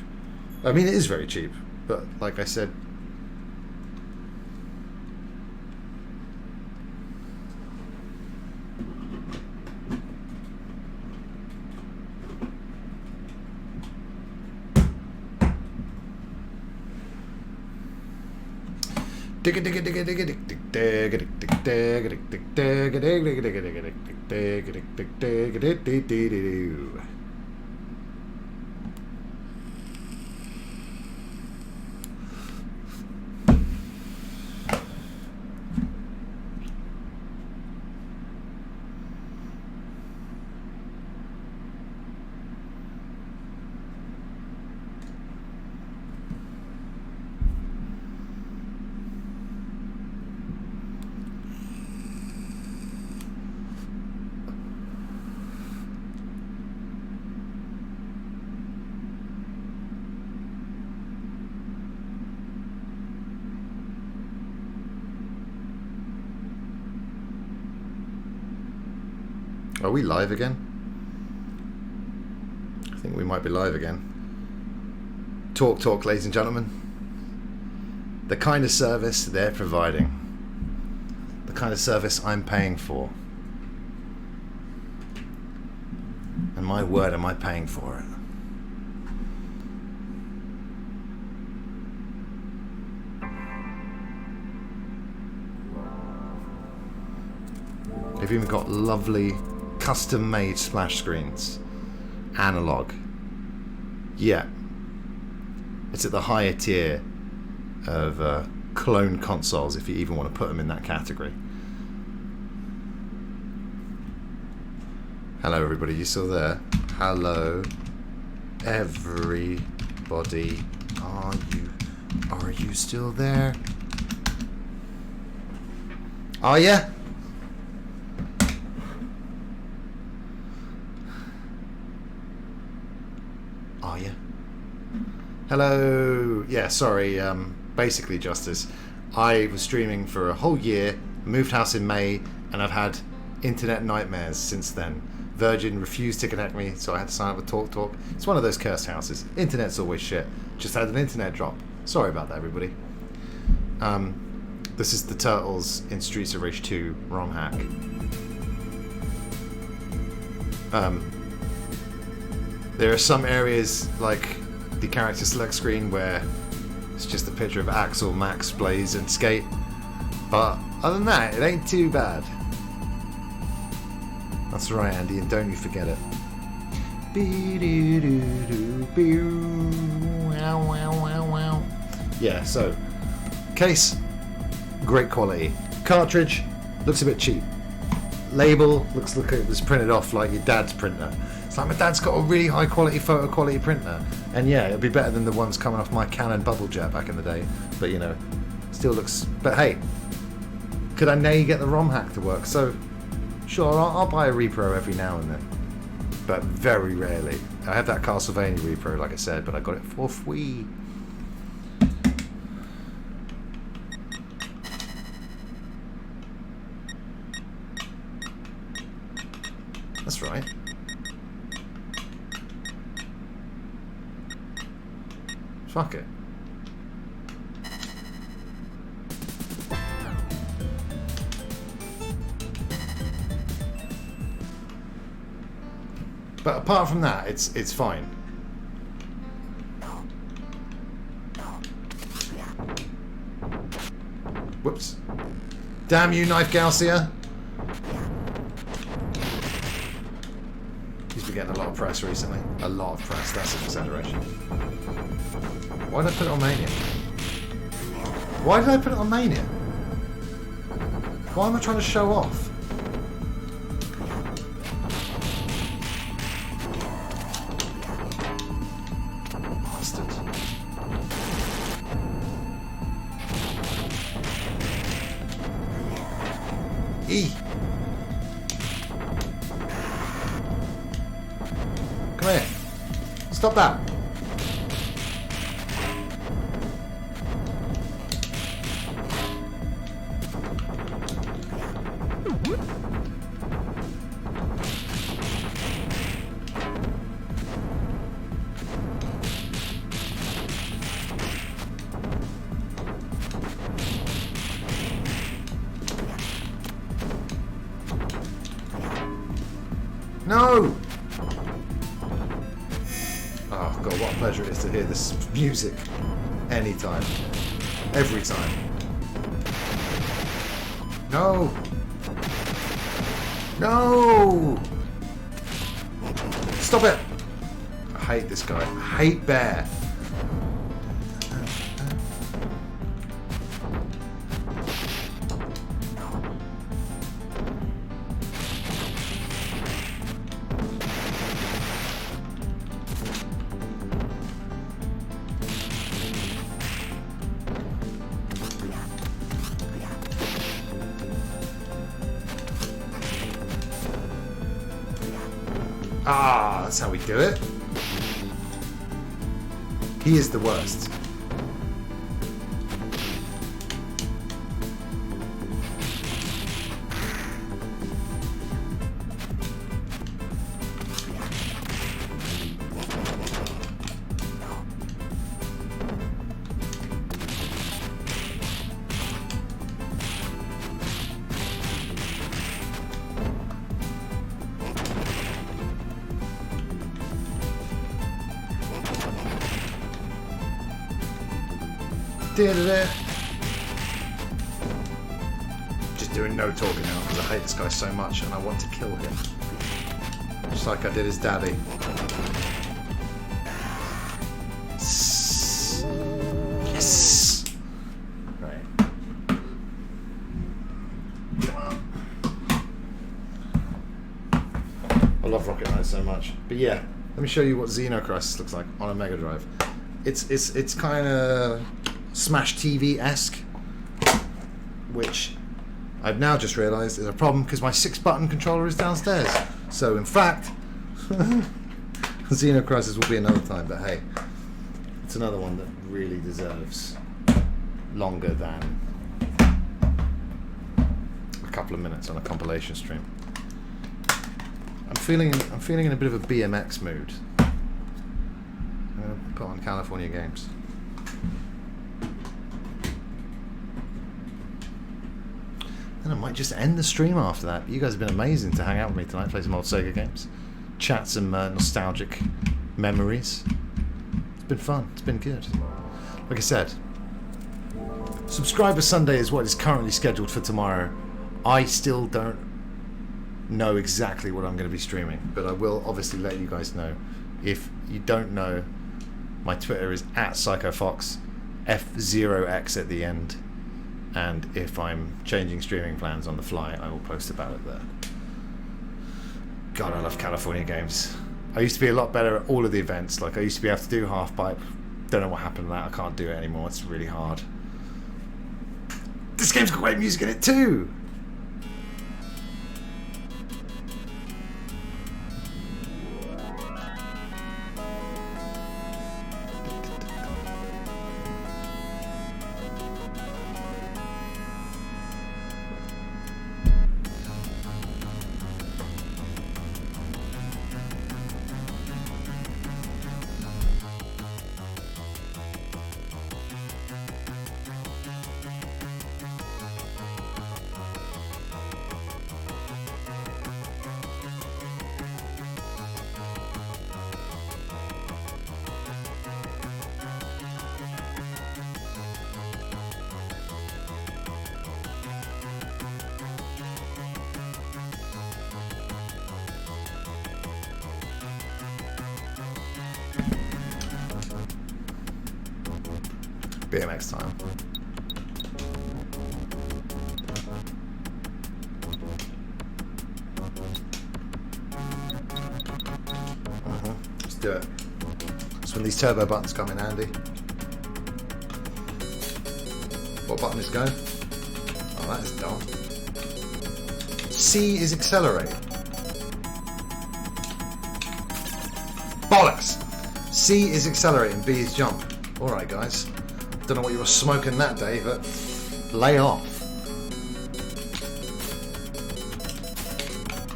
I mean, it is very cheap, but like I said, Are we live again? I think we might be live again. Talk, ladies and gentlemen. The kind of service they're providing. The kind of service I'm paying for. And my word, am I paying for it. They've even got lovely custom-made splash screens. Analog. Yeah. It's at the higher tier of clone consoles, if you even want to put them in that category. Hello everybody, you still there? Hello everybody. Are you still there? Are ya? Are ya? Hello. Yeah, sorry. Basically, Justice, I was streaming for a whole year, moved house in May, and I've had internet nightmares since then. Virgin refused to connect me, so I had to sign up with TalkTalk. It's one of those cursed houses. Internet's always shit. Just had an internet drop. Sorry about that, everybody. This is the Turtles in Streets of Rage 2 ROM hack. There are some areas, like the character select screen, where it's just a picture of Axel, Max, Blaze, and Skate. But other than that, it ain't too bad. That's right, Andy, and don't you forget it. Yeah, so case, great quality. Cartridge looks a bit cheap. Label looks like it was printed off like your dad's printer. It's like my dad's got a really high quality photo quality printer, and yeah, it'll be better than the ones coming off my Canon bubble jet back in the day. But you know, still looks. But hey, could I now get the ROM hack to work? So sure, I'll buy a repro every now and then, but very rarely. I have that Castlevania repro, like I said, but I got it for free. That's right. Fuck it. But apart from that, it's fine. Whoops. Damn you, Knife Garcia. He's been getting a lot of press recently. A lot of press, that's an exaggeration. Why did I put it on Mania? Why did I put it on Mania? Why am I trying to show off? Bastard. E. Come here. Stop that. No! Oh god, what a pleasure it is to hear this music. Anytime. Every time. No! No! Stop it! I hate this guy. I hate Bear. Ah, that's how we do it. He is the worst. Just doing no talking now because I hate this guy so much and I want to kill him. Just like I did his daddy. Yes! Right. I love Rocket Knight so much. But yeah, let me show you what Xenocrisis looks like on a Mega Drive. It's kind of Smash TV-esque, which I've now just realised is a problem because my 6-button controller is downstairs. So in fact, Xenocrisis will be another time, but hey, it's another one that really deserves longer than a couple of minutes on a compilation stream. I'm feeling in a bit of a BMX mood. I'm gonna put on California Games. And I might just end the stream after that. You guys have been amazing to hang out with me tonight, play some old Sega games, chat some nostalgic memories. It's been fun. It's been good. Like I said, Subscriber Sunday is what is currently scheduled for tomorrow. I still don't know exactly what I'm going to be streaming, but I will obviously let you guys know. If you don't know, my Twitter is @PsychoFox, F0X at the end, and if I'm changing streaming plans on the fly, I will post about it there. God, I love California Games. I used to be a lot better at all of the events. Like, I used to be able to do half pipe. Don't know what happened to that. I can't do it anymore. It's really hard. This game's got great music in it too! BMX time. Let's do it. That's when these turbo buttons come in handy. What button is going? Oh, that is dumb. C is accelerate. Bollocks! C is accelerate and B is jump. Alright guys. Don't know what you were smoking that day, but lay off.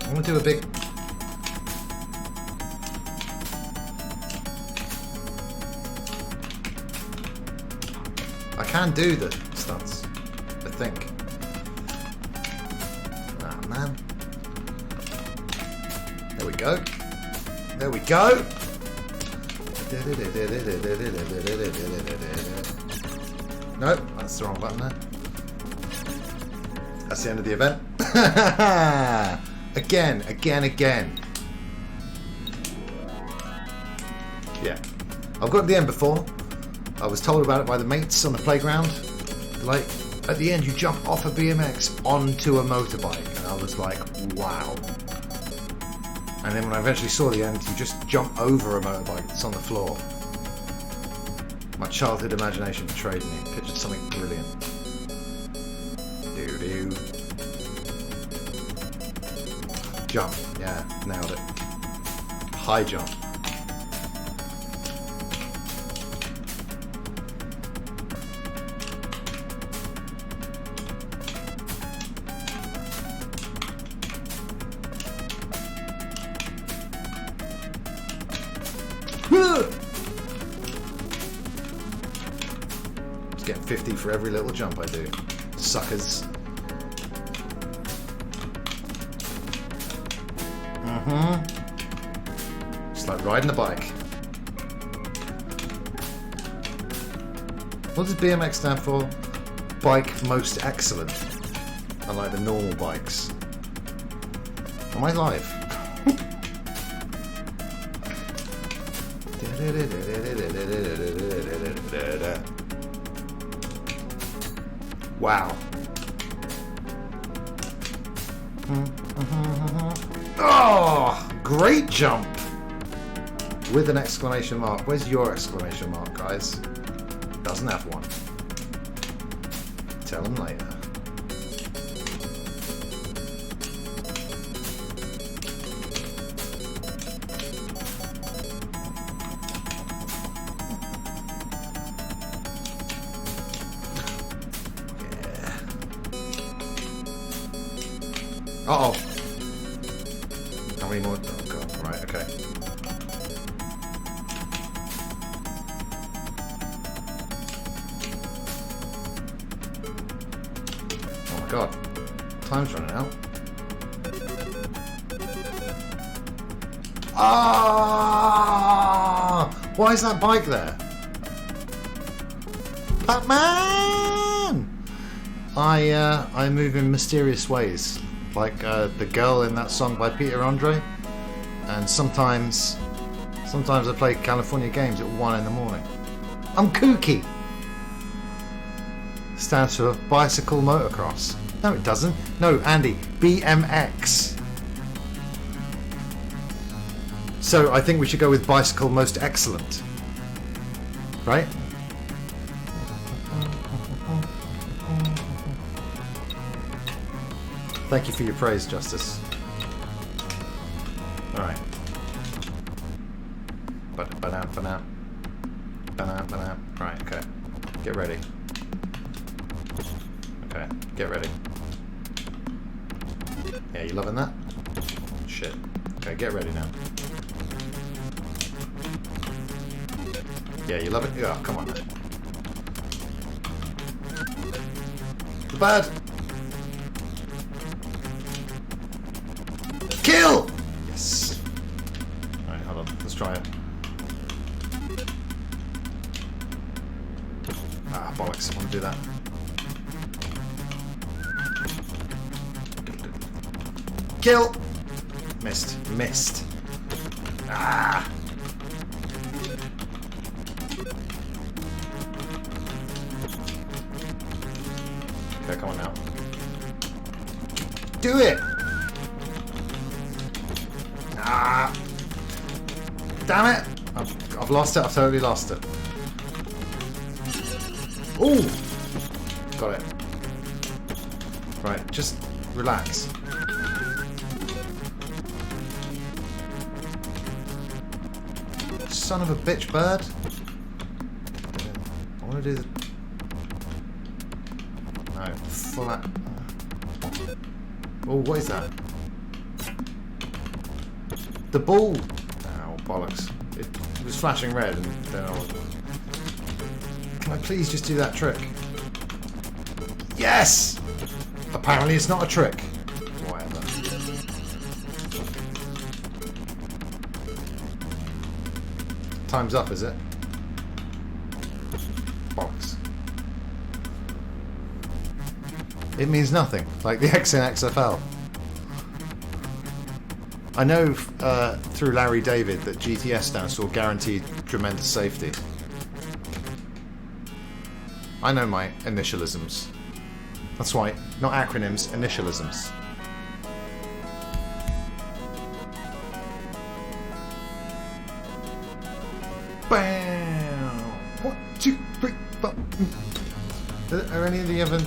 I'm gonna do a big... I can do the stunts, I think. Ah, man. There we go. There we go. Nope, that's the wrong button there. That's the end of the event. Again. Yeah. I've got to the end before. I was told about it by the mates on the playground. Like, at the end you jump off a BMX onto a motorbike. And I was like, wow. And then when I eventually saw the end, you just jump over a motorbike that's on the floor. My childhood imagination betrayed me. Pictured something brilliant. Doo-doo. Jump. Yeah, nailed it. High jump. Just getting 50 for every little jump I do. Suckers. Just like riding a bike. What does BMX stand for? Bike most excellent. Unlike the normal bikes. Am I live? Wow. Oh, great jump! With an exclamation mark. Where's your exclamation mark, guys? Doesn't have one. Tell him later. Uh-oh. How many more? Oh, God. Right, okay. Oh, my God. Time's running out. Ah! Why is that bike there? Batman! I move in mysterious ways. Like the girl in that song by Peter Andre, and sometimes I play California games at 1 in the morning. I'm kooky. Stands for bicycle motocross. No, it doesn't. No, Andy, BMX. So I think we should go with bicycle most excellent, right? Thank you for your praise, Justice. Alright. Ba-now. Right, okay. Get ready. Okay, get ready. Yeah, you loving that? Shit. Okay, get ready now. Yeah, you love it? Oh, come on now. The bird! Kill! Yes. Alright, hold on. Let's try it. Ah, bollocks. I want to do that. Kill! Missed. Ah! Okay, come on now. Do it! Ah! Damn it! I've lost it. I've totally lost it. Ooh! Got it. Right, just relax. Son of a bitch, bird. I want to do the... No, full out. Oh, what is that? The ball! Oh, bollocks. It was flashing red and then I was... Can I please just do that trick? Yes! Apparently it's not a trick. Whatever. Time's up, is it? Bollocks. It means nothing, like the X in XFL. I know through Larry David that GTS stands for Guaranteed Tremendous Safety. I know my initialisms. That's right, not acronyms, initialisms. Bam! 1, 2, 3, 4. Are any of the other...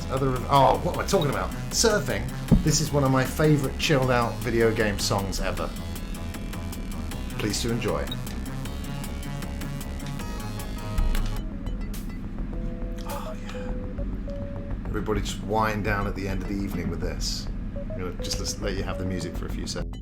Oh, what am I talking about? Surfing. This is one of my favourite chilled out video game songs ever. Please to enjoy. Oh yeah. Everybody just wind down at the end of the evening with this. I'm gonna just let you have the music for a few seconds.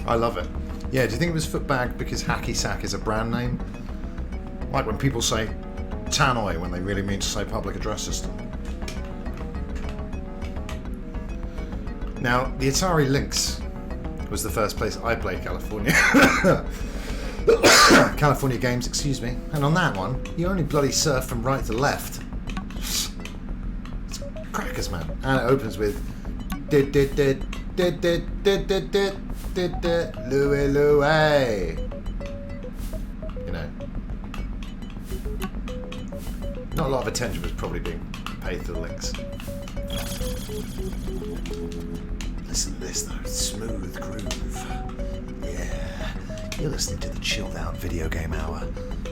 I love it. Yeah, do you think it was footbag because hacky sack is a brand name? Like when people say tannoy when they really mean to say public address system. Now, the Atari Lynx was the first place I played California. California games, excuse me. And on that one, you only bloody surf from right to left. It's crackers, man. And it opens with Louie Louie. You know. Not a lot of attention was probably being paid to the Lynx. Listen to this though, smooth groove. Yeah, you're listening to the chilled out video game hour.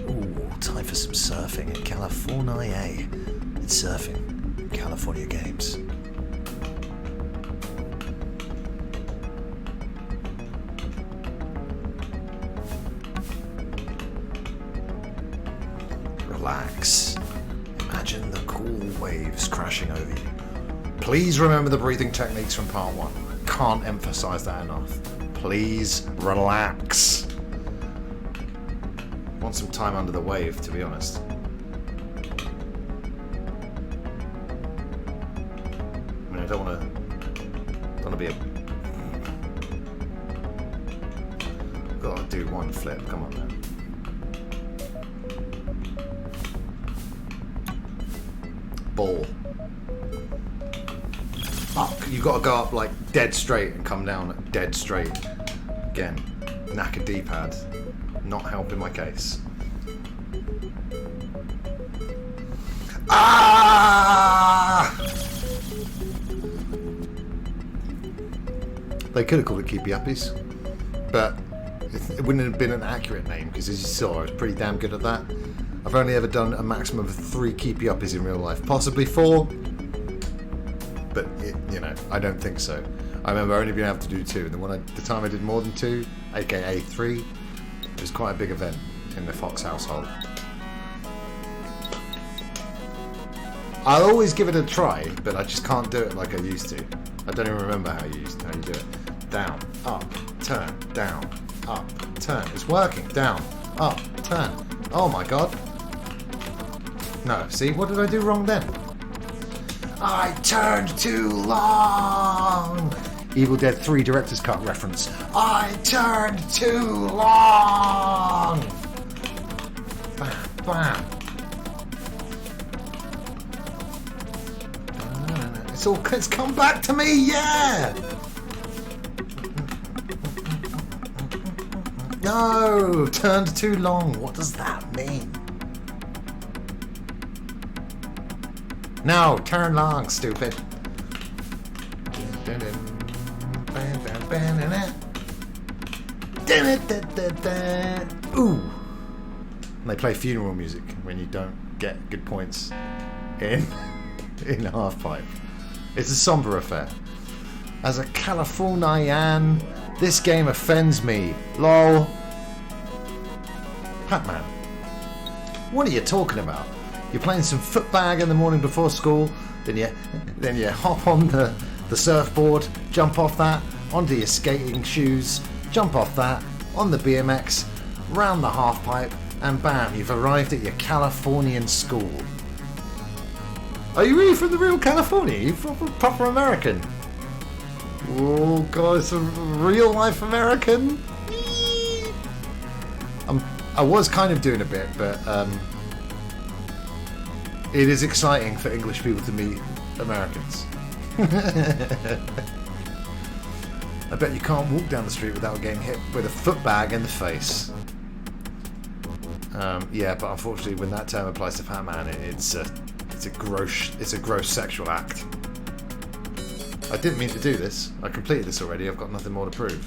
Ooh, time for some surfing in California. It's surfing, California games. Relax. Imagine the cool waves crashing over you. Please remember the breathing techniques from part 1. Can't emphasize that enough. Please relax. Want some time under the wave, to be honest. I mean, I don't want to be a... Gotta do one flip, come on man. Ball. Fuck, you gotta go up like dead straight and come down dead straight. Again, knackered D-pad. Not helping my case. Ah! They could have called it Keepy Uppies, but it wouldn't have been an accurate name because, as you saw, I was pretty damn good at that. I've only ever done a maximum of 3 Keepy Uppies in real life, possibly 4. But you know, I don't think so. I remember only being able to do 2, and the time I did more than 2, aka 3, it was quite a big event in the Fox household. I'll always give it a try, but I just can't do it like I used to. I don't even remember how you do it. Down, up, turn, down, up, turn. It's working. Down, up, turn. Oh my god. No, see, what did I do wrong then? I turned too long! Evil Dead 3 Director's Cut reference. I turned too long! Bam, bam. It's come back to me, yeah! No! Turned too long. What does that mean? No, turn long, stupid. Ooh. And they play funeral music when you don't get good points in half pipe. It's a somber affair. As a Californian, this game offends me. Lol. Pac-Man. What are you talking about? You're playing some footbag in the morning before school, then you hop on the surfboard, jump off that, onto your skating shoes, jump off that, on the BMX, round the half pipe, and bam, you've arrived at your Californian school. Are you really from the real California? Are you proper American? Oh god, it's a real life American? I was kind of doing a bit, but it is exciting for English people to meet Americans. I bet you can't walk down the street without getting hit with a footbag in the face. Yeah, but unfortunately, when that term applies to Pac-Man, it's a gross sexual act. I didn't mean to do this. I completed this already. I've got nothing more to prove.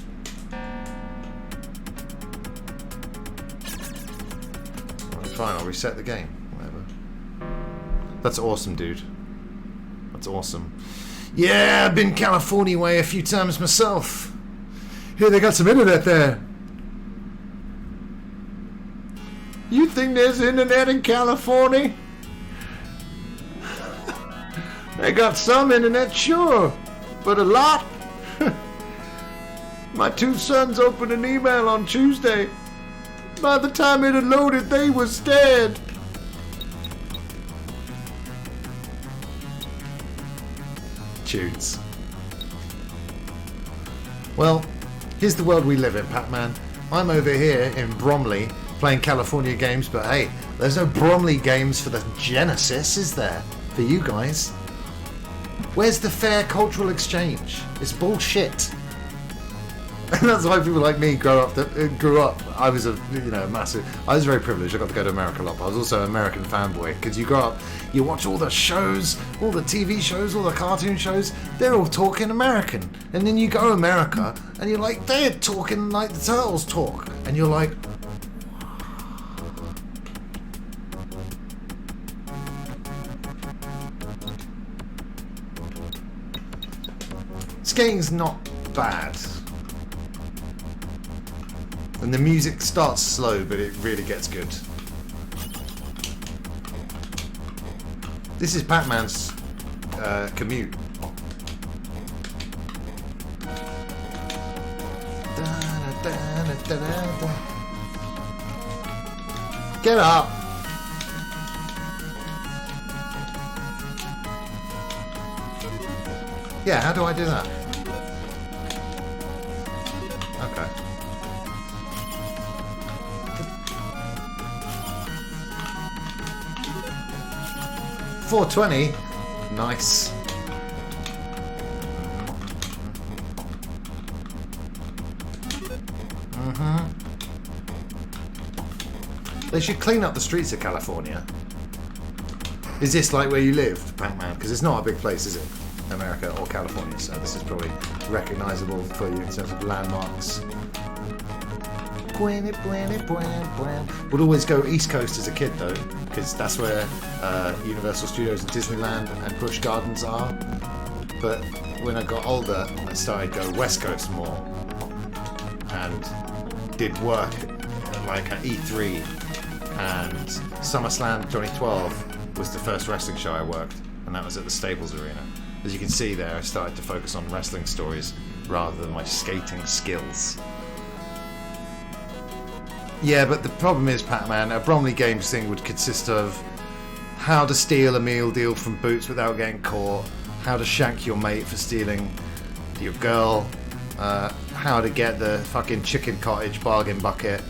Right, fine, I'll reset the game. Whatever. That's awesome, dude. That's awesome. Yeah, I've been California way a few times myself. Here, they got some internet there. You think there's internet in California? They got some internet, sure, but a lot? My two sons opened an email on Tuesday. By the time it had loaded, they was dead. Tunes. Well, here's the world we live in, Pac-Man. I'm over here in Bromley playing California games, but hey, there's no Bromley games for the Genesis, is there? For you guys. Where's the fair cultural exchange? It's bullshit. And that's why people like me grew up. I was I was very privileged. I got to go to America a lot, but I was also an American fanboy because you grow up, you watch all the shows, all the TV shows, all the cartoon shows. They're all talking American, and then you go to America and you're like, they're talking like the Turtles talk, and you're like, skating's not bad. And the music starts slow, but it really gets good. This is Pac-Man's commute. Get up! Yeah, how do I do that? Okay. $4.20. Nice. They should clean up the streets of California. Is this like where you live, Pac-Man? Because it's not a big place, is it? America or California, so this is probably recognisable for you in terms of landmarks. Would always go East Coast as a kid though, because that's where Universal Studios and Disneyland and Busch Gardens are. But when I got older, I started to go West Coast more, and did work like at E3 and SummerSlam 2012 was the first wrestling show I worked, and that was at the Staples Arena. As you can see there, I started to focus on wrestling stories rather than my skating skills. Yeah, but the problem is, Pac-Man, a Bromley Games thing would consist of how to steal a meal deal from Boots without getting caught, how to shank your mate for stealing your girl, how to get the fucking chicken cottage bargain bucket.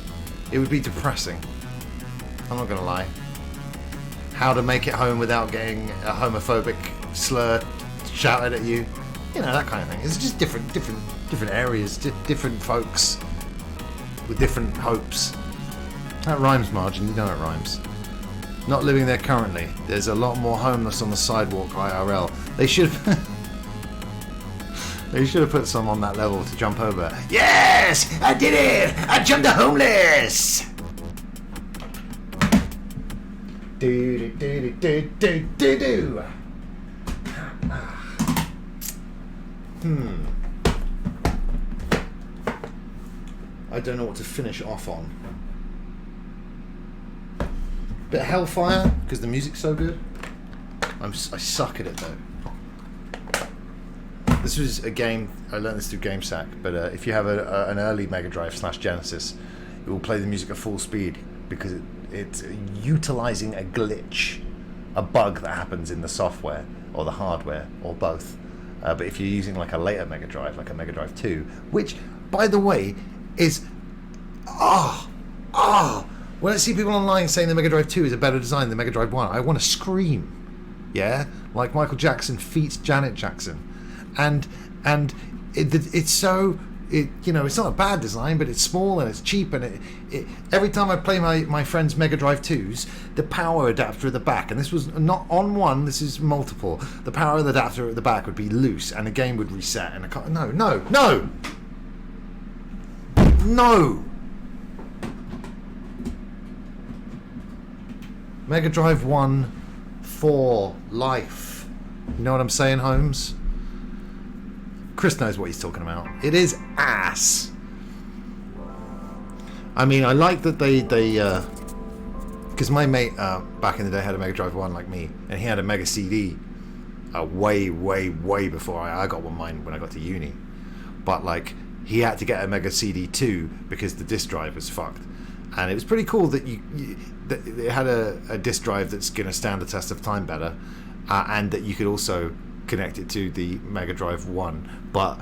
It would be depressing. I'm not gonna lie. How to make it home without getting a homophobic slur shouted at you. You know, that kind of thing. It's just different areas, different folks with different hopes. That rhymes, Margin. You know it rhymes. Not living there currently. There's a lot more homeless on the sidewalk IRL. They should have put some on that level to jump over. Yes! I did it! I jumped the homeless! Do do do do do do do. I don't know what to finish off on. Bit of Hellfire, because the music's so good. I suck at it though. This was a game, I learned this through GameSack, but if you have an early Mega Drive / Genesis, it will play the music at full speed because it's utilizing a glitch, a bug that happens in the software or the hardware or both. But if you're using like a later Mega Drive, like a Mega Drive 2, which, by the way, is... When I see people online saying the Mega Drive 2 is a better design than the Mega Drive 1, I want to scream. Yeah? Like Michael Jackson feats Janet Jackson. And it's so... it's not a bad design, but it's small and it's cheap, and it every time I play my friend's Mega Drive 2s, the power adapter at the back, and this was not on one, this is multiple, the power of the adapter at the back would be loose and the game would reset, and no Mega Drive 1 for life. You know what I'm saying, Holmes? Chris knows what he's talking about. It is ass. I mean, I like that they because my mate back in the day had a Mega Drive 1 like me, and he had a Mega CD way before I got one mine when I got to uni. But like, he had to get a Mega CD2 because the disk drive was fucked. And it was pretty cool that that it had a disk drive that's going to stand the test of time better, and that you could also connect it to the Mega Drive 1. But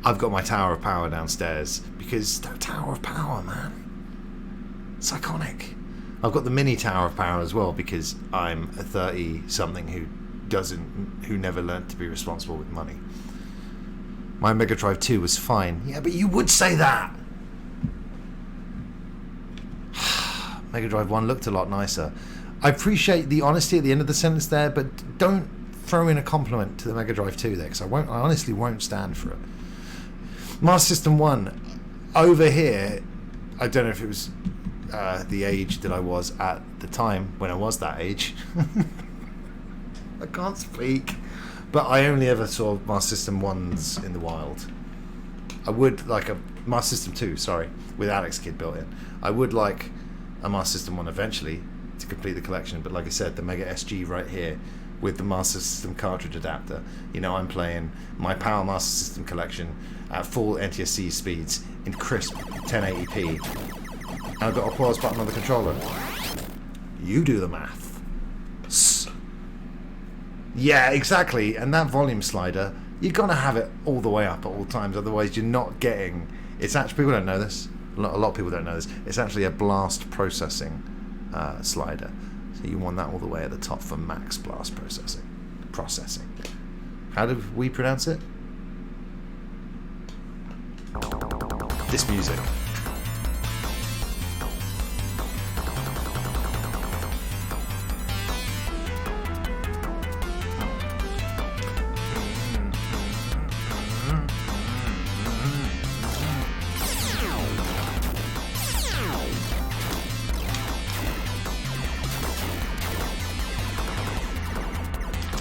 I've got my Tower of Power downstairs because the Tower of Power, man, it's iconic. I've got the mini Tower of Power as well because I'm a 30-something who never learned to be responsible with money. My Mega Drive 2 was fine. Yeah, but you would say that. Mega Drive 1 looked a lot nicer. I appreciate the honesty at the end of the sentence there, but don't throw in a compliment to the Mega Drive 2 there, because I honestly won't stand for it. Master System 1, over here, I don't know if it was the age that I was at the time when I was that age. I can't speak. But I only ever saw Master System 1s in the wild. I would like a Master System 2, sorry, with Alex Kidd built in. I would like a Master System 1 eventually to complete the collection, but like I said, the Mega SG right here with the Master System cartridge adapter. You know, I'm playing my Power Master System collection at full NTSC speeds in crisp 1080p. And I've got a pause button on the controller. You do the math. Yeah, exactly. And that volume slider, you're gonna have it all the way up at all times, otherwise you're not getting. It's actually, people don't know this. A lot of people don't know this. It's actually a blast processing slider. So you want that all the way at the top for max blast processing. How do we pronounce it? This music.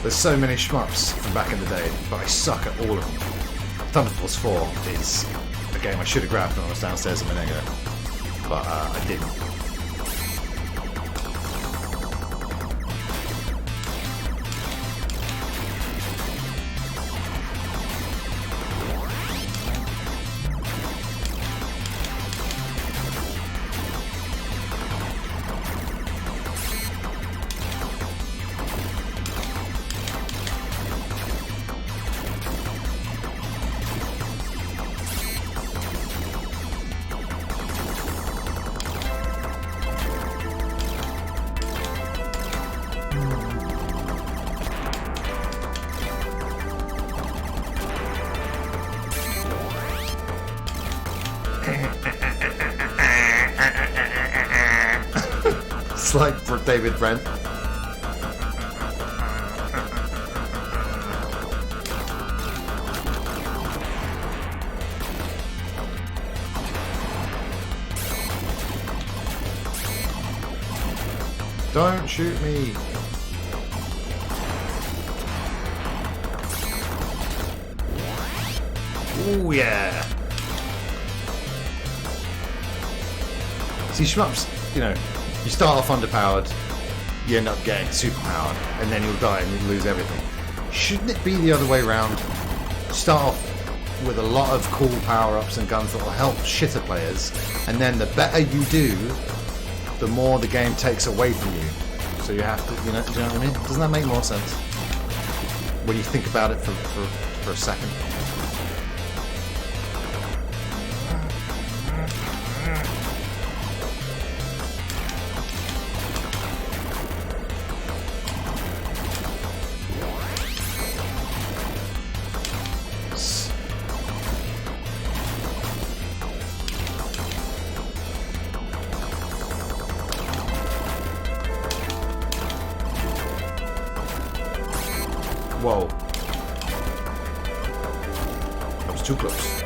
There's so many shmups from back in the day, but I suck at all of them. Thunder Force 4 is a game I should have grabbed when I was downstairs a minute ago, but I didn't. It's like for David Brent. Don't shoot me. Oh yeah. See, shmups, you know, you start off underpowered, you end up getting superpowered, and then you'll die and you'll lose everything. Shouldn't it be the other way around? Start off with a lot of cool power-ups and guns that will help shitter players, and then the better you do, the more the game takes away from you. So you have to, you know what I mean? Doesn't that make more sense? When you think about it for a second. Whoa. That was too close.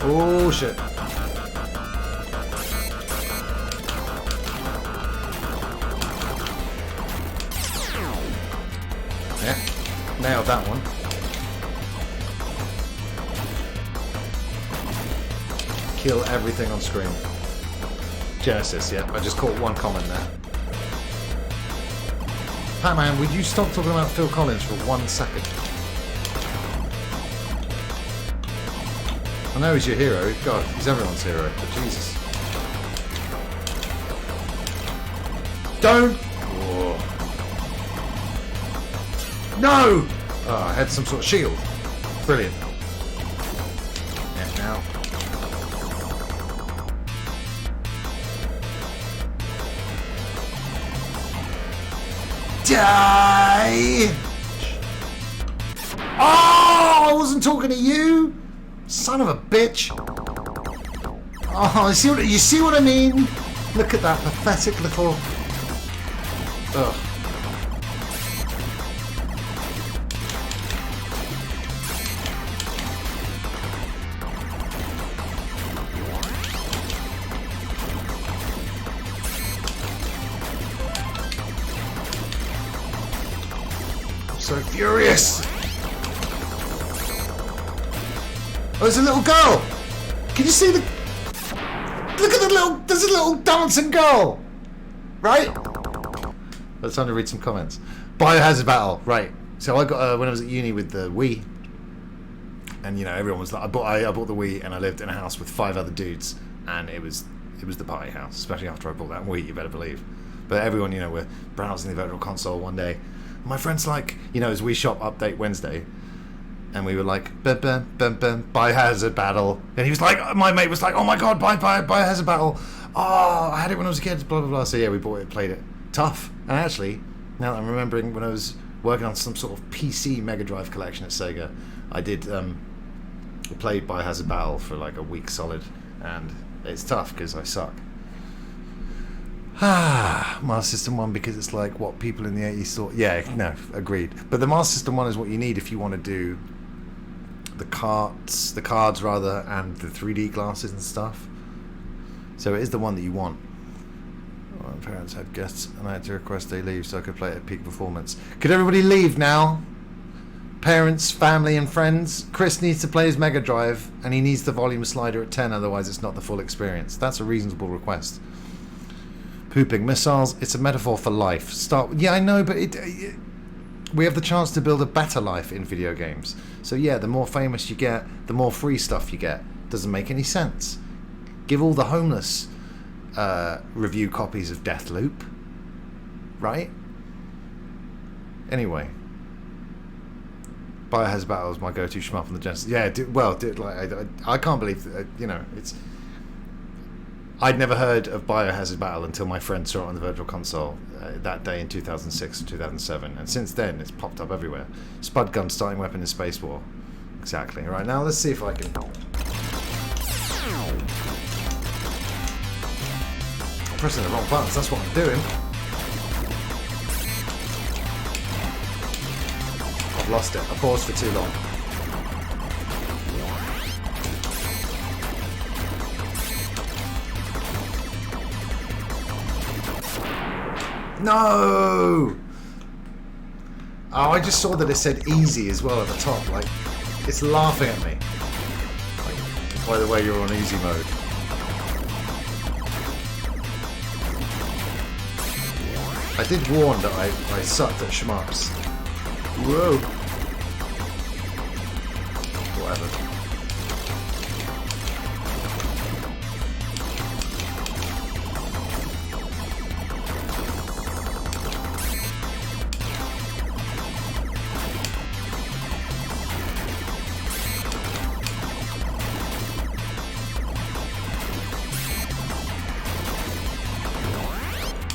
Oh shit. Yeah, nailed that one. Kill everything on screen. Genesis, yeah. I just caught one comment there. Pac-Man, would you stop talking about Phil Collins for 1 second? I know he's your hero. God, he's everyone's hero. But Jesus. Don't! Whoa. No! Oh, I had some sort of shield. Brilliant. Yeah, now. Die! Oh, I wasn't talking to you! Son of a bitch! Oh, you see what I mean? Look at that pathetic little... Ugh. I'm so furious! Oh, there's a little girl! Can you see the... Look at the little... There's a little dancing girl! Right? It's time to read some comments. Biohazard Battle, right. So I got, when I was at uni with the Wii, and you know, everyone was like, I bought the Wii and I lived in a house with 5 other dudes, and it was the party house, especially after I bought that Wii, you better believe. But everyone, you know, we're browsing the virtual console one day. My friend's like, you know, it was Wii Shop Update Wednesday, and we were like, bum, bum, bum, bum, Biohazard Battle. And he was like, my mate was like, oh my god, Biohazard Battle. Oh, I had it when I was a kid, blah, blah, blah. So yeah, we bought it, played it. Tough. And actually, now that I'm remembering, when I was working on some sort of PC Mega Drive collection at Sega, I did played Biohazard Battle for like a week solid. And it's tough because I suck. Master System 1, because it's like what people in the 80s thought. Yeah, no, agreed. But the Master System 1 is what you need if you want to do the cards rather, and the 3D glasses and stuff. So it is the one that you want. My parents had guests and I had to request they leave so I could play it at peak performance. Could everybody leave now? Parents, family and friends. Chris needs to play his Mega Drive and he needs the volume slider at 10, otherwise it's not the full experience. That's a reasonable request. Pooping missiles, it's a metaphor for life. Yeah, I know, but we have the chance to build a better life in video games. So yeah, the more famous you get, the more free stuff you get. Doesn't make any sense. Give all the homeless review copies of Deathloop, right? Anyway, Biohazard Battle is my go-to shmup on the Genesis. Yeah, I can't believe that, you know, it's. I'd never heard of Biohazard Battle until my friend saw it on the Virtual Console that day in 2006 or 2007, and since then it's popped up everywhere. Spud gun, starting weapon in Space War. Exactly. Right, now let's see if I can. I'm pressing the wrong buttons, that's what I'm doing. I've lost it. I paused for too long. No! Oh, I just saw that it said easy as well at the top. Like, it's laughing at me. Like, by the way, you're on easy mode. I did warn that I sucked at shmups. Whoa! Whatever.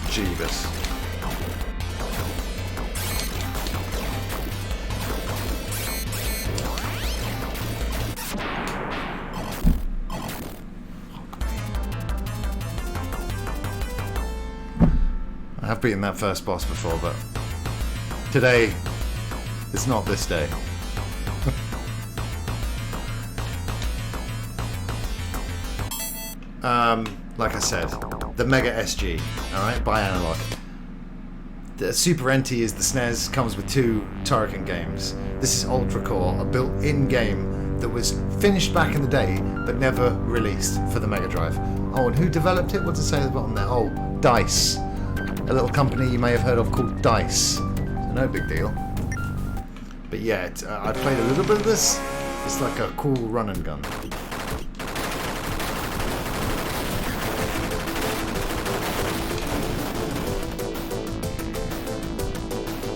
Jeebus. I have beaten that first boss before, but today it's not this day. Like I said, the Mega SG, alright, by Analog. The Super NT is the SNES, comes with 2 Turrican games. This is Ultra Core, a built-in game that was finished back in the day, but never released for the Mega Drive. Oh, and who developed it? What does it say at the bottom there? Oh, DICE. A little company you may have heard of called DICE. no big deal. But yeah, I played a little bit of this. It's like a cool run and gun.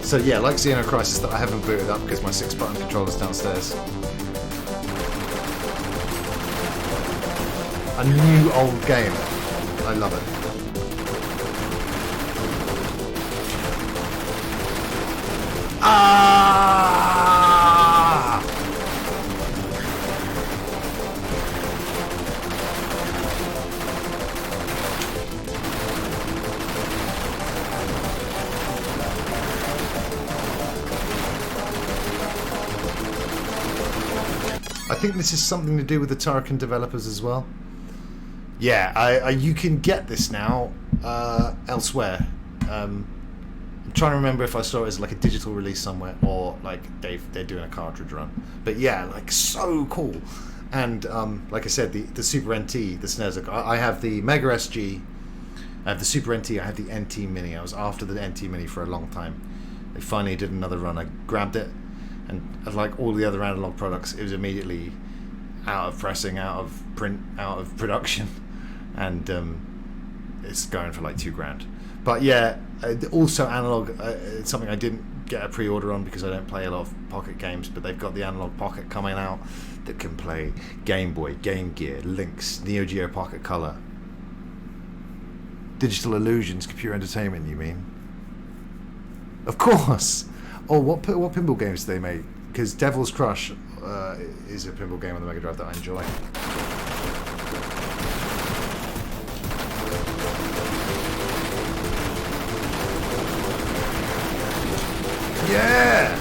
So yeah, like Xeno Crisis that I haven't booted up because my 6-button controller's downstairs. A new old game. I love it. Ah! I think this is something to do with the Turrican developers as well. Yeah, you can get this now elsewhere. I'm trying to remember if I saw it as like a digital release somewhere or like they're doing a cartridge run. But yeah, like so cool. And like I said, the Super NT, the SNES. I have the Mega SG, I have the Super NT, I have the NT Mini. I was after the NT Mini for a long time. They finally did another run. I grabbed it, and like all the other analog products, it was immediately out of pressing, out of print, out of production. And it's going for like $2,000. But yeah, also analog. It's something I didn't get a pre-order on because I don't play a lot of Pocket games. But they've got the Analog Pocket coming out that can play Game Boy, Game Gear, Lynx, Neo Geo Pocket Color, Digital Illusions, Computer Entertainment. You mean? Of course. Oh, what pinball games do they make? Because Devil's Crush is a pinball game on the Mega Drive that I enjoy. Yeah!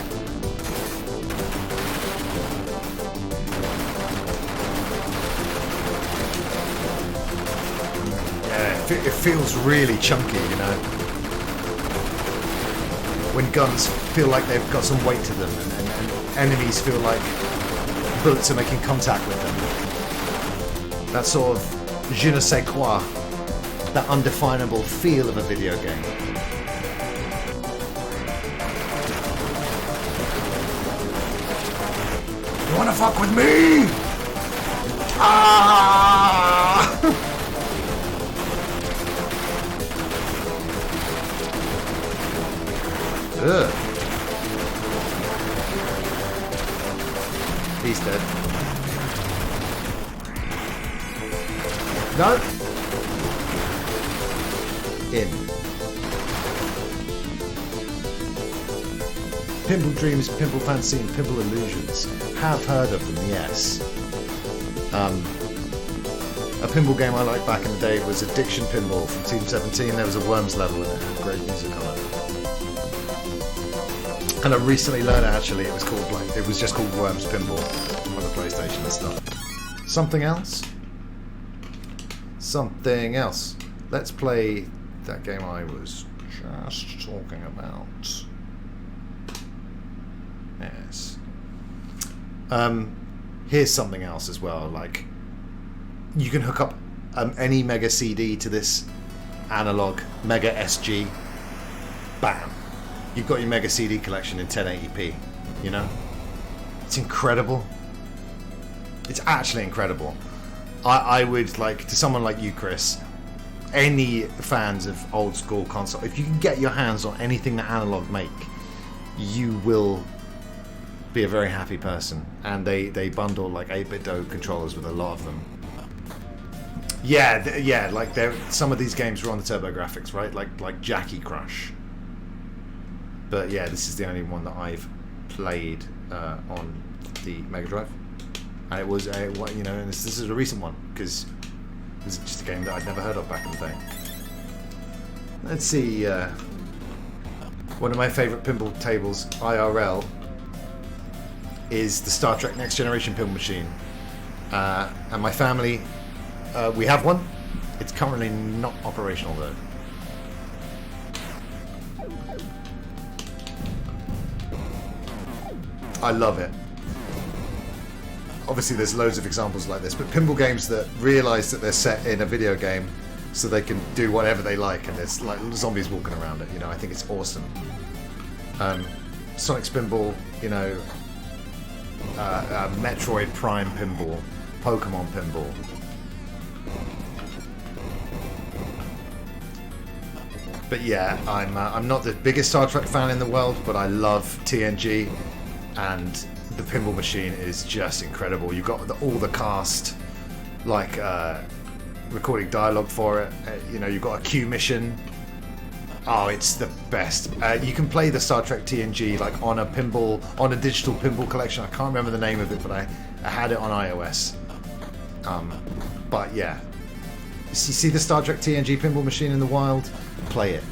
Yeah, it feels really chunky, you know. When guns feel like they've got some weight to them and enemies feel like bullets are making contact with them. That sort of je ne sais quoi, that undefinable feel of a video game. You wanna fuck with me? Ah! Ugh. He's dead. No. In. Pinball Dreams, Pinball Fantasy, and Pinball Illusions. Have heard of them, yes. A pinball game I liked back in the day was Addiction Pinball from Team 17. There was a Worms level in it. It had great music on it. And I recently learned actually it was just called Worms Pinball on the PlayStation and stuff. Something else? Something else. Let's play that game I was just talking about. Yes. Here's something else as well. Like, you can hook up any Mega CD to this analog Mega SG. Bam. You've got your Mega CD collection in 1080p. You know, it's incredible. It's actually incredible. I would like, to someone like you, Chris, any fans of old school console, if you can get your hands on anything that analog make, you will be a very happy person. And they bundle like 8BitDo controllers with a lot of them. Yeah, like some of these games were on the TurboGrafx, right? Like Jackie Crush. But yeah, this is the only one that I've played on the Mega Drive, and it was and this is a recent one because this is just a game that I'd never heard of back in the day. Let's see. One of my favourite pinball tables, IRL, is the Star Trek Next Generation pinball machine, and my family, we have one. It's currently not operational though. I love it. Obviously there's loads of examples like this, but pinball games that realise that they're set in a video game so they can do whatever they like, and there's like zombies walking around it, you know, I think it's awesome. Sonic Spinball, you know, Metroid Prime Pinball, Pokemon Pinball. But yeah, I'm not the biggest Star Trek fan in the world, but I love TNG, and the pinball machine is just incredible. You've got all the cast, like recording dialogue for it. You know, you've got a Q mission. Oh, it's the best. You can play the Star Trek TNG like on a digital pinball collection. I can't remember the name of it, but I had it on iOS. But yeah, you see the Star Trek TNG pinball machine in the wild? Play it.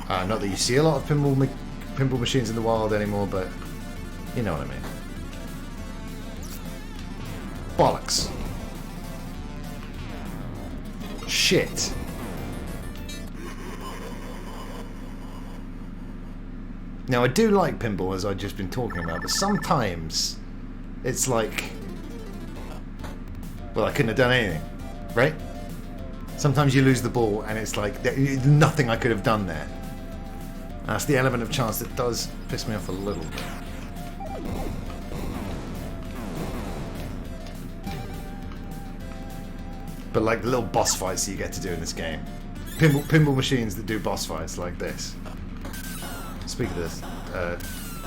Not that you see a lot of pinball machines in the wild anymore, but you know what I mean. Bollocks. Shit. Now I do like pinball, as I've just been talking about, but sometimes it's like, well, I couldn't have done anything, right? Sometimes you lose the ball and it's like nothing I could have done there. And that's the element of chance that does piss me off a little bit. But like the little boss fights that you get to do in this game. Pinball machines that do boss fights like this. Speak of this,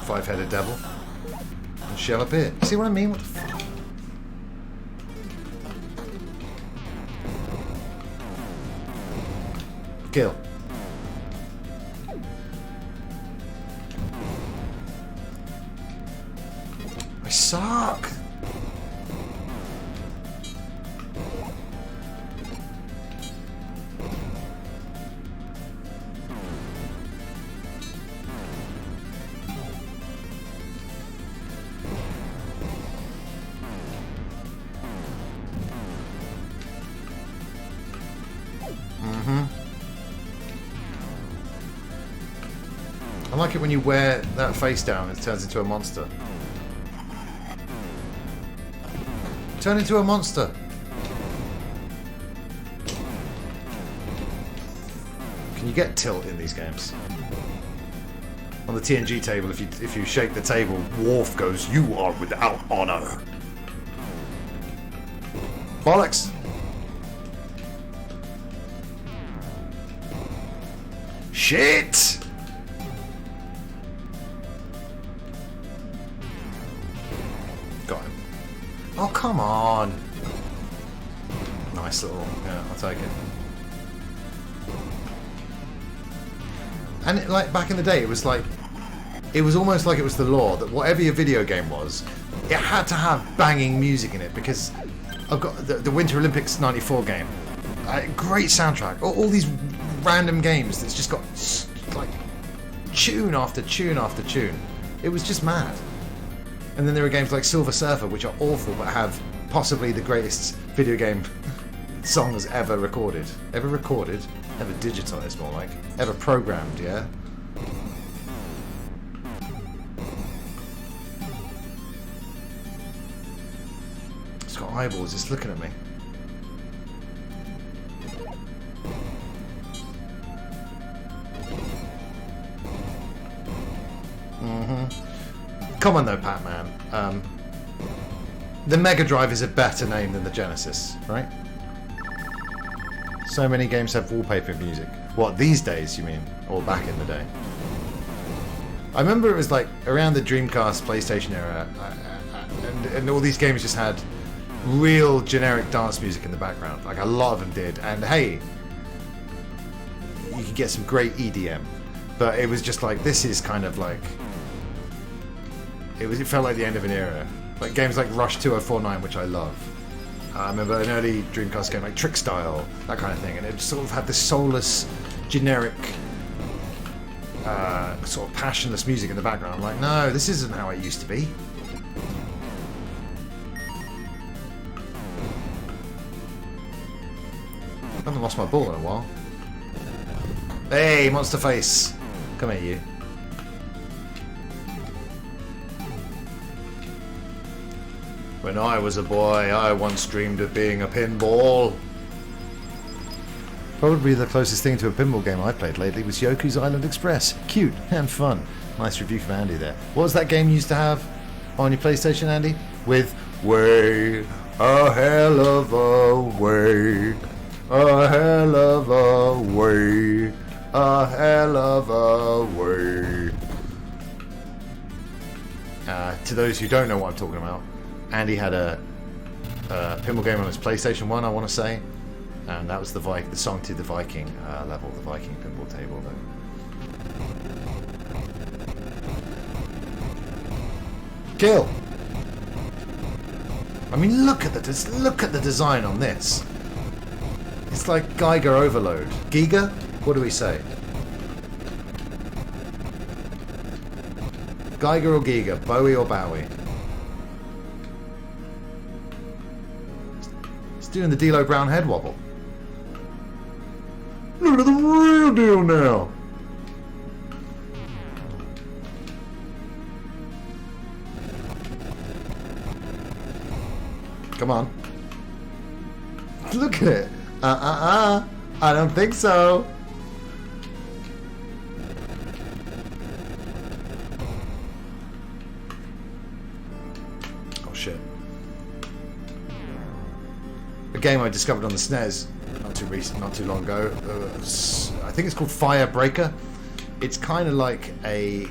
five-headed devil. And shell up here. See what I mean? What the fuck? Kill. I suck. I like it when you wear that face down, it turns into a monster. Turn into a monster. Can you get tilt in these games? On the TNG table, if you shake the table, Worf goes, "You are without honor." Bollocks. Shit. Got him. Oh, come on. Nice little... Yeah, I'll take it. And like back in the day, it was like... It was almost like it was the law that whatever your video game was, it had to have banging music in it, because I've got the Winter Olympics '94 game. Great soundtrack. All these random games that's just got like tune after tune after tune. It was just mad. And then there are games like Silver Surfer, which are awful, but have possibly the greatest video game songs ever recorded. Ever recorded? Ever digitized, more like. Ever programmed, yeah? It's got eyeballs, it's looking at me. Come on though, Pac-Man. The Mega Drive is a better name than the Genesis, right? So many games have wallpaper music. What, these days you mean? Or back in the day? I remember it was like around the Dreamcast, PlayStation era, and all these games just had real generic dance music in the background. Like a lot of them did. And hey, you could get some great EDM. But it was just like, this is kind of like... It felt like the end of an era. Like games like Rush 2049, which I love. I remember an early Dreamcast game like Trick Style, that kind of thing, and it sort of had this soulless, generic, sort of passionless music in the background. I'm like, no, this isn't how it used to be. I haven't lost my ball in a while. Hey, Monster Face! Come here, you. When I was a boy, I once dreamed of being a pinball. Probably the closest thing to a pinball game I've played lately was Yoku's Island Express. Cute and fun. Nice review from Andy there. What was that game you used to have on your PlayStation, Andy? With Way, a hell of a way, a hell of a way, a hell of a way. To those who don't know what I'm talking about, Andy had a pinball game on his PlayStation 1, I want to say, and that was the song to the Viking level, the Viking pinball table. Kill. I mean, look at the design on this. It's like Geiger overload. Giga? What do we say? Geiger or Giga? Bowie or Bowie? It's doing the D'Lo Brown head wobble. Look at the real deal now. Come on. Look at it. I don't think so. Oh shit. A game I discovered on the SNES not too long ago. I think it's called Firebreaker. It's kind of like a,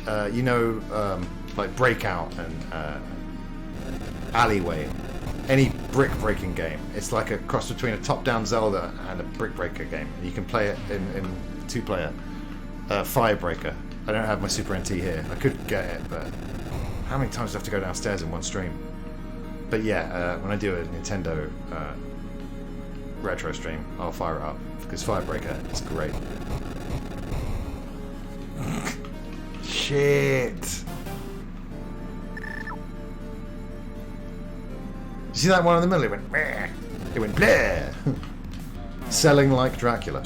like Breakout and Alleyway. Any brick breaking game. It's like a cross between a top-down Zelda and a brick breaker game. You can play it in two-player. Firebreaker. I don't have my Super NT here. I could get it, but how many times do I have to go downstairs in one stream? But yeah, when I do a Nintendo retro stream, I'll fire it up because Firebreaker is great. Shit. You see that one in the middle? It went meh. It went bleh. Selling like Dracula.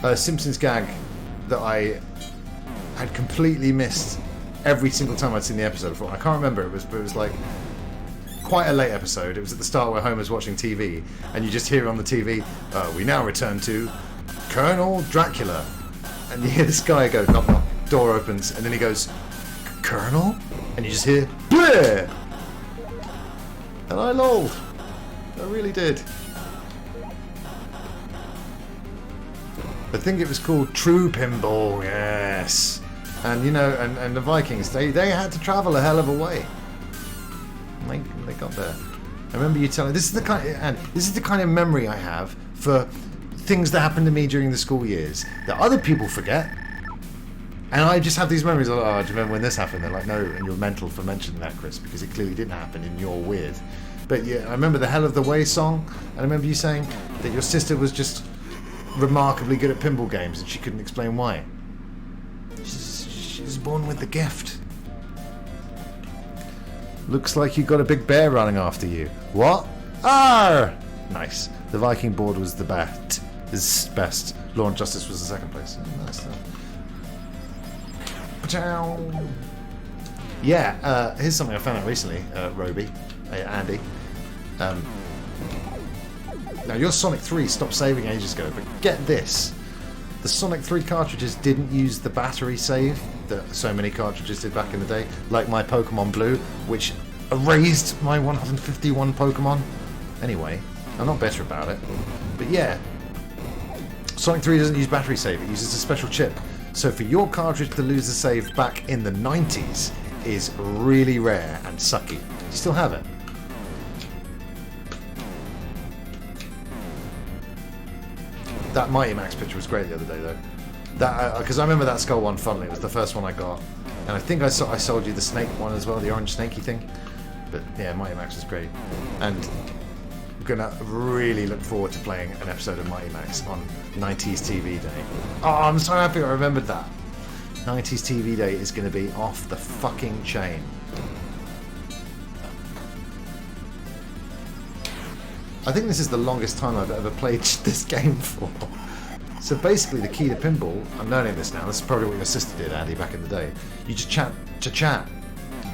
A Simpsons gag that I had completely missed every single time I'd seen the episode before. I can't remember. It was like quite a late episode. It was at the start where Homer's watching TV, and you just hear on the TV, "We now return to Colonel Dracula," and you hear this guy go knock knock. Door opens, and then he goes, "Colonel?" And you just hear, "Bleh!" And I lolled. I really did. I think it was called True Pinball, yes. And you know, and the Vikings, they had to travel a hell of a way. They got there. I remember you telling this is the kind of memory I have for things that happened to me during the school years that other people forget. And I just have these memories of, oh, do you remember when this happened? They're like, no, and you're mental for mentioning that, Chris, because it clearly didn't happen and you're weird. But yeah, I remember the Hell of the Way song, and I remember you saying that your sister was just remarkably good at pinball games and she couldn't explain why. She was born with the gift. Looks like you got a big bear running after you. What? Arr! Nice. The Viking board was the best. Law and Justice was the second place. Nice. Yeah, here's something I found out recently, Roby, Andy. Now your Sonic 3 stopped saving ages ago, but get this. The Sonic 3 cartridges didn't use the battery save that so many cartridges did back in the day, like my Pokemon Blue, which erased my 151 Pokemon. Anyway, I'm not better about it. But yeah, Sonic 3 doesn't use battery save, it uses a special chip. So for your cartridge to lose the save back in the 90s is really rare and sucky. Do you still have it? That Mighty Max picture was great the other day though. That because I remember that Skull one fondly. It was the first one I got, and I think I sold you the snake one as well, the orange snaky thing. But yeah, Mighty Max was great, and I'm gonna really look forward to playing an episode of Mighty Max on 90s TV Day. Oh, I'm so happy I remembered that. 90s TV Day is gonna be off the fucking chain. I think this is the longest time I've ever played this game for. So basically the key to pinball, I'm learning this now, this is probably what your sister did, Andy, back in the day. You just chat to chat.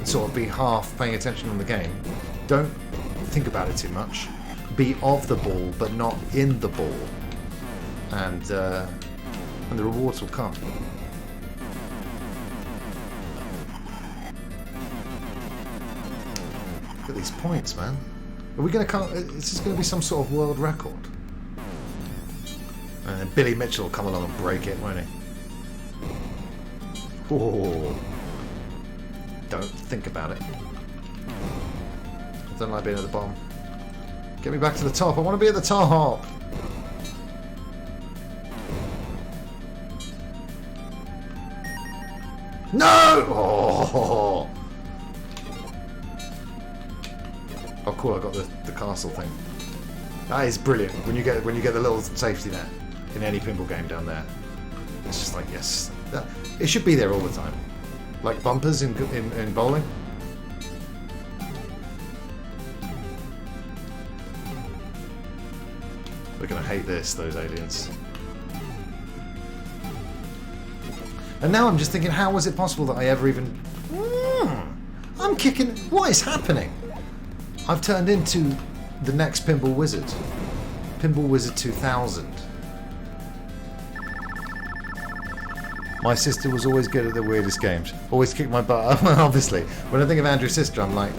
and sort of be half paying attention on the game. Don't think about it too much. Be of the ball, but not in the ball. And the rewards will come. Look at these points, man. Are we going to come? Is this going to be some sort of world record? And then Billy Mitchell will come along and break it, won't he? Oh. Don't think about it. I don't like being at the bottom. Get me back to the top. I want to be at the top. No! Oh, oh cool! I got the castle thing. That is brilliant. When you get the little safety net in any pinball game down there, it's just like yes, it should be there all the time, like bumpers in bowling. We're gonna hate this, those aliens. And now I'm just thinking, how was it possible that I ever even... I'm kicking... What is happening? I've turned into the next Pinball Wizard. Pinball Wizard 2000. My sister was always good at the weirdest games. Always kicked my butt. Obviously. When I think of Andrew's sister, I'm like,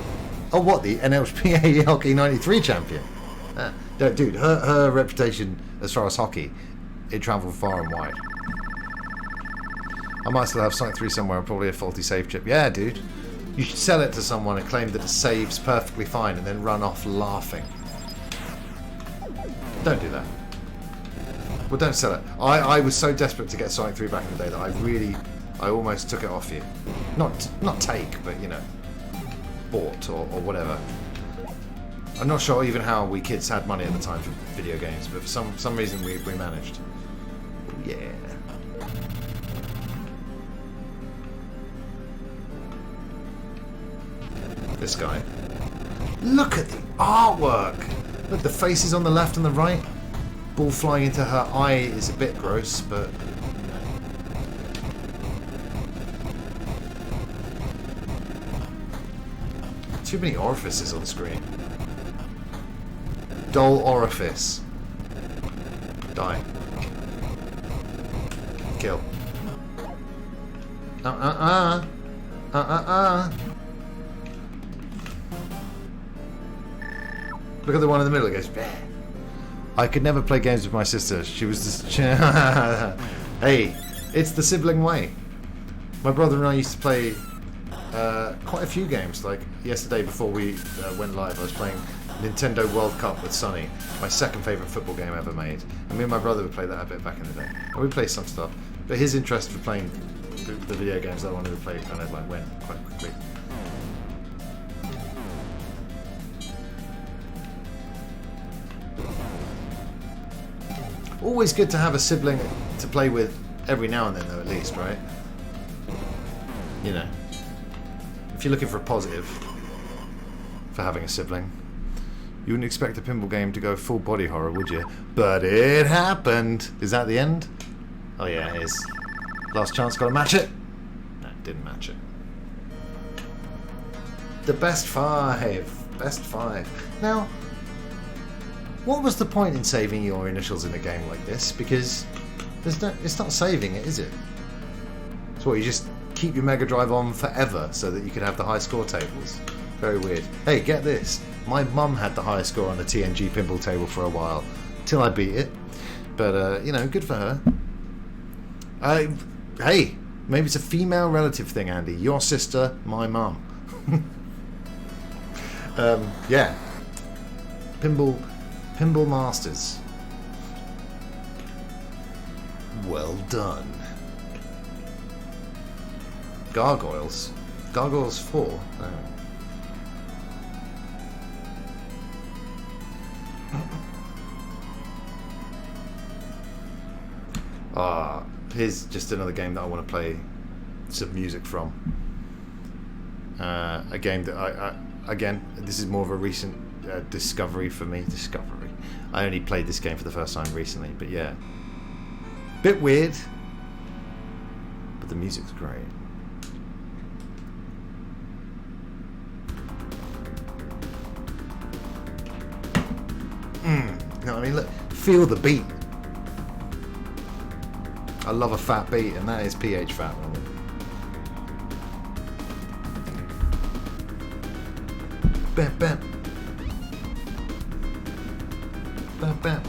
oh, what? The NHPA Hockey 93 champion? Dude, her reputation as far as hockey, it travelled far and wide. I might still have Sonic 3 somewhere and probably a faulty save chip. Yeah, dude. You should sell it to someone and claim that it saves perfectly fine and then run off laughing. Don't do that. Well, don't sell it. I was so desperate to get Sonic 3 back in the day that I almost took it off you. Not take, but, you know, bought or whatever. I'm not sure even how we kids had money at the time for video games, but for some reason we managed. Yeah. This guy. Look at the artwork! Look, the faces on the left and the right. Ball flying into her eye is a bit gross, but... Too many orifices on the screen. Dull orifice. Die. Kill. Look at the one in the middle that goes, bleh. I could never play games with my sister. She was just... Hey, it's the sibling way. My brother and I used to play quite a few games. Like yesterday before we went live, I was playing Nintendo World Cup with Sonny, my second favourite football game ever made. And me and my brother would play that a bit back in the day. And we'd play some stuff. But his interest for playing the video games that I wanted to play kind of like went quite quickly. Always good to have a sibling to play with every now and then, though, at least, right? You know, if you're looking for a positive for having a sibling, you wouldn't expect a pinball game to go full body horror, would you? But it happened. Is that the end? Oh yeah, it is. Last chance, gotta match it. No, didn't match it. The best five. Best five. Now, what was the point in saving your initials in a game like this? Because it's not saving it, is it? So what, you just keep your Mega Drive on forever so that you can have the high score tables? Very weird. Hey, get this. My mum had the highest score on the TNG pinball table for a while, till I beat it. But, you know, good for her. Hey, maybe it's a female relative thing, Andy. Your sister, my mum. Yeah. Pinball Masters. Well done. Gargoyles. Gargoyles 4. Oh. Here's just another game that I want to play some music from. A game that again, this is more of a recent discovery for me. I only played this game for the first time recently, but yeah. Bit weird, but the music's great. I mean, look, feel the beat. I love a fat beat, and that is PH fat. Bam, bam. Bam, bam.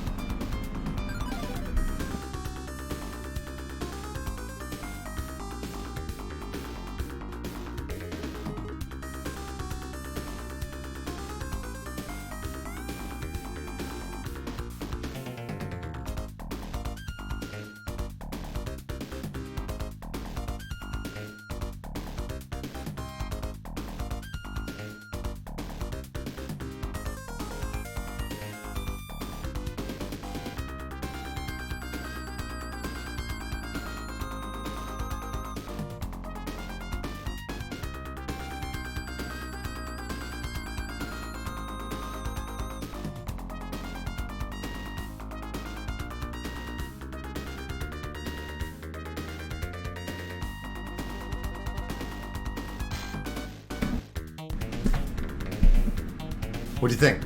What do you think?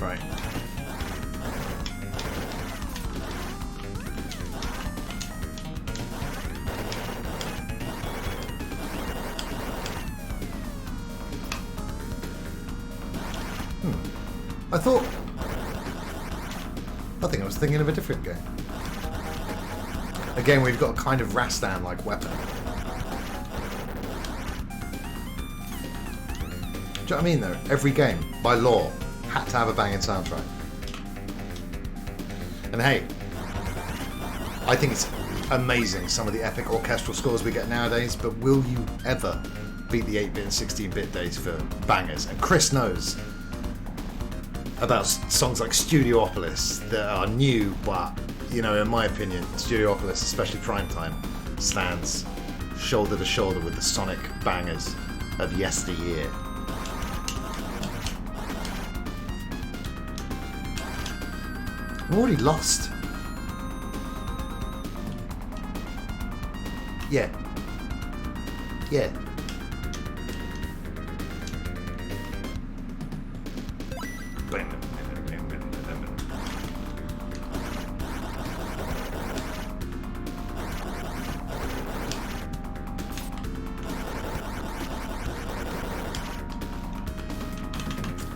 Right. I think I was thinking of a different game. Again, we've got a kind of Rastan-like weapon. Do you know what I mean, though? Every game, by law, had to have a banging soundtrack. And hey, I think it's amazing, some of the epic orchestral scores we get nowadays, but will you ever beat the 8-bit and 16-bit days for bangers? And Chris knows about songs like Studiopolis that are new, but, you know, in my opinion, Studiopolis, especially Primetime, stands shoulder to shoulder with the sonic bangers of yesteryear. I'm already lost. Yeah. Yeah.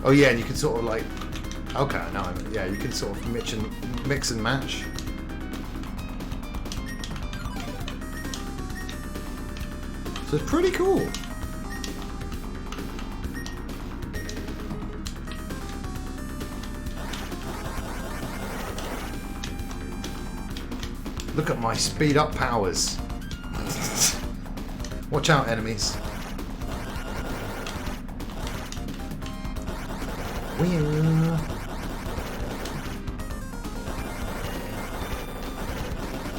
Oh yeah, and you can sort of like, okay, no, yeah, you can sort of mix and match. So it's pretty cool. Look at my speed up powers. Watch out, enemies.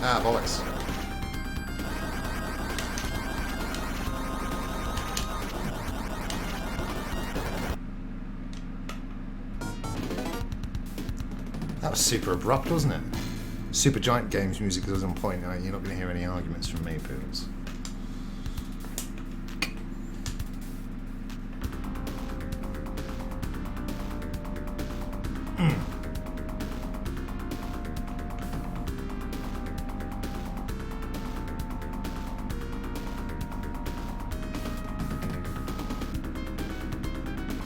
Ah, bollocks. That was super abrupt, wasn't it? Super Giant Games music was on point. You're not going to hear any arguments from me, Poodles.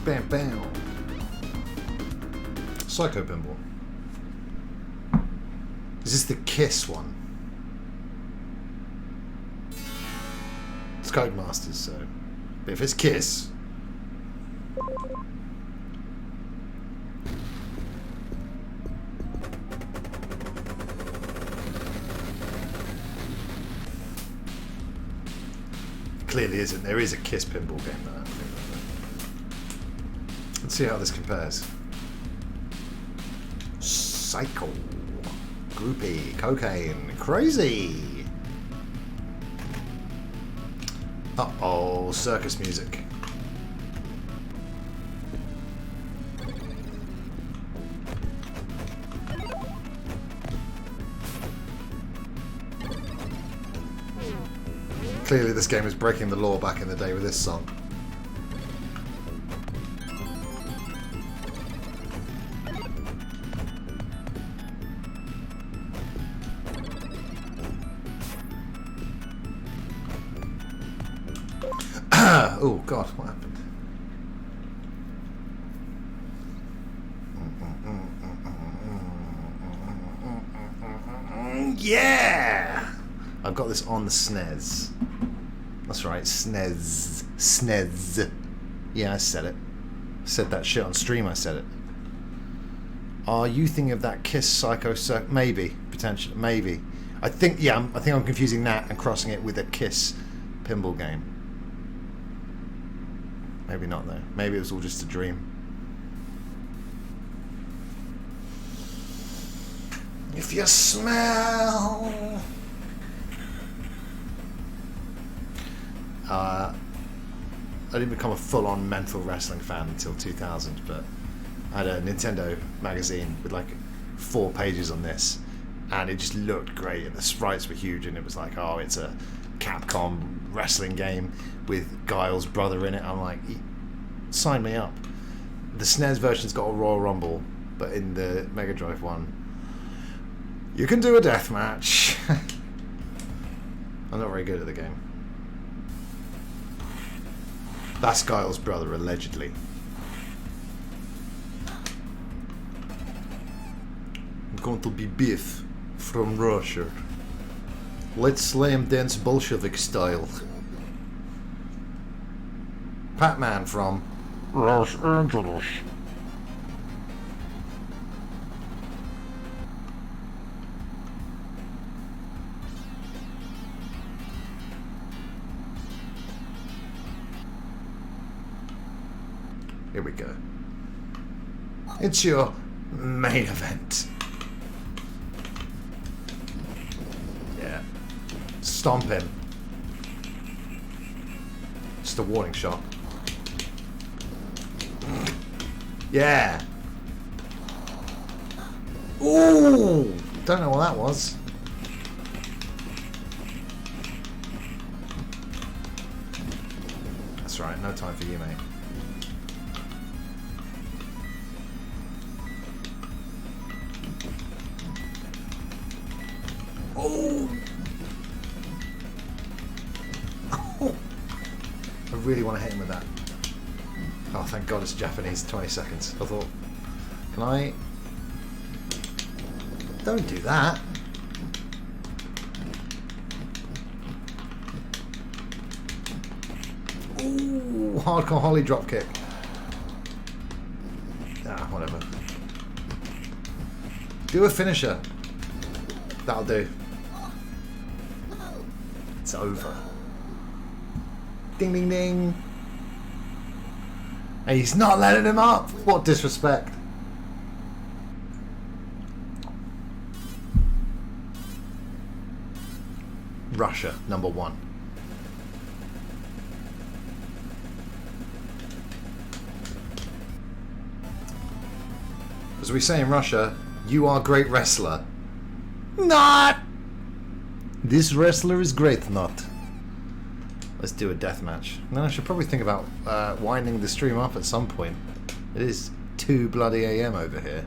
Bam, bam. Psycho Pinball. Is this the Kiss one? It's Codemasters, so. But if it's Kiss. Clearly isn't. There is a Kiss pinball game though. Let's see how this compares. Psycho. Groupie. Cocaine. Crazy. Uh-oh. Circus music. Clearly this game was breaking the law back in the day with this song. Oh God, what happened? Yeah! I've got this on the SNES. That's right, SNES. SNES. Yeah, I said it. I said that shit on stream, I said it. Are you thinking of that Kiss Psycho Circuit? Maybe, potentially, maybe. I think, yeah, I think I'm confusing that and crossing it with a Kiss pinball game. Maybe not though. Maybe it was all just a dream. If you smell... I didn't become a full-on mental wrestling fan until 2000, but I had a Nintendo magazine with like 4 pages on this, and it just looked great, and the sprites were huge, and it was like, oh, it's a Capcom wrestling game with Guile's brother in it. I'm like, sign me up. The SNES version's got a Royal Rumble, but in the Mega Drive one, you can do a death match. I'm not very good at the game. That's Guile's brother, allegedly. I'm going to be Biff from Russia. Let's slam dance Bolshevik style. Pac-Man from Los Angeles. Here we go. It's your main event. Yeah. Stomp him. Just a warning shot. Yeah. Ooh! Don't know what that was. That's right, no time for you, mate. Oh! Oh! I really want to hit him with that. Oh, thank God it's Japanese. 20 seconds. I thought, can I? Don't do that. Ooh, hardcore Holly drop kick. Ah, whatever. Do a finisher. That'll do. It's over. Ding, ding, ding. And he's not letting him up. What disrespect. Russia, number 1. As we say in Russia, you are great wrestler. Not! This wrestler is great, not. Let's do a death match. And then I should probably think about winding the stream up at some point. It is 2 bloody AM over here.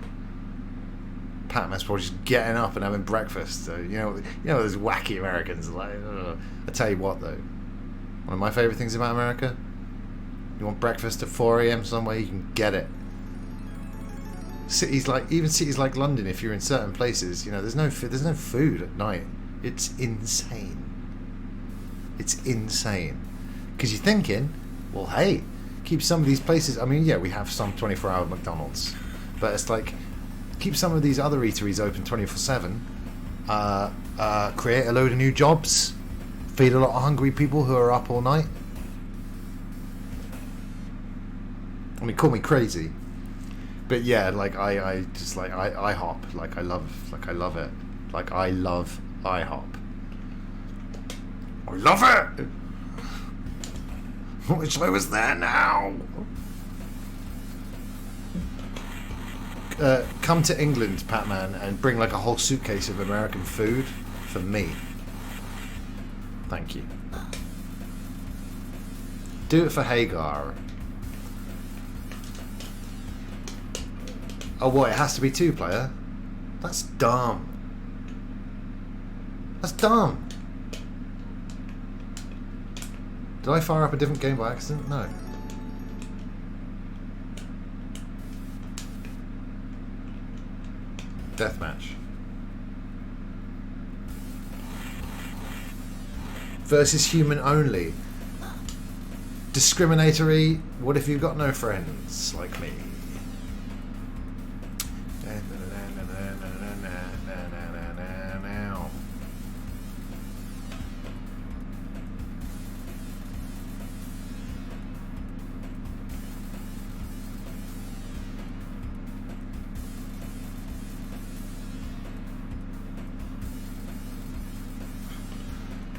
Pac-Man's probably just getting up and having breakfast. So, you know those wacky Americans. Like, I tell you what, though, one of my favourite things about America. You want breakfast at 4 AM somewhere, you can get it. Even cities like London, if you're in certain places, there's no food at night. It's insane. It's insane. Because you're thinking, well, hey, keep some of these places. I mean, yeah, we have some 24-hour McDonald's, but it's like, keep some of these other eateries open 24/7. Create a load of new jobs. Feed a lot of hungry people who are up all night. I mean, call me crazy, but yeah, like I just like IHOP. Like I love it. Like I love IHOP. I love it. I wish I was there now. Come to England, Pac-Man, and bring like a whole suitcase of American food for me. Thank you. Do it for Hagar. Oh, what? It has to be 2-player? That's dumb. That's dumb. Did I fire up a different game by accident? No. Deathmatch. Versus human only. Discriminatory. What if you've got no friends like me?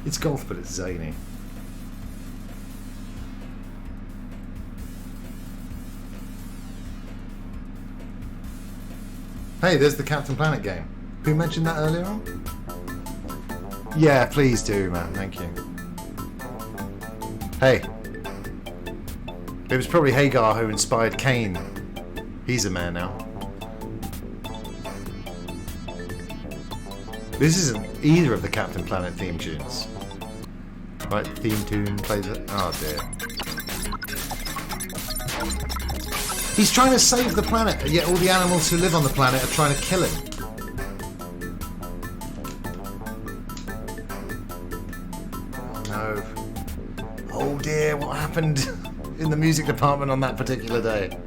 It's golf, but it's zany. Hey, there's the Captain Planet game. Who mentioned that earlier on? Yeah, please do, man. Thank you. Hey. It was probably Hagar who inspired Cain. He's a man now. This isn't either of the Captain Planet theme tunes. Right, theme tune plays it. Oh dear. He's trying to save the planet, and yet all the animals who live on the planet are trying to kill him. No. Oh dear, what happened in the music department on that particular day?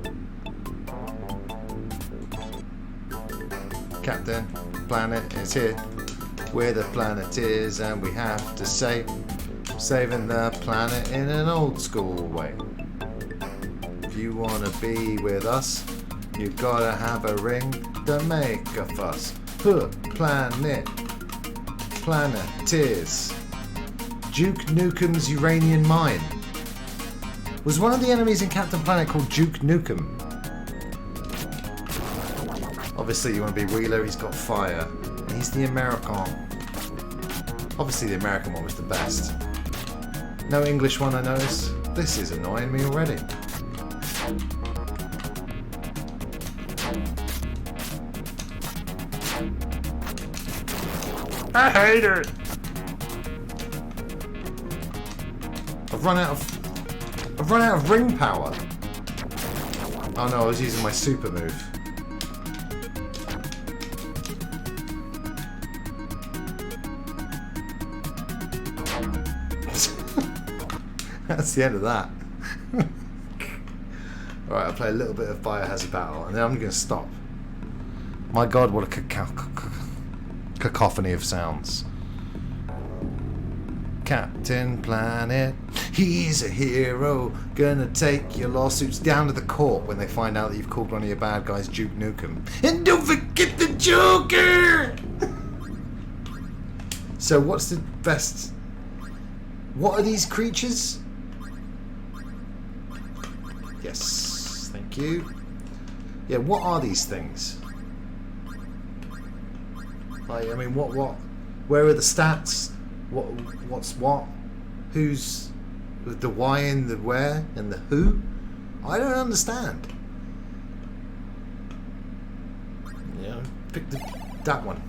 Captain Planet is here. Where the planet is, and we have to saving the planet in an old school way. If you wanna be with us, you gotta have a ring to make a fuss. Planet is Duke Nukem's uranium mine. Was one of the enemies in Captain Planet called Duke Nukem? Obviously you want to be Wheeler, he's got fire. And he's the American. Obviously the American one was the best. No English one, I notice. This is annoying me already. I hate it! I've run out of ring power. Oh no, I was using my super move. That's the end of that. Alright, I'll play a little bit of Biohazard Battle and then I'm going to stop. My god, what a cacophony of sounds. Captain Planet, he's a hero, gonna take your lawsuits down to the court when they find out that you've called one of your bad guys Duke Nukem. And don't forget the Joker! So what's the best... What are these creatures? Yes, thank you. Yeah, what are these things? Like, I mean, what? Where are the stats? What's what? Who's the why and the where and the who? I don't understand. Yeah, pick that one.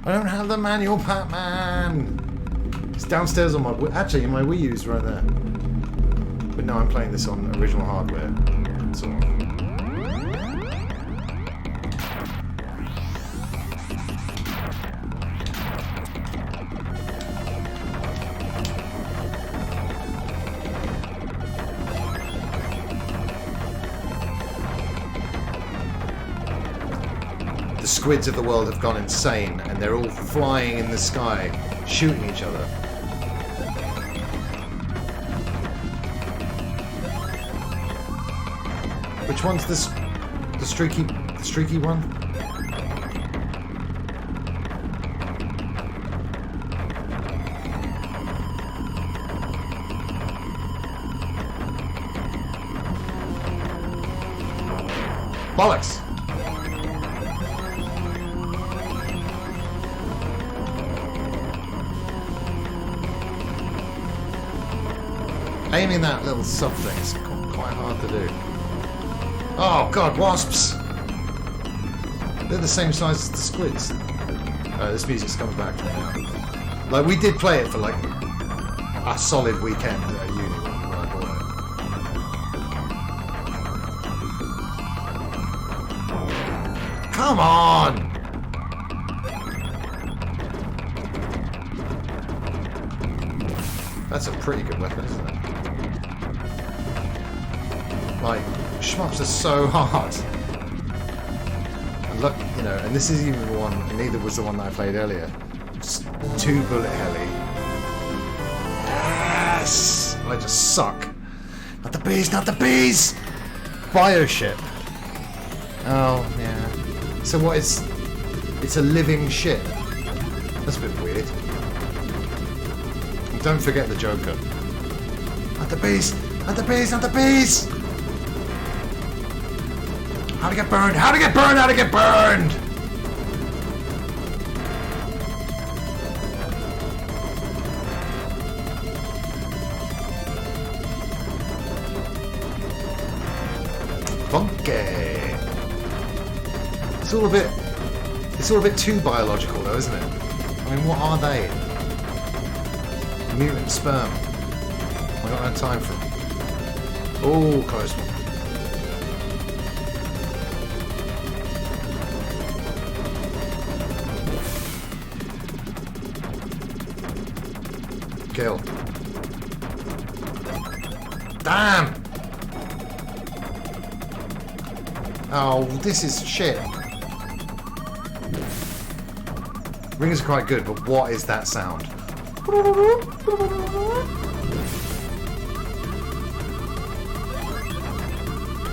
I don't have the manual, Pac-Man. It's downstairs on my... Actually, my Wii U's right there. But no, I'm playing this on original hardware. So... The squids of the world have gone insane, and they're all flying in the sky, shooting each other. Which one's this? The streaky one? Bollocks! Aiming that little sub thing is quite hard to do. Oh god, wasps! They're the same size as the squids. This music's coming back to me now. Like, we did play it for like a solid weekend at uni when I bought it. Come on! That's a pretty good weapon, isn't it? Like, shmups are so hard. And look, you know, and this is even the one, neither was the one that I played earlier. Just 2 bullet heli. Yes! I just suck. Not the bees, not the bees! Bioship. Oh, yeah. So what is... It's a living ship. That's a bit weird. And don't forget the Joker. Not the bees! Not the bees, not the bees! How to get burned! How to get burned! How to get burned! Funky. It's all a bit too biological, though, isn't it? I mean, what are they? Mutant sperm. I don't have time for them. Oh, close one. Kill. Damn! Oh, this is shit. Rings are quite good, but what is that sound?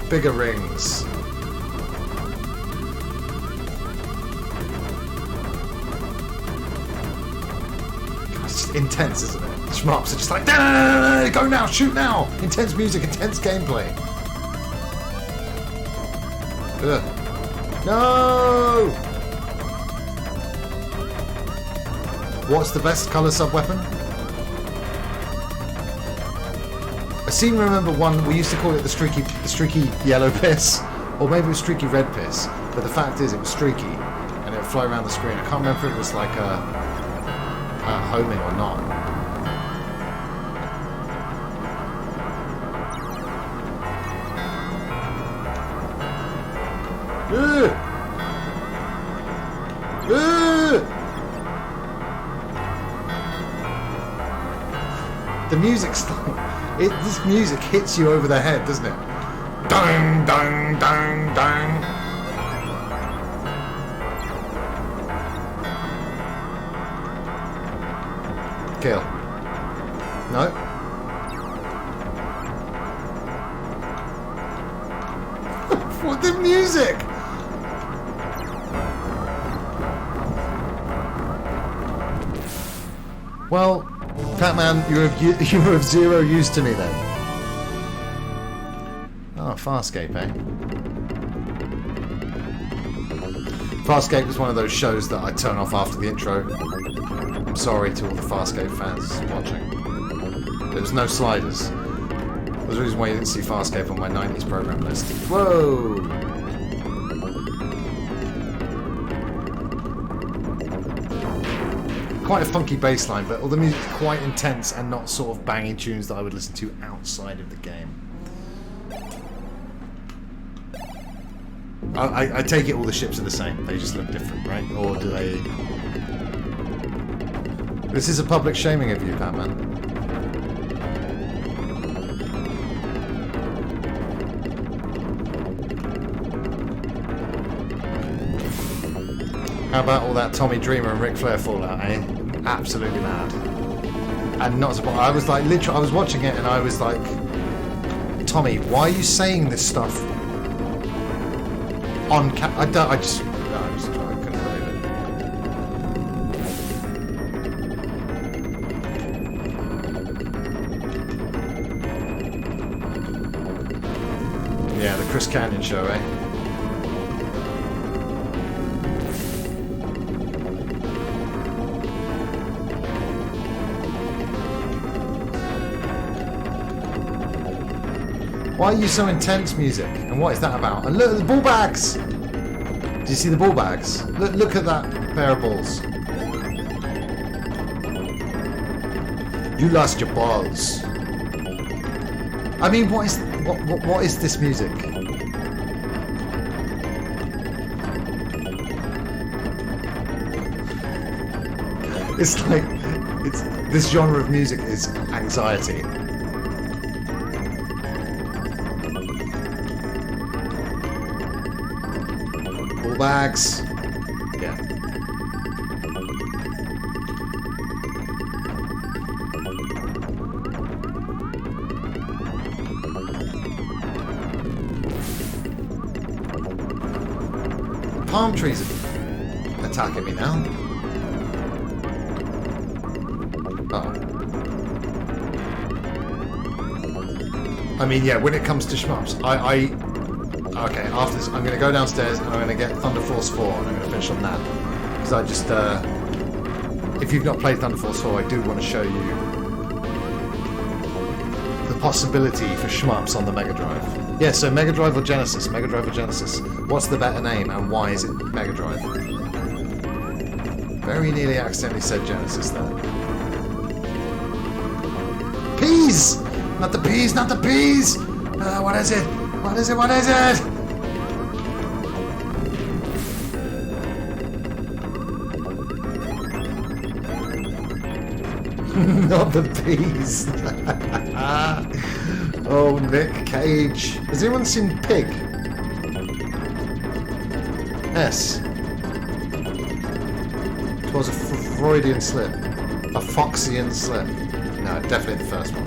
Bigger rings. It's just intense, isn't it? Shmups are just like, go now, shoot now! Intense music, intense gameplay. Ugh. No! What's the best colour sub-weapon? I seem to remember one, we used to call it the streaky yellow piss, or maybe it was streaky red piss, but the fact is it was streaky, and it would fly around the screen. I can't remember if it was like a homing or not. The music's like, this music hits you over the head, doesn't it? Dang, dang, dang, dang. Kill. No. What the music? Well, Pac-Man, you're of zero use to me then. Oh, Farscape, eh? Farscape was one of those shows that I turn off after the intro. I'm sorry to all the Farscape fans watching. There was no sliders. There's a reason why you didn't see Farscape on my 90s program list. Whoa! Quite a funky bass line, but all the music's quite intense and not sort of banging tunes that I would listen to outside of the game. I take it all the ships are the same. They just look different, right? Or do they... This is a public shaming of you, Batman. How about all that Tommy Dreamer and Ric Flair fallout, eh? Absolutely mad. And not surprised. I was like, literally, I was watching it and I was like, Tommy, why are you saying this stuff on I just couldn't believe it. Yeah, the Chris Canyon show, eh? Why are you so intense, music? And what is that about? And look at the ball bags! Do you see the ball bags? Look at that pair of balls. You lost your balls. I mean, what is this music? It's like this genre of music is anxiety. Ball bags. Yeah. Palm trees are attacking me now. Oh. I mean, yeah, when it comes to shmups, okay, after this, I'm going to go downstairs and I'm going to get Thunder Force 4 and I'm going to finish on that. Because I just, if you've not played Thunder Force 4, I do want to show you the possibility for shmups on the Mega Drive. Yeah, so Mega Drive or Genesis? Mega Drive or Genesis? What's the better name and why is it Mega Drive? Very nearly accidentally said Genesis there. Peas! Not the peas, not the peas! What is it? What is it? What is it? Not the peas. Oh, Nick Cage. Has anyone seen Pig? S. It was a Freudian slip. A Foxian slip. No, definitely the first one.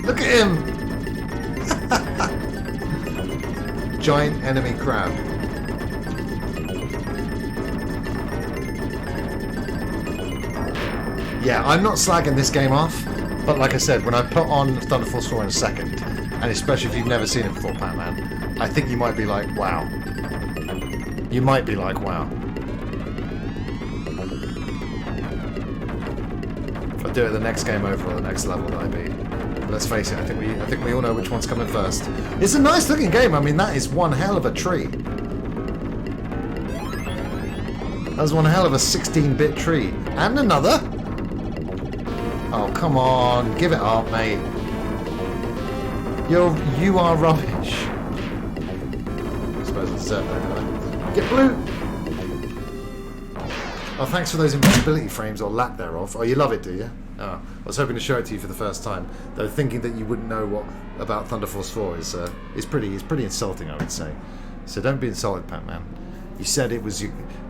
Look at him! Giant enemy crab. Yeah, I'm not slagging this game off, but like I said, when I put on Thunder Force 4 in a second, and especially if you've never seen it before, Pac-Man, I think you might be like, wow. You might be like, wow. If I do it the next game over or the next level that I beat. Let's face it, I think we all know which one's coming first. It's a nice looking game. I mean, that is one hell of a tree. That was one hell of a 16-bit tree. And another. Oh, come on. Give it up, mate. You are rubbish. I suppose I deserve that, don't I? Get blue. Oh, thanks for those invisibility frames, or lack thereof. Oh, you love it, do you? Oh, I was hoping to show it to you for the first time, though thinking that you wouldn't know what about Thunder Force 4 is pretty insulting, I would say. So don't be insulted, Pac-Man. You said it was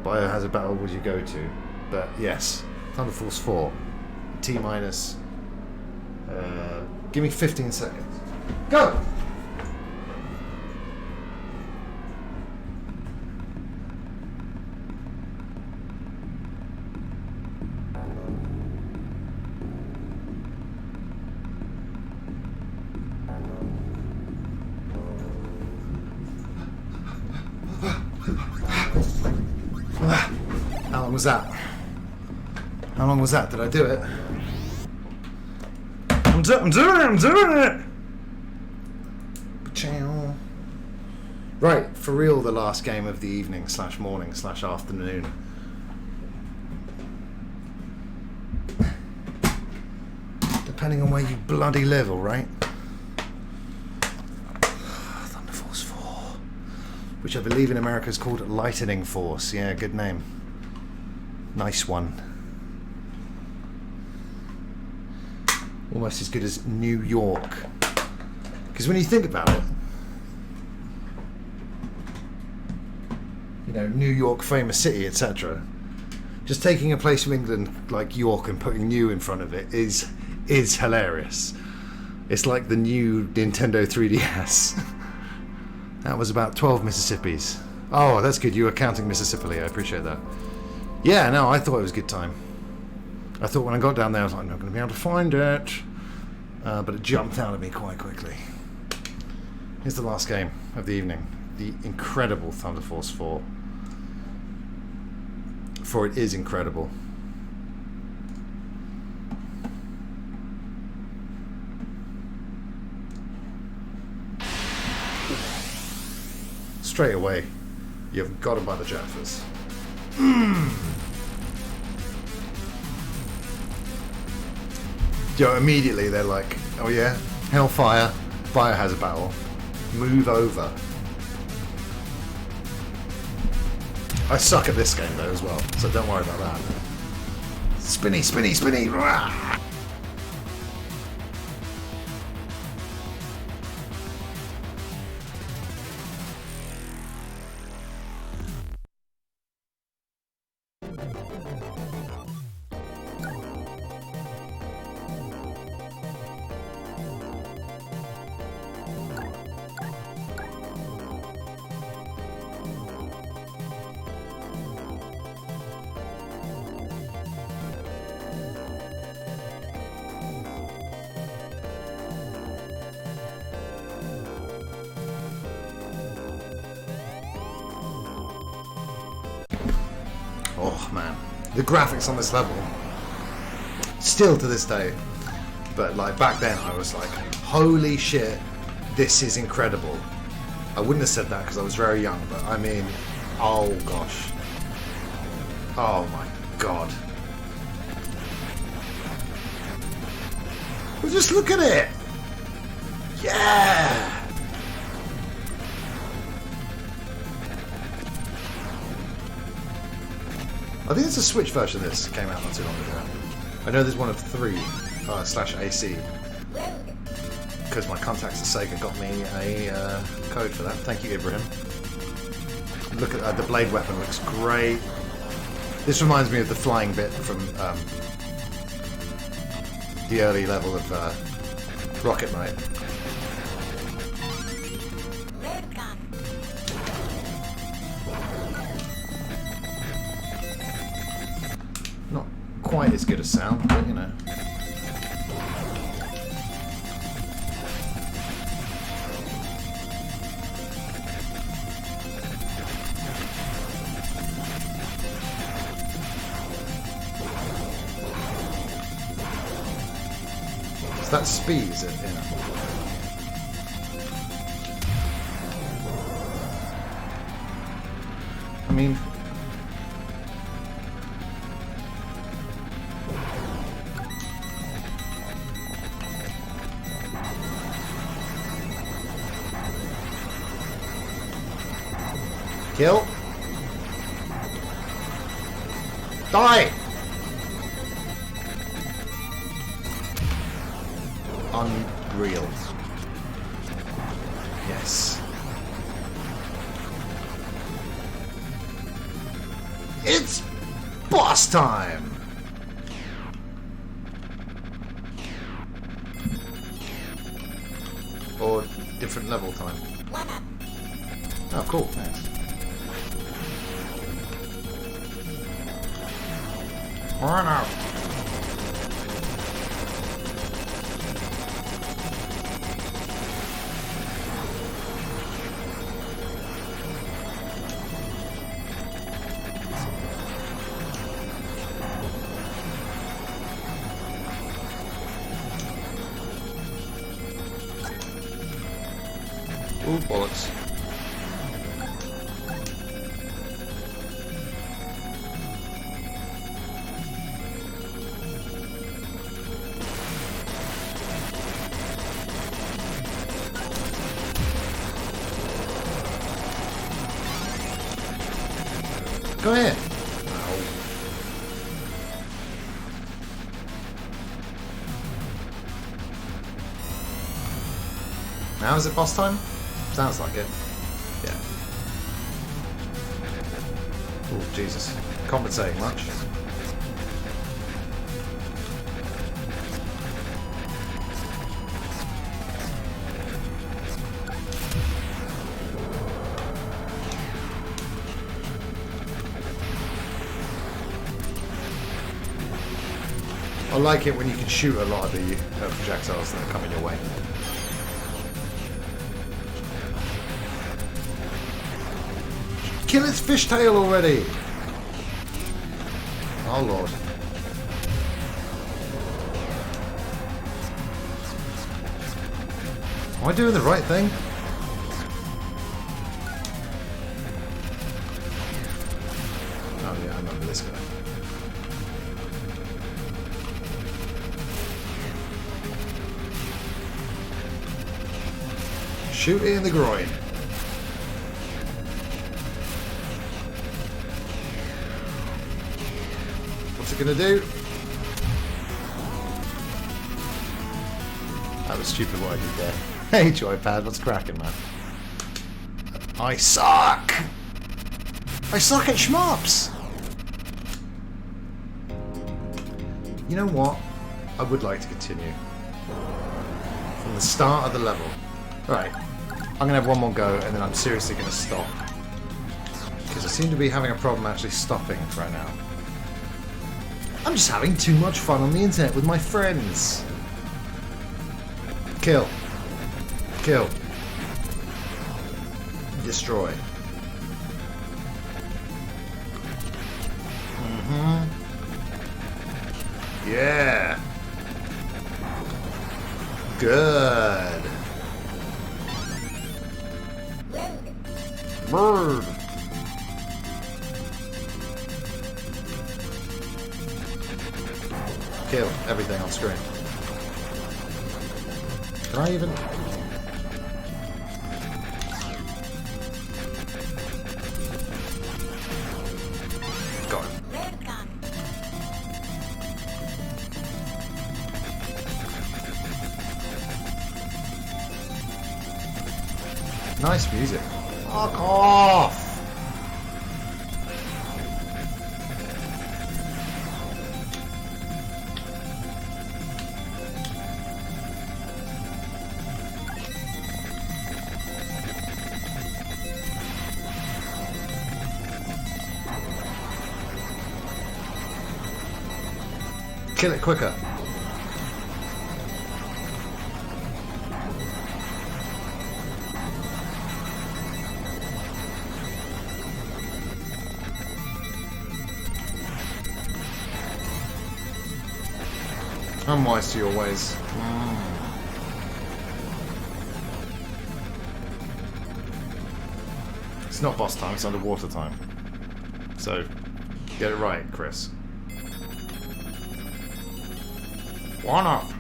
Biohazard Battle was your go-to, but yes, Thunder Force 4, T minus. Give me 15 seconds. Go. How long was that? How long was that? Did I do it? I'm doing it! Right, for real, the last game of the evening / morning / afternoon. Depending on where you bloody live, alright? Thunder Force 4. Which I believe in America is called Lightning Force. Yeah, good name. Nice one. Almost as good as New York. Because when you think about it, you know, New York, famous city, etc. Just taking a place from England like York and putting new in front of it is hilarious. It's like the new Nintendo 3DS. That was about 12 Mississippis. Oh, that's good. You were counting Mississippi. I appreciate that. Yeah, no, I thought it was a good time. I thought when I got down there, I was like, I'm not going to be able to find it. But it jumped out at me quite quickly. Here's the last game of the evening. The incredible Thunder Force 4. For it is incredible. Straight away, you've got him by the Jaffers. immediately they're like, oh yeah, Hellfire, Fire has a battle. Move over. I suck at this game though as well, so don't worry about that. Spinny, spinny, spinny! Rah! Oh man, the graphics on this level, still to this day, but like back then I was like, holy shit, this is incredible. I wouldn't have said that because I was very young, but I mean, oh gosh. Oh my god. Well, just look at it! Yeah! I think it's a Switch version of this. Came out not too long ago. I know there's one of 3 /AC. Because my contacts at SEGA got me a code for that. Thank you, Ibrahim. Look at the blade weapon, looks great. This reminds me of the flying bit from the early level of Rocket Knight. Not quite as good as sound, but you know. So that's speed, is it? Yeah. I mean, kill. Die! Unreal. Yes. It's boss time! Or different level time. Oh, cool. Thanks. Run out. Ooh, bullets. Go ahead. Now is it boss time? Sounds like it. Yeah. Oh, Jesus. Compensating much. I like it when you can shoot a lot of the projectiles that are coming your way. Kill its fishtail already! Oh lord. Am I doing the right thing? Oh yeah, I remember this guy. Shoot it in the groin. What's it gonna do? That was stupid what I did there. Hey Joypad, what's cracking, man? I suck! I suck at shmups! You know what? I would like to continue. From the start of the level. Right, I'm gonna have one more go and then I'm seriously gonna stop. Because I seem to be having a problem actually stopping right now. I'm just having too much fun on the internet with my friends. Kill. Kill. Destroy. Yeah. Good. Bird. Kill everything on screen. Can I even... Got it. Nice music. Fuck off! Kill it quicker. I'm wise to your ways. It's not boss time, it's underwater time. So, get it right, Chris. One up.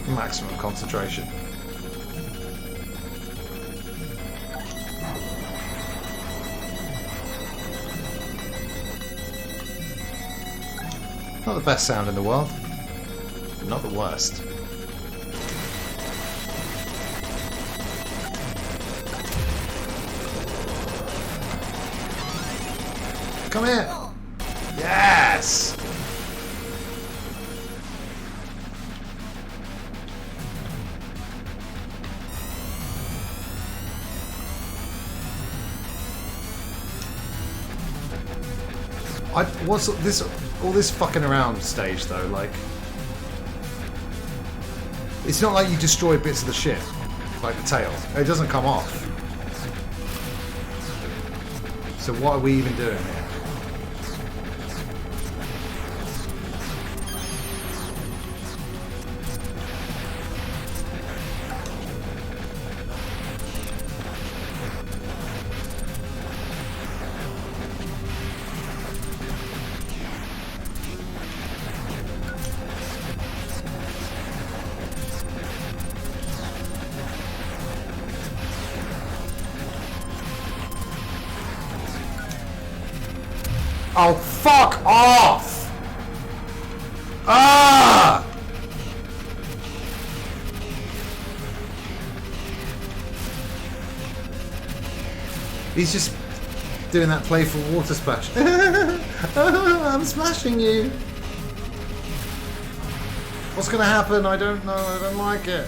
Maximum concentration. Not the best sound in the world, but not the worst. Come here! Yes! What's this? All this fucking around stage though, like, it's not like you destroy bits of the ship, like the tail. It doesn't come off. So what are we even doing here? Oh, fuck off! Ah! He's just doing that playful water splash. I'm splashing you. What's gonna happen? I don't know. I don't like it.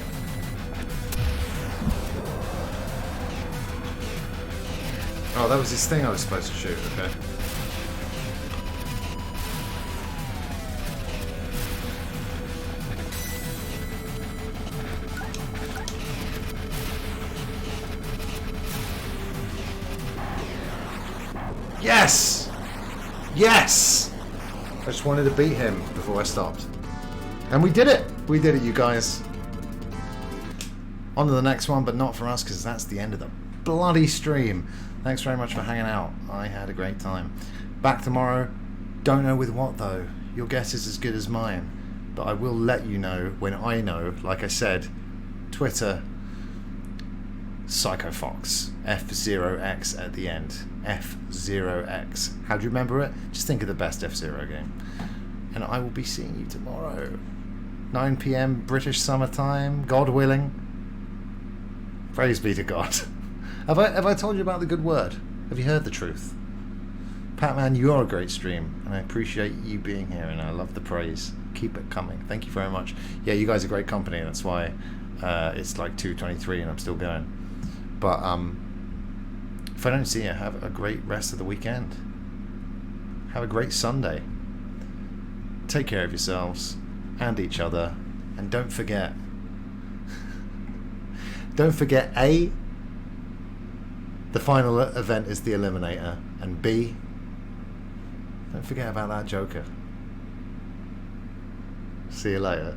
Oh, that was his thing I was supposed to shoot. Okay. Yes! Yes! I just wanted to beat him before I stopped. And we did it! We did it, you guys. On to the next one, but not for us, because that's the end of the bloody stream. Thanks very much for hanging out. I had a great time. Back tomorrow. Don't know with what, though. Your guess is as good as mine. But I will let you know when I know. Like I said, Twitter, PsychoFox, F0X at the end. F0X. How do you remember it? Just think of the best F-Zero game. And I will be seeing you tomorrow. 9 p.m. British summertime, God willing. Praise be to God. Have I told you about the good word? Have you heard the truth? Patman, you are a great stream, and I appreciate you being here, and I love the praise. Keep it coming. Thank you very much. Yeah, you guys are great company. That's why it's like 2:23 and I'm still going. But if I don't see you, have a great rest of the weekend. Have a great Sunday. Take care of yourselves and each other, and don't forget A, the final event is the Eliminator, and B, don't forget about that Joker. See you later.